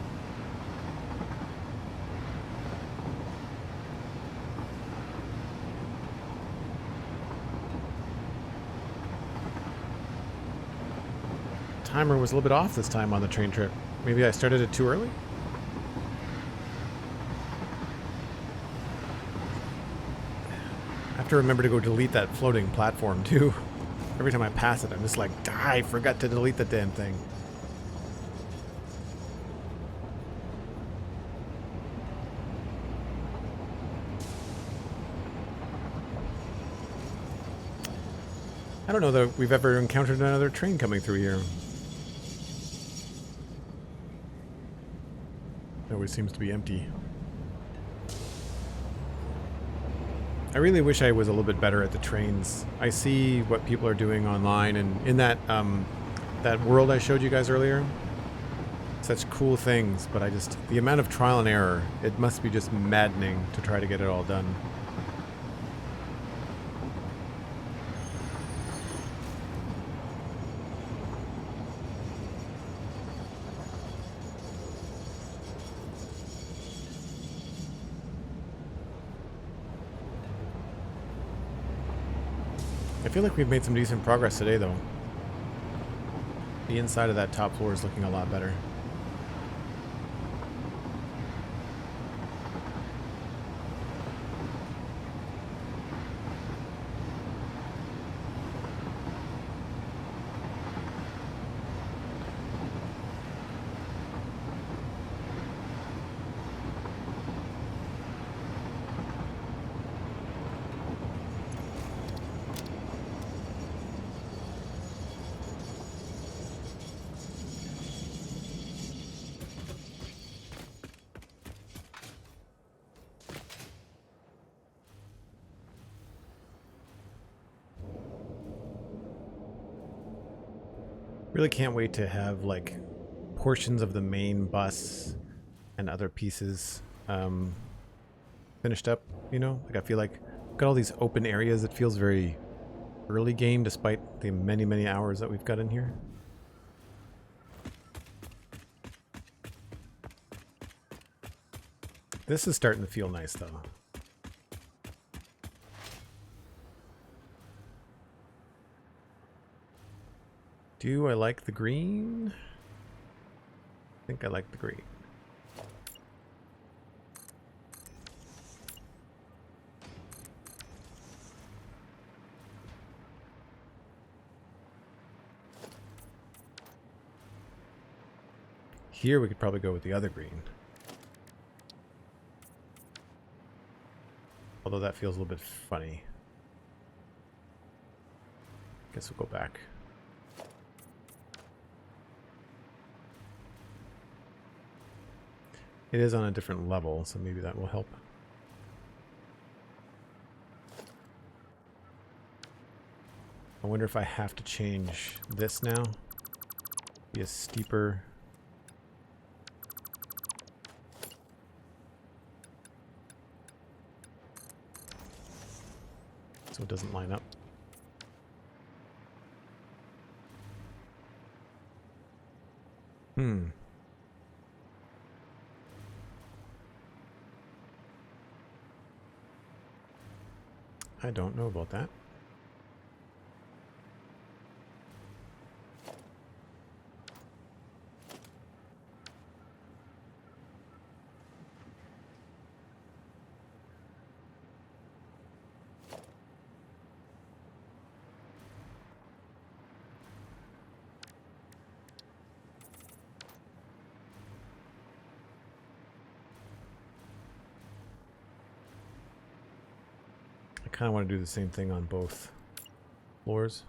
Timer was a little bit off this time on the train trip. Maybe I started it too early? I have to remember to go delete that floating platform too. Every time I pass it, I'm just like, I forgot to delete the damn thing. I don't know that we've ever encountered another train coming through here. It always seems to be empty. I really wish I was a little bit better at the trains. I see what people are doing online, and in that that world I showed you guys earlier, such cool things, but the amount of trial and error, it must be just maddening to try to get it all done. I feel like we've made some decent progress today, though. The inside of that top floor is looking a lot better. Really can't wait to have like portions of the main bus and other pieces finished up, you know? Like I feel like we've got all these open areas. It feels very early game despite the many hours that we've got in here. This is starting to feel nice though. Do I like the green? I think I like the green. Here we could probably go with the other green. Although that feels a little bit funny. Guess we'll go back. It is on a different level, so maybe that will help. I wonder if I have to change this now. Be a steeper. So it doesn't line up. I don't know about that. I kind of want to do the same thing on both floors.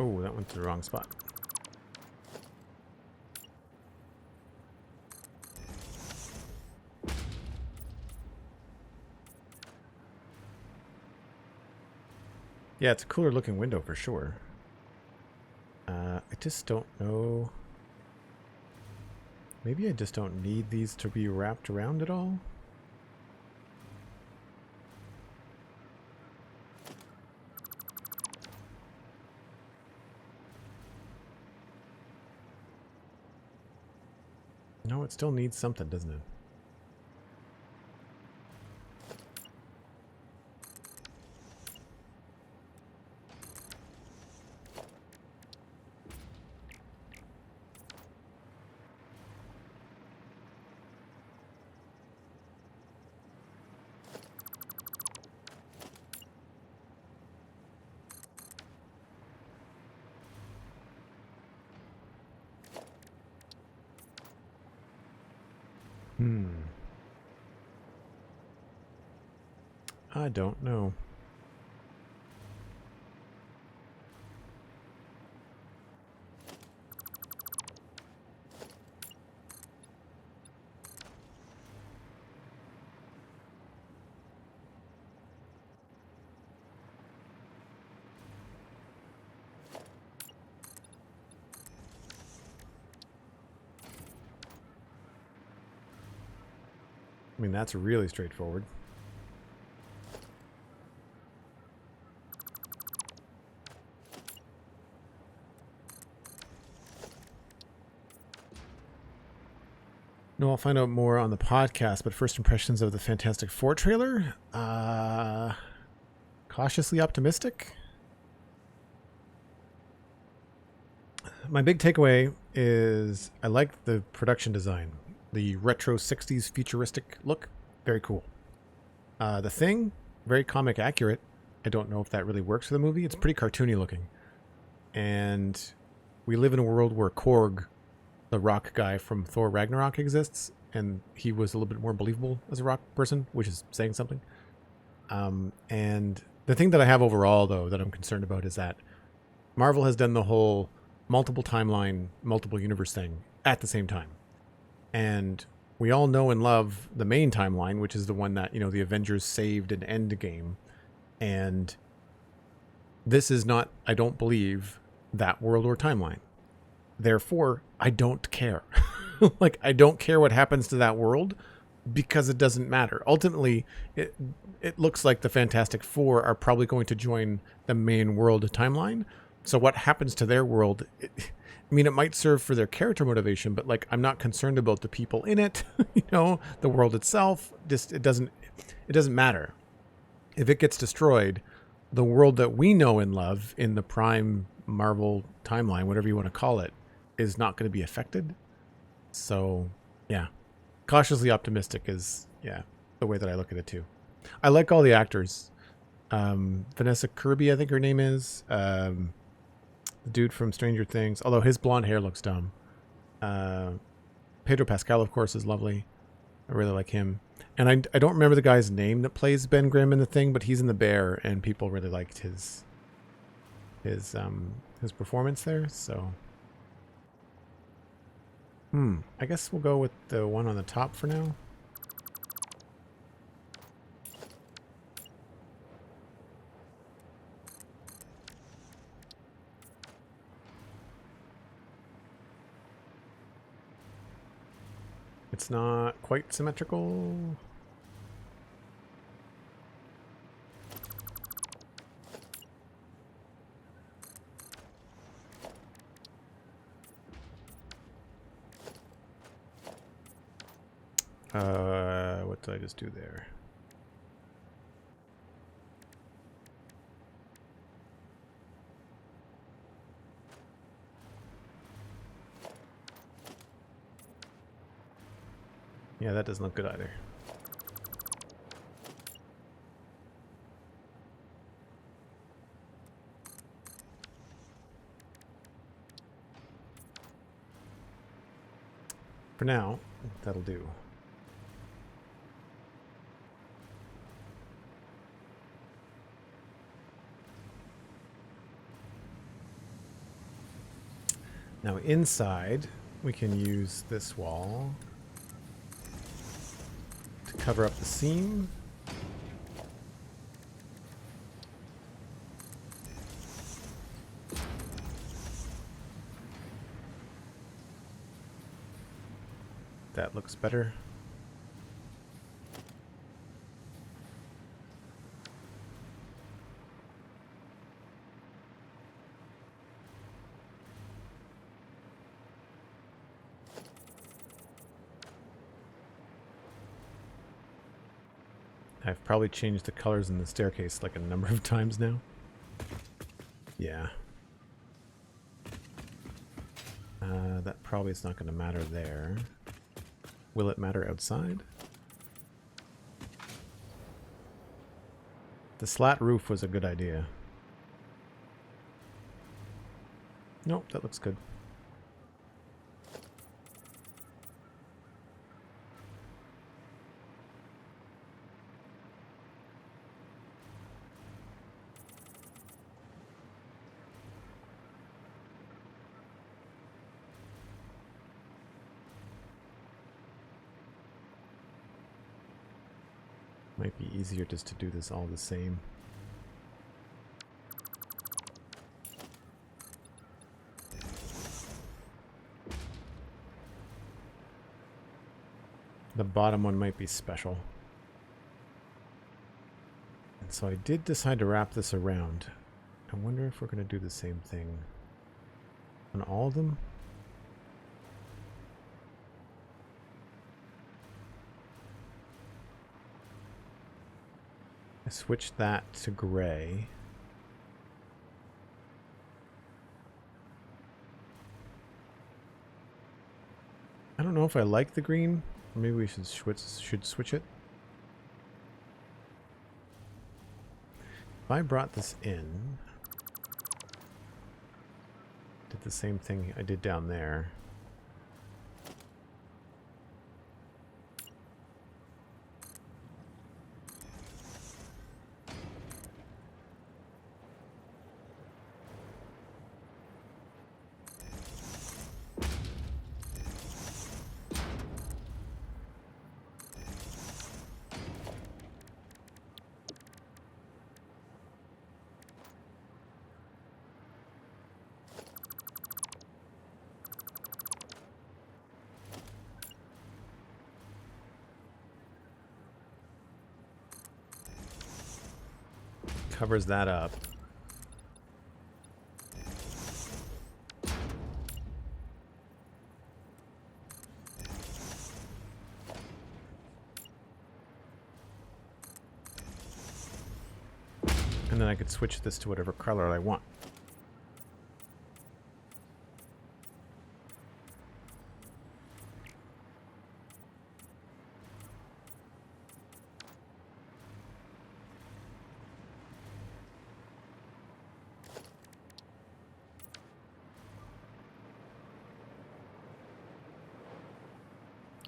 Oh, that went to the wrong spot. Yeah, it's a cooler looking window for sure. I just don't know. Maybe I just don't need these to be wrapped around at all. No, it still needs something, doesn't it? I don't know. I mean, that's really straightforward. No, I'll find out more on the podcast, but first impressions of the Fantastic Four trailer? Cautiously optimistic. My big takeaway is I like the production design. The retro 60s futuristic look, very cool. The Thing, very comic accurate. I don't know if that really works for the movie. It's pretty cartoony looking. And we live in a world where Korg, the rock guy from Thor Ragnarok, exists, and he was a little bit more believable as a rock person, which is saying something. And the thing that I have overall, though, that I'm concerned about is that Marvel has done the whole multiple timeline, multiple universe thing at the same time. And we all know and love the main timeline, which is the one that, you know, the Avengers saved in Endgame. And this is not, I don't believe, that world or timeline. Therefore, I don't care. Like, I don't care what happens to that world because it doesn't matter. Ultimately, it looks like the Fantastic Four are probably going to join the main world timeline. So what happens to their world, I mean, it might serve for their character motivation, but like, I'm not concerned about the people in it, you know, the world itself. Just, it doesn't matter. If it gets destroyed, the world that we know and love in the prime Marvel timeline, whatever you want to call it, is not going to be affected. So, yeah, cautiously optimistic is, yeah, the way that I look at it too. I like all the actors. Vanessa Kirby, I think her name is. The dude from Stranger Things, although his blonde hair looks dumb. Pedro Pascal, of course, is lovely. I really like him. And I don't remember the guy's name that plays Ben Grimm in The Thing, but he's in The Bear, and people really liked his performance there. So, I guess we'll go with the one on the top for now. It's not quite symmetrical. What did I just do there? Yeah, that doesn't look good either. For now, that'll do. Now inside, we can use this wall to cover up the seam. that looks better. I've probably changed the colors in the staircase like a number of times now. Yeah. That probably is not going to matter there. Will it matter outside? The slat roof was a good idea. Nope, that looks good. Might be easier just to do this all the same. The bottom one might be special. And so I did decide to wrap this around. I wonder if we're going to do the same thing on all of them. I switched that to gray. I don't know if I like the green. Or maybe we should switch it. If I brought this in, did the same thing I did down there. Covers that up. And then I could switch this to whatever color I want.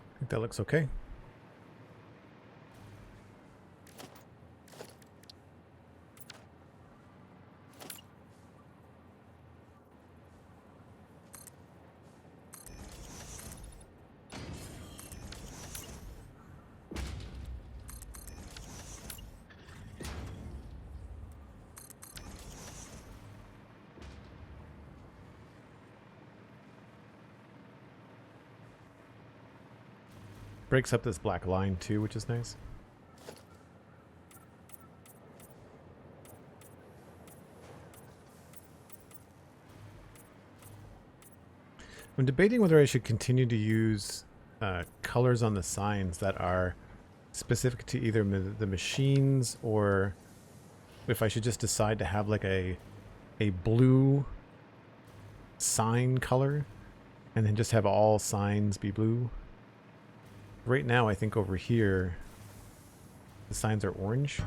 I think that looks okay. Breaks up this black line too, which is nice. I'm debating whether I should continue to use colors on the signs that are specific to either the machines, or if I should just decide to have like a blue sign color and then just have all signs be blue. Right now, I think over here, the signs are orange.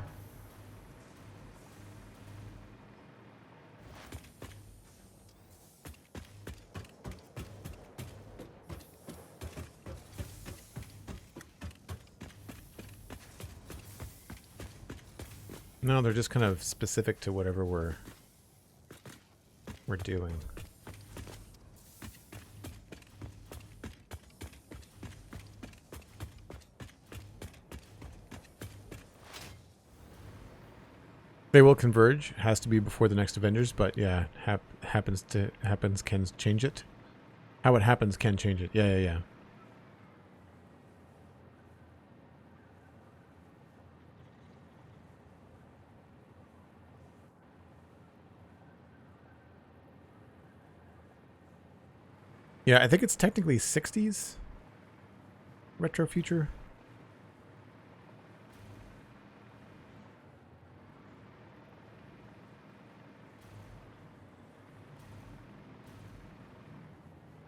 No, they're just kind of specific to whatever we're doing. They will converge. It has to be before the next Avengers, but yeah, happens can change it. How it happens can change it. Yeah. Yeah, I think it's technically 60s retro future.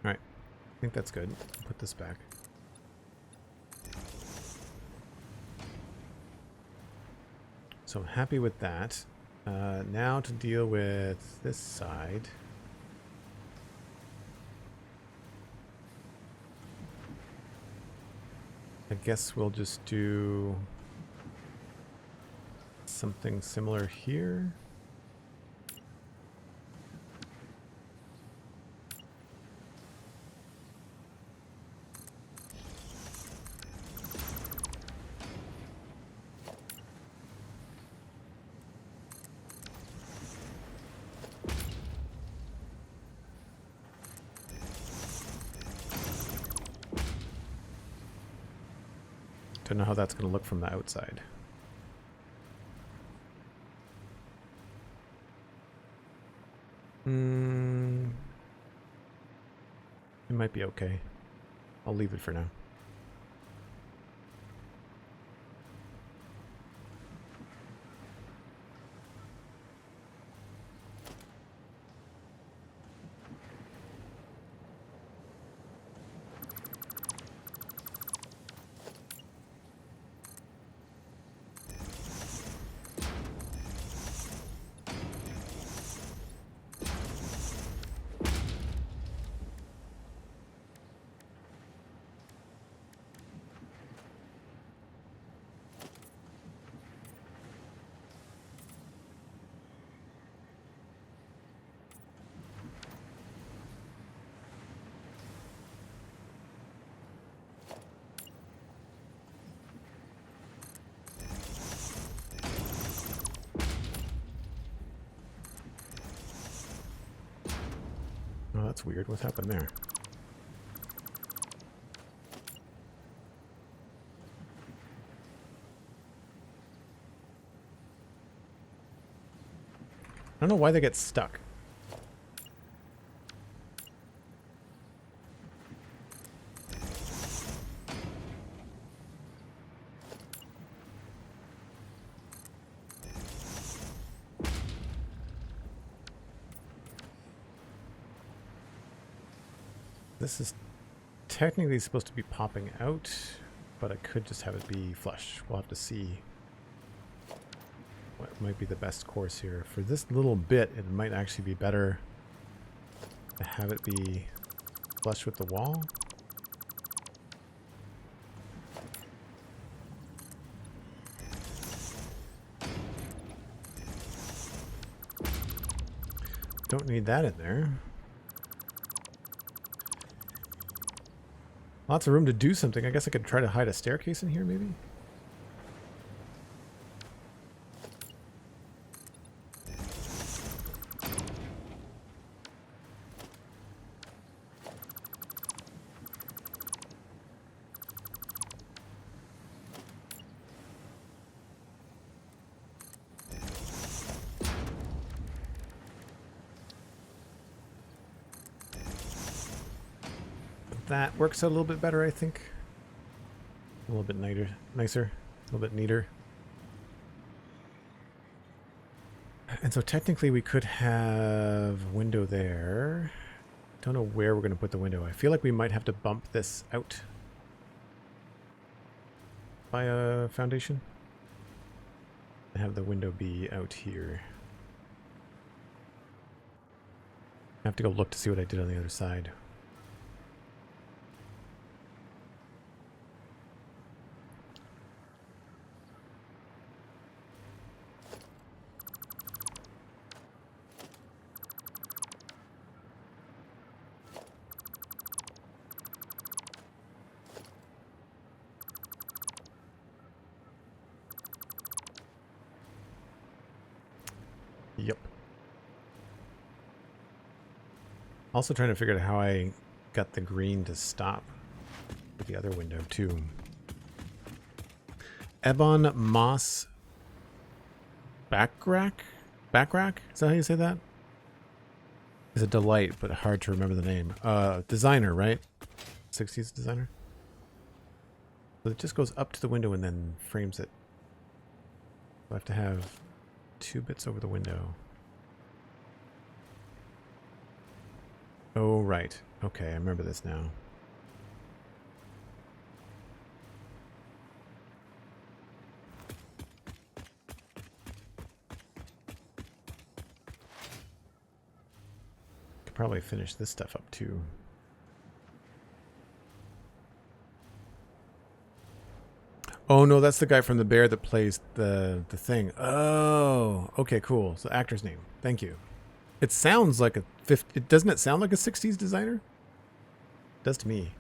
All right, I think that's good. Put this back. So I'm happy with that. Now to deal with this side. I guess we'll just do something similar here. Don't know how that's going to look from the outside. It might be okay. I'll leave it for now. Oh, that's weird. What's happened there? I don't know why they get stuck. This is technically supposed to be popping out, but I could just have it be flush. We'll have to see what might be the best course here. For this little bit, it might actually be better to have it be flush with the wall. Don't need that in there. Lots of room to do something. I guess I could try to hide a staircase in here, maybe? That works out a little bit better, I think. A little bit nicer, a little bit neater. And so technically we could have a window there. Don't know where we're going to put the window. I feel like we might have to bump this out by a foundation. And have the window be out here. I have to go look to see what I did on the other side. Yep. Also trying to figure out how I got the green to stop with the other window too. Ebon Moss Backrack? Backrack? Is that how you say that? is a delight, but hard to remember the name. Designer, right? 60s designer. So it just goes up to the window and then frames it. I have to have 2 bits over the window. Oh, right. Okay, I remember this now. Could probably finish this stuff up too. Oh no, that's the guy from The Bear that plays the thing. Oh, okay, cool. So actor's name. Thank you. It sounds like a doesn't it sound like a 60s designer? It does to me.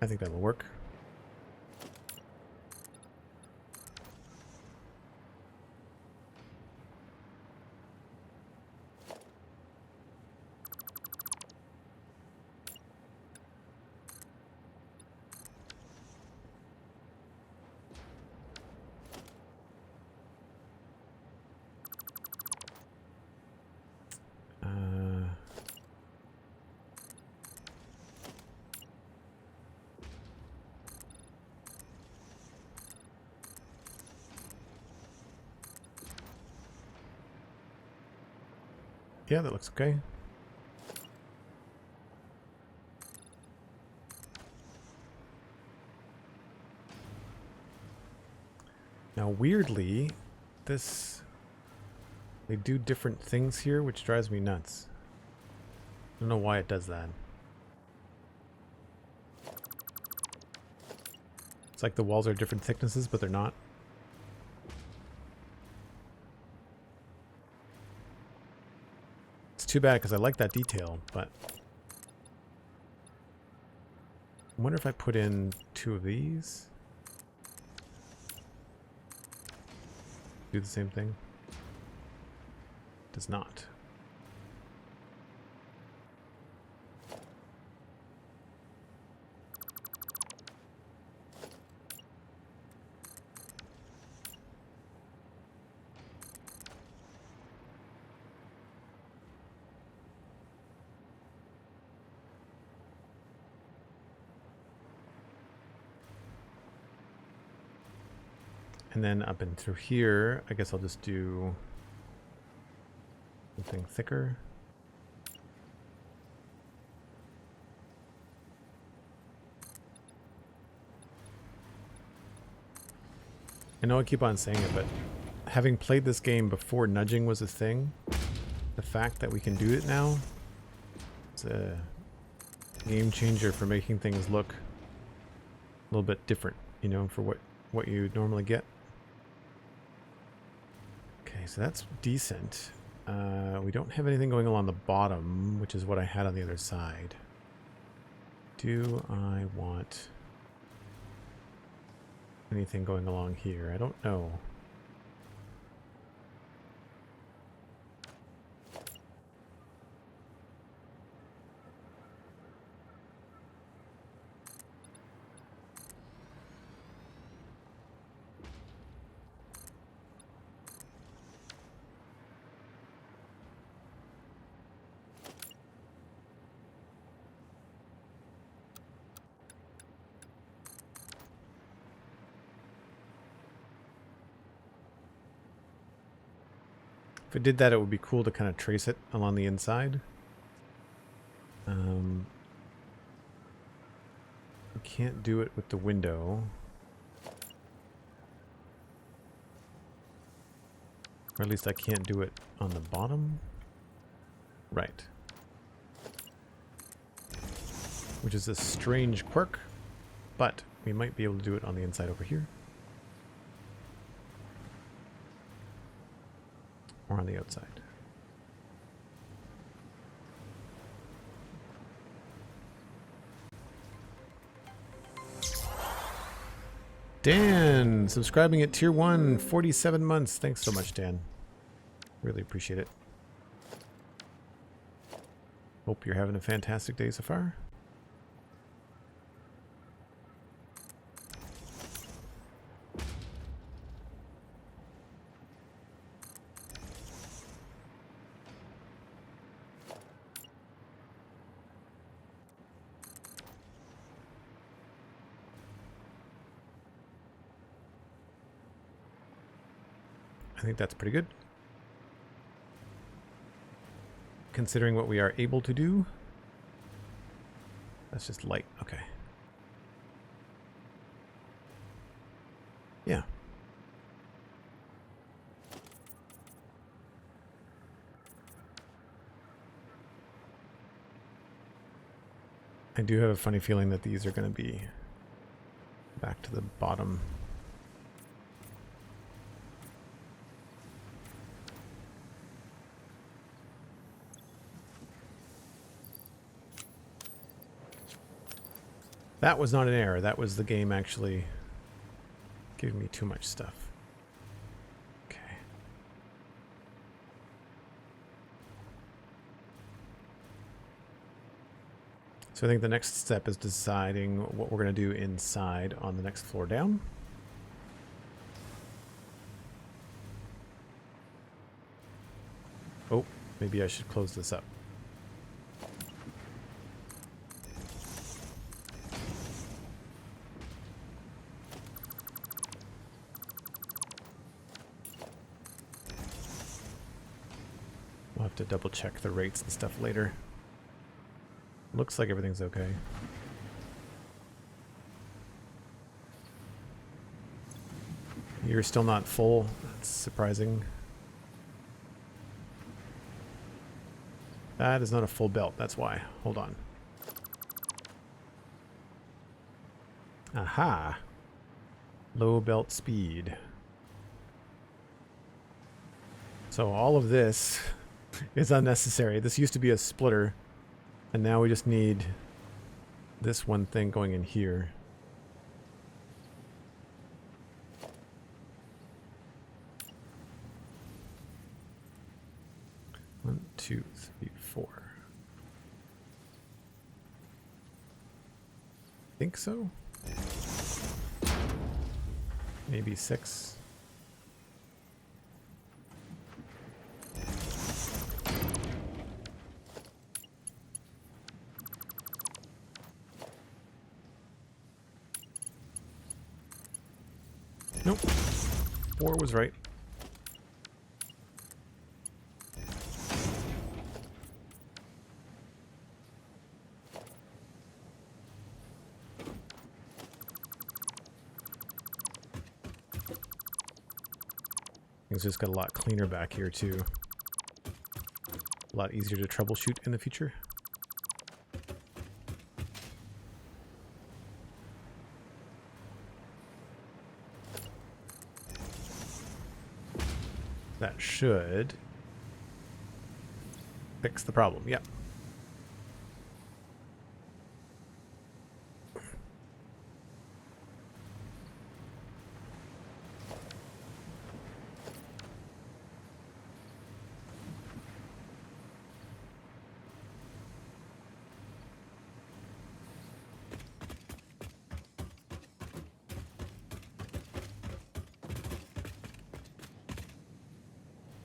I think that will work. Yeah, that looks okay. Now, weirdly, they do different things here, which drives me nuts. I don't know why it does that. It's like the walls are different thicknesses, but they're not. It's too bad because I like that detail, but I wonder if I put in 2 of these. Do the same thing. Does not. And then up and through here, I guess I'll just do something thicker. I know I keep on saying it, but having played this game before nudging was a thing, the fact that we can do it now, it's a game changer for making things look a little bit different, you know, for what you normally get. Okay, so that's decent. We don't have anything going along the bottom, which is what I had on the other side. Do I want anything going along here? I don't know. If it did that, it would be cool to kind of trace it along the inside. We can't do it with the window. Or at least I can't do it on the bottom. Right. Which is a strange quirk, but we might be able to do it on the inside over here. or on the outside? Dan, subscribing at tier 1, 47 months. Thanks so much, Dan. Really appreciate it. Hope you're having a fantastic day so far. I think that's pretty good, considering what we are able to do. That's just light. Okay. Yeah. I do have a funny feeling that these are going to be back to the bottom. That was not an error. That was the game actually giving me too much stuff. Okay. So I think the next step is deciding what we're going to do inside on the next floor down. Oh, maybe I should close this up. We'll have to double check the rates and stuff later. Looks like everything's okay. You're still not full. That's surprising. That is not a full belt. That's why. Hold on. Aha. Low belt speed. So all of this is unnecessary. This used to be a splitter, and now we just need this one thing going in here. One, two, three, four. Think so? Maybe 6. Nope. 4 was right. It's just got a lot cleaner back here too. A lot easier to troubleshoot in the future. That should fix the problem. Yep.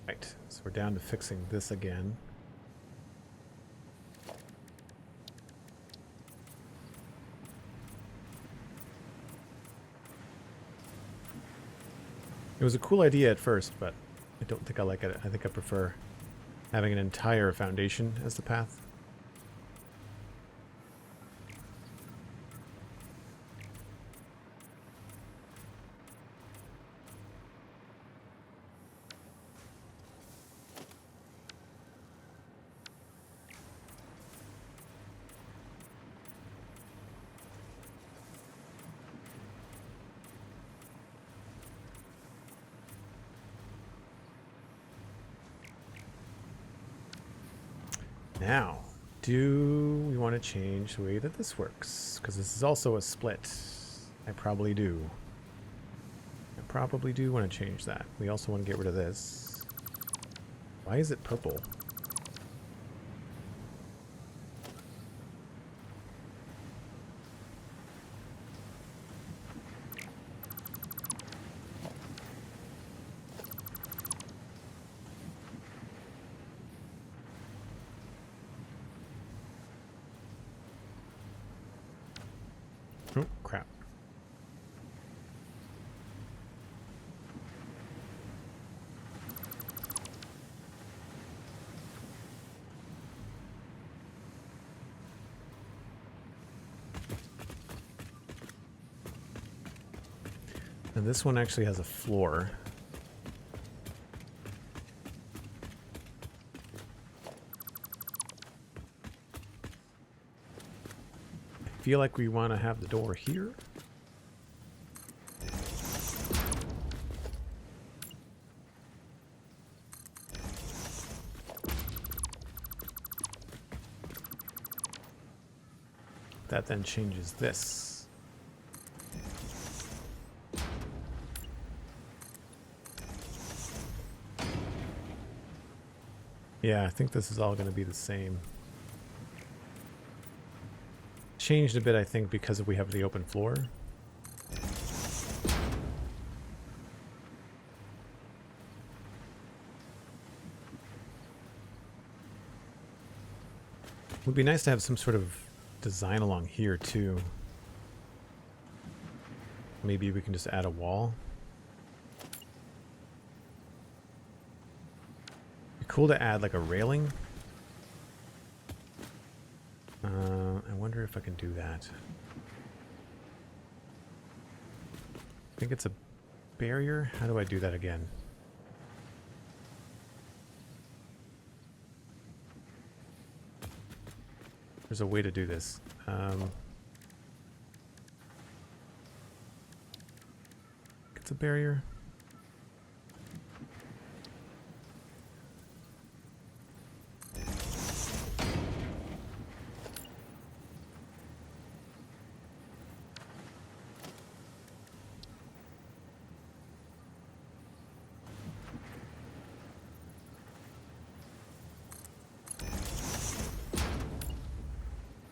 Right, so we're down to fixing this again. It was a cool idea at first, but I don't think I like it. I think I prefer having an entire foundation as the path. Now, do we want to change the way that this works? Because this is also a split. I probably do. I probably do want to change that. We also want to get rid of this. Why is it purple? Oh, crap. And this one actually has a floor. I feel like we want to have the door here. That then changes this. Yeah, I think this is all going to be the same. Changed a bit, I think, because we have the open floor. Would be nice to have some sort of design along here too. Maybe we can just add a wall. Be cool to add like a railing. I wonder if I can do that. I think it's a barrier. How do I do that again? There's a way to do this. It's a barrier.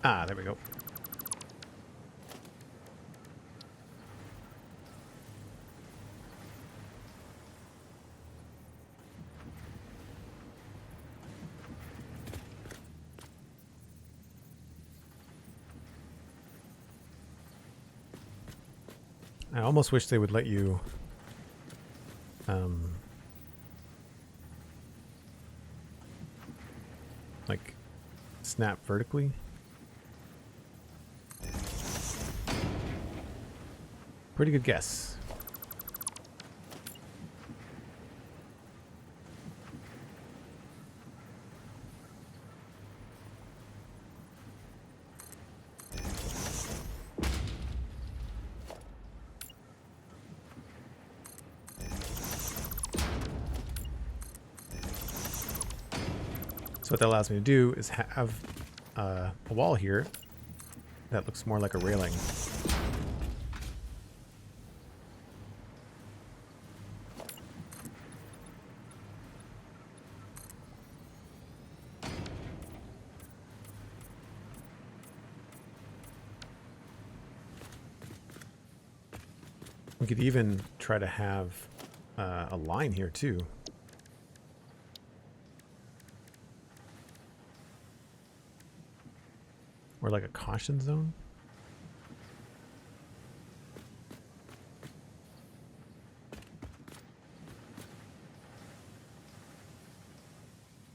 Ah, there we go. I almost wish they would let you like snap vertically. Pretty good guess. So what that allows me to do is have a wall here that looks more like a railing. We could even try to have a line here too. Or like a caution zone.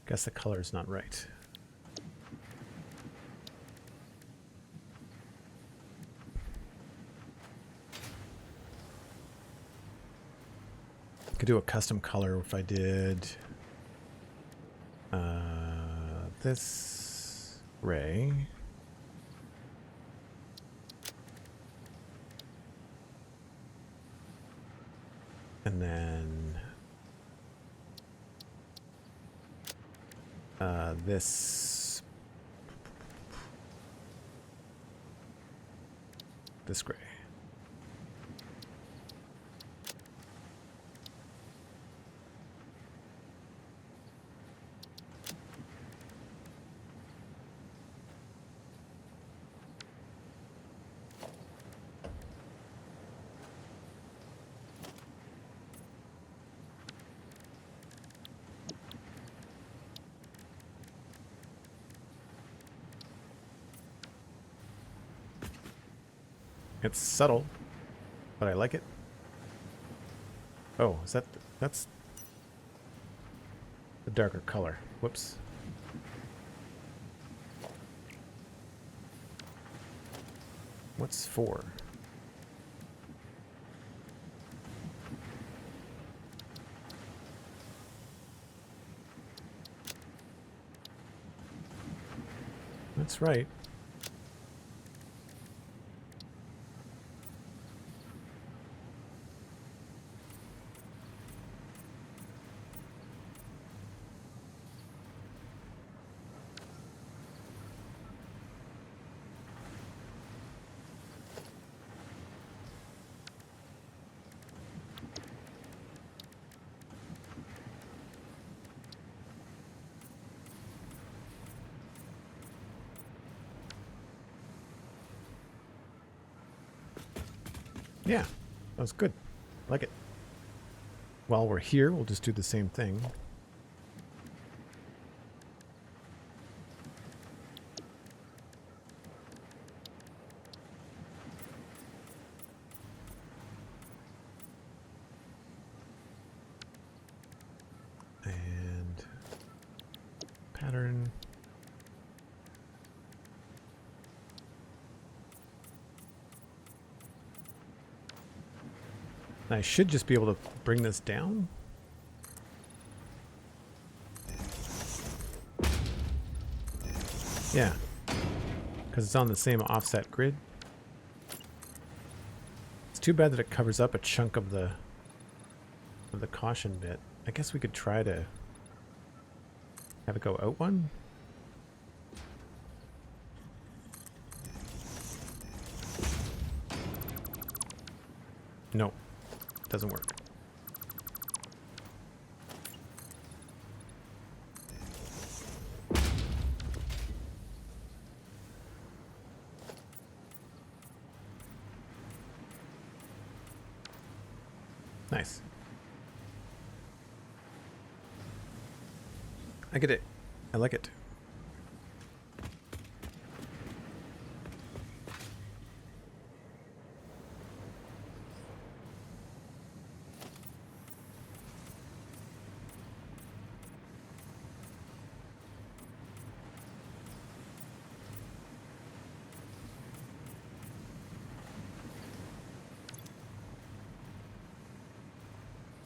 Guess the color is not right. Could do a custom color if I did this gray. And then this this gray. It's subtle, but I like it. Oh, is that's the darker color. Whoops. What's 4? That's right. Yeah, that was good. Like it. While we're here, we'll just do the same thing. And pattern. I should just be able to bring this down. Yeah, because it's on the same offset grid. It's too bad that it covers up a chunk of the caution bit. I guess we could try to have it go out one. No. Doesn't work. Nice. I get it. I like it.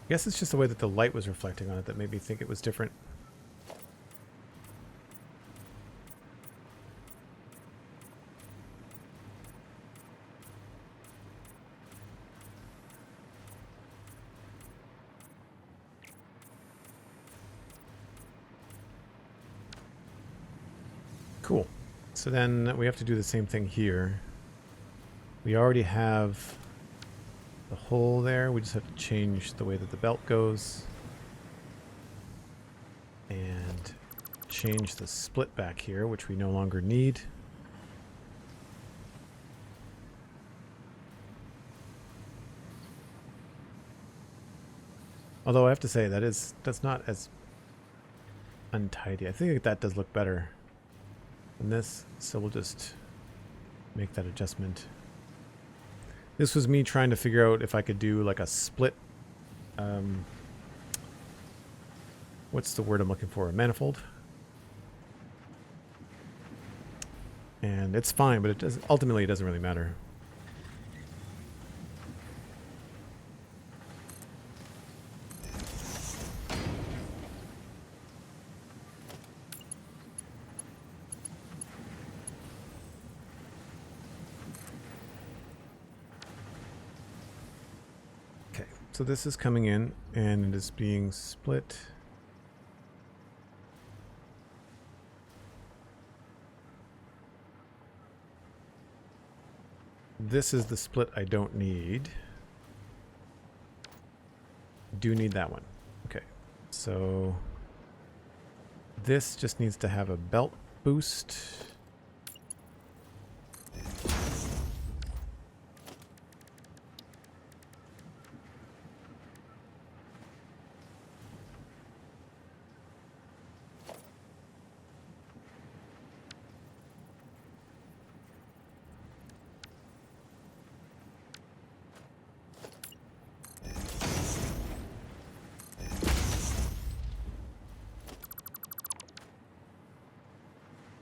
I guess it's just the way that the light was reflecting on it that made me think it was different. Cool. So then we have to do the same thing here. We already have the hole there. We just have to change the way that the belt goes and change the split back here, which we no longer need. Although I have to say that's not as untidy. I think that does look better than this, so we'll just make that adjustment. This was me trying to figure out if I could do like a split, what's the word I'm looking for? A manifold. And it's fine, but it doesn't, ultimately it doesn't really matter. So this is coming in and it is being split. this is the split I don't need. Do need that one. Okay, so this just needs to have a belt boost.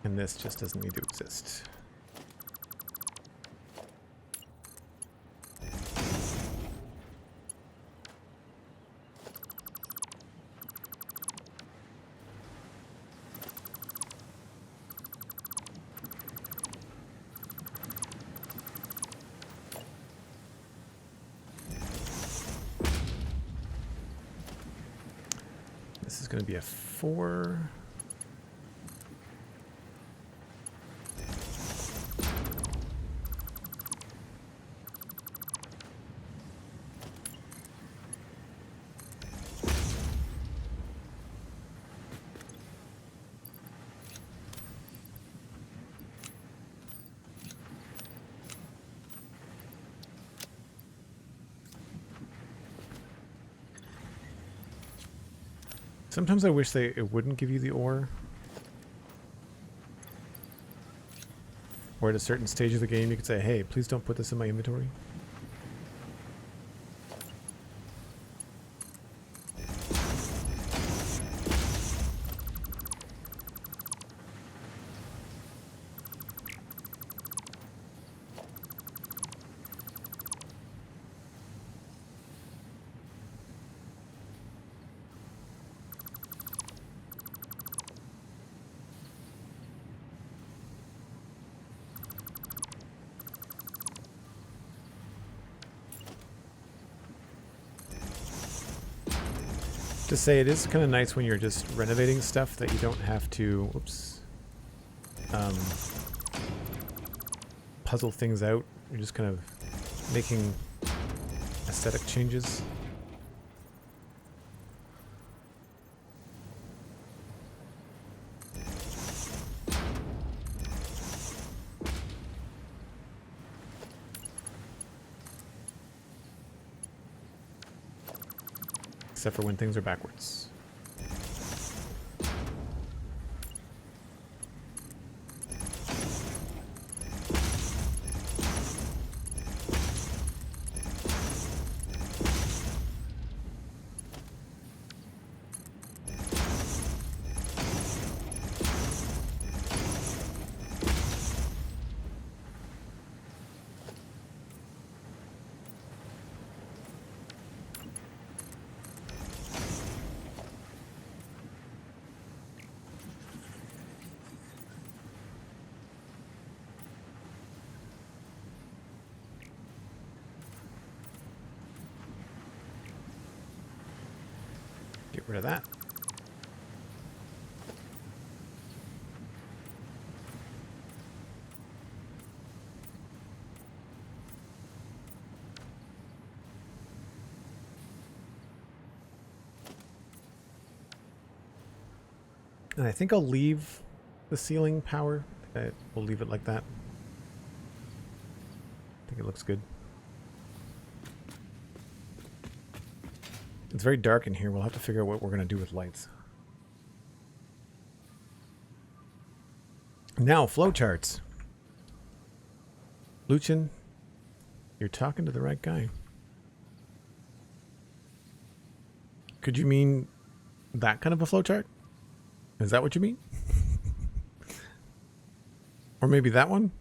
And this just doesn't need to exist. This is going to be a 4. Sometimes I wish it wouldn't give you the ore. Or at a certain stage of the game you could say, hey, please don't put this in my inventory. To say it is kind of nice when you're just renovating stuff that you don't have to, whoops, puzzle things out. You're just kind of making aesthetic changes. Except for when things are backwards. Get rid of that. And I think I'll leave the ceiling power. We'll leave it like that. I think it looks good. It's very dark in here. We'll have to figure out what we're going to do with lights. Now, flowcharts. Luchin, you're talking to the right guy. Could you mean that kind of a flowchart? Is that what you mean? Or maybe that one?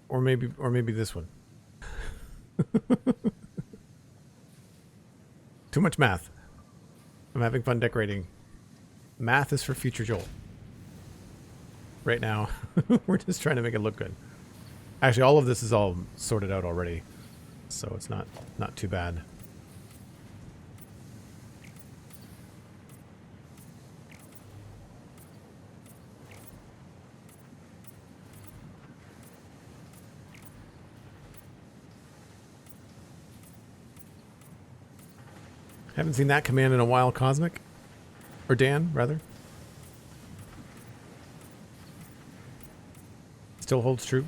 Or maybe this one. Too much math. I'm having fun decorating. Math is for future Joel. Right now, we're just trying to make it look good. Actually, all of this is all sorted out already, so it's not too bad. Haven't seen that command in a while, Cosmic. Or Dan, rather. Still holds true.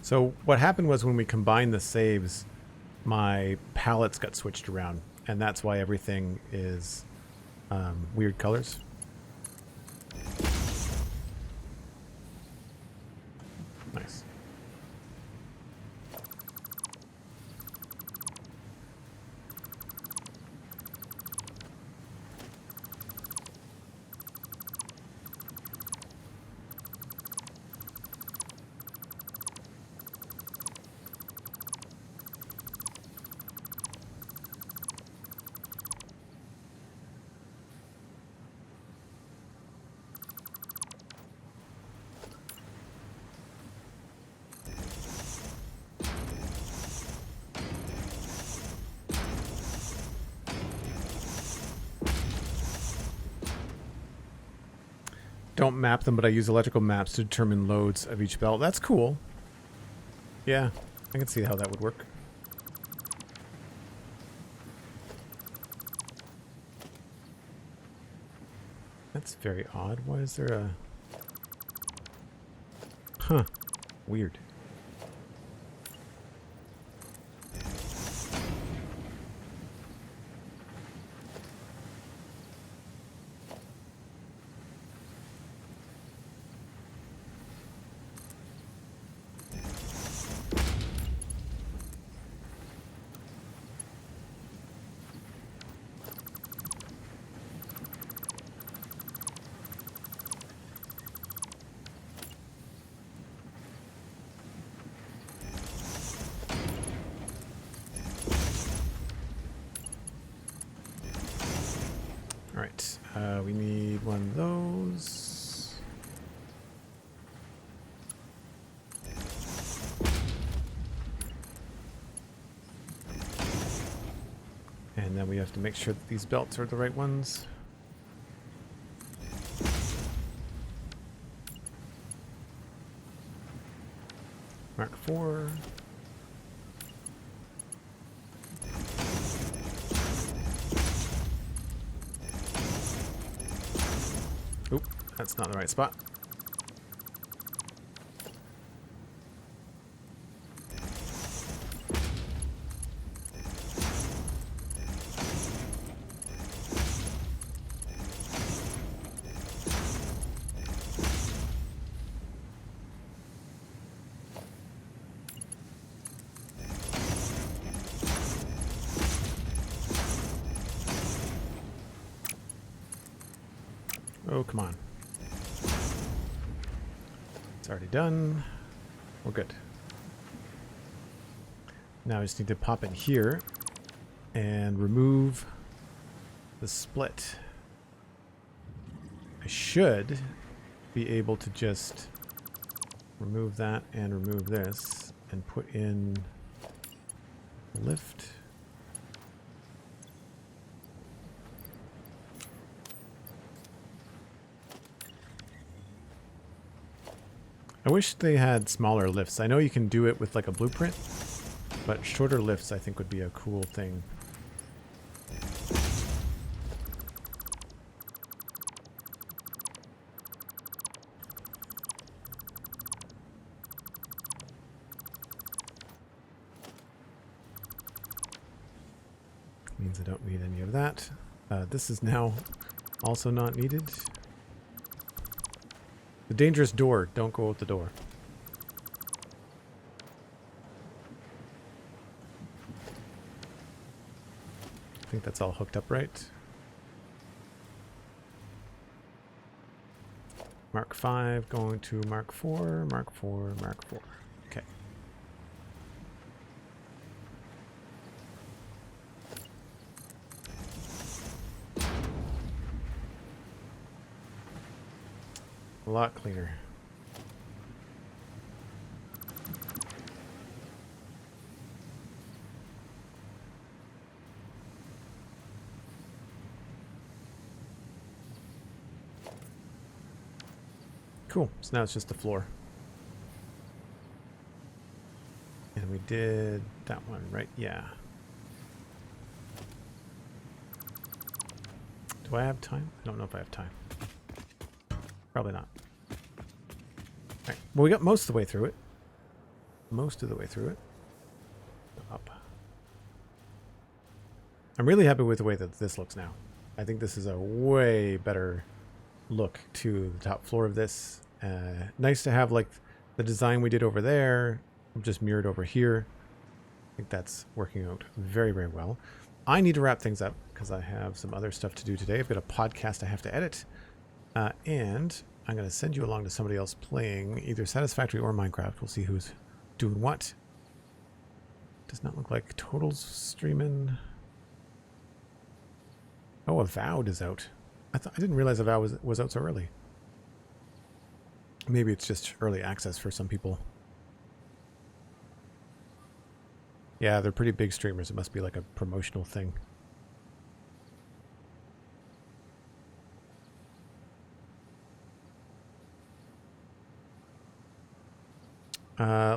So what happened was when we combined the saves, my palettes got switched around, and that's why everything is weird colors. Nice. Don't map them, but I use electrical maps to determine loads of each belt. That's cool. Yeah, I can see how that would work. That's very odd. Why is there a... Huh. Weird. Alright, we need one of those. And then we have to make sure that these belts are the right ones. Mark 4. Oop, that's not the right spot. Oh, come on. It's already done. We're good. Now I just need to pop in here and remove the split. I should be able to just remove that and remove this and put in lift. I wish they had smaller lifts. I know you can do it with like a blueprint, but shorter lifts I think would be a cool thing. Means I don't need any of that. This is now also not needed. The dangerous door. Don't go out the door. I think that's all hooked up right. Mark 5 going to Mark 4, Mark 4, Mark 4. Okay. A lot cleaner. Cool. So now it's just the floor. we did that one, right? Yeah. Do I have time? I don't know if I have time. Probably not. All right. Well, we got most of the way through it. Most of the way through it. Up. I'm really happy with the way that this looks now. I think this is a way better look to the top floor of this. Nice to have like the design we did over there just mirrored over here. I think that's working out very, very well. I need to wrap things up because I have some other stuff to do today. I've got a podcast I have to edit. And I'm going to send you along to somebody else playing either Satisfactory or Minecraft. We'll see who's doing what. Does not look like Total's streaming. Oh, Avowed is out. I didn't realize Avowed was out so early. Maybe it's just early access for some people. Yeah, they're pretty big streamers. It must be like a promotional thing.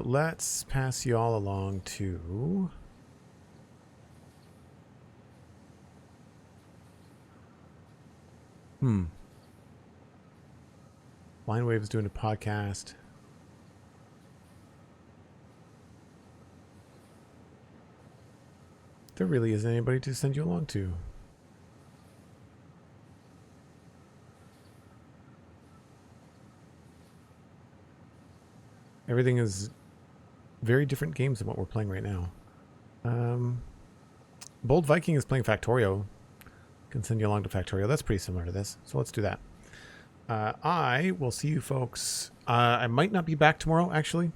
Let's pass you all along to... Linewave's doing a podcast. There really isn't anybody to send you along to. Everything is very different games than what we're playing right now. Bold Viking is playing Factorio. Can send you along to Factorio. That's pretty similar to this. So let's do that. I will see you folks. I might not be back tomorrow, actually.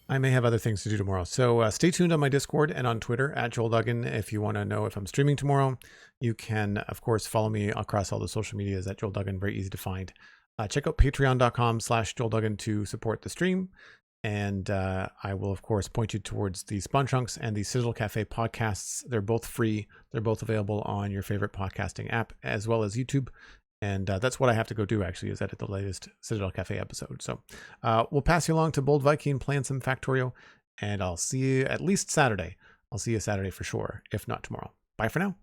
I may have other things to do tomorrow. So stay tuned on my Discord and on Twitter at JoelDuggan. If you want to know if I'm streaming tomorrow, you can, of course, follow me across all the social medias at JoelDuggan. Very easy to find. Check out patreon.com/JoelDuggan to support the stream. And I will, of course, point you towards the Spawn Chunks and the Citadel Cafe podcasts. They're both free. They're both available on your favorite podcasting app as well as YouTube. And that's what I have to go do, actually, is edit the latest Citadel Cafe episode. So we'll pass you along to Bold Viking playing some Factorio. And I'll see you at least Saturday. I'll see you Saturday for sure, if not tomorrow. Bye for now.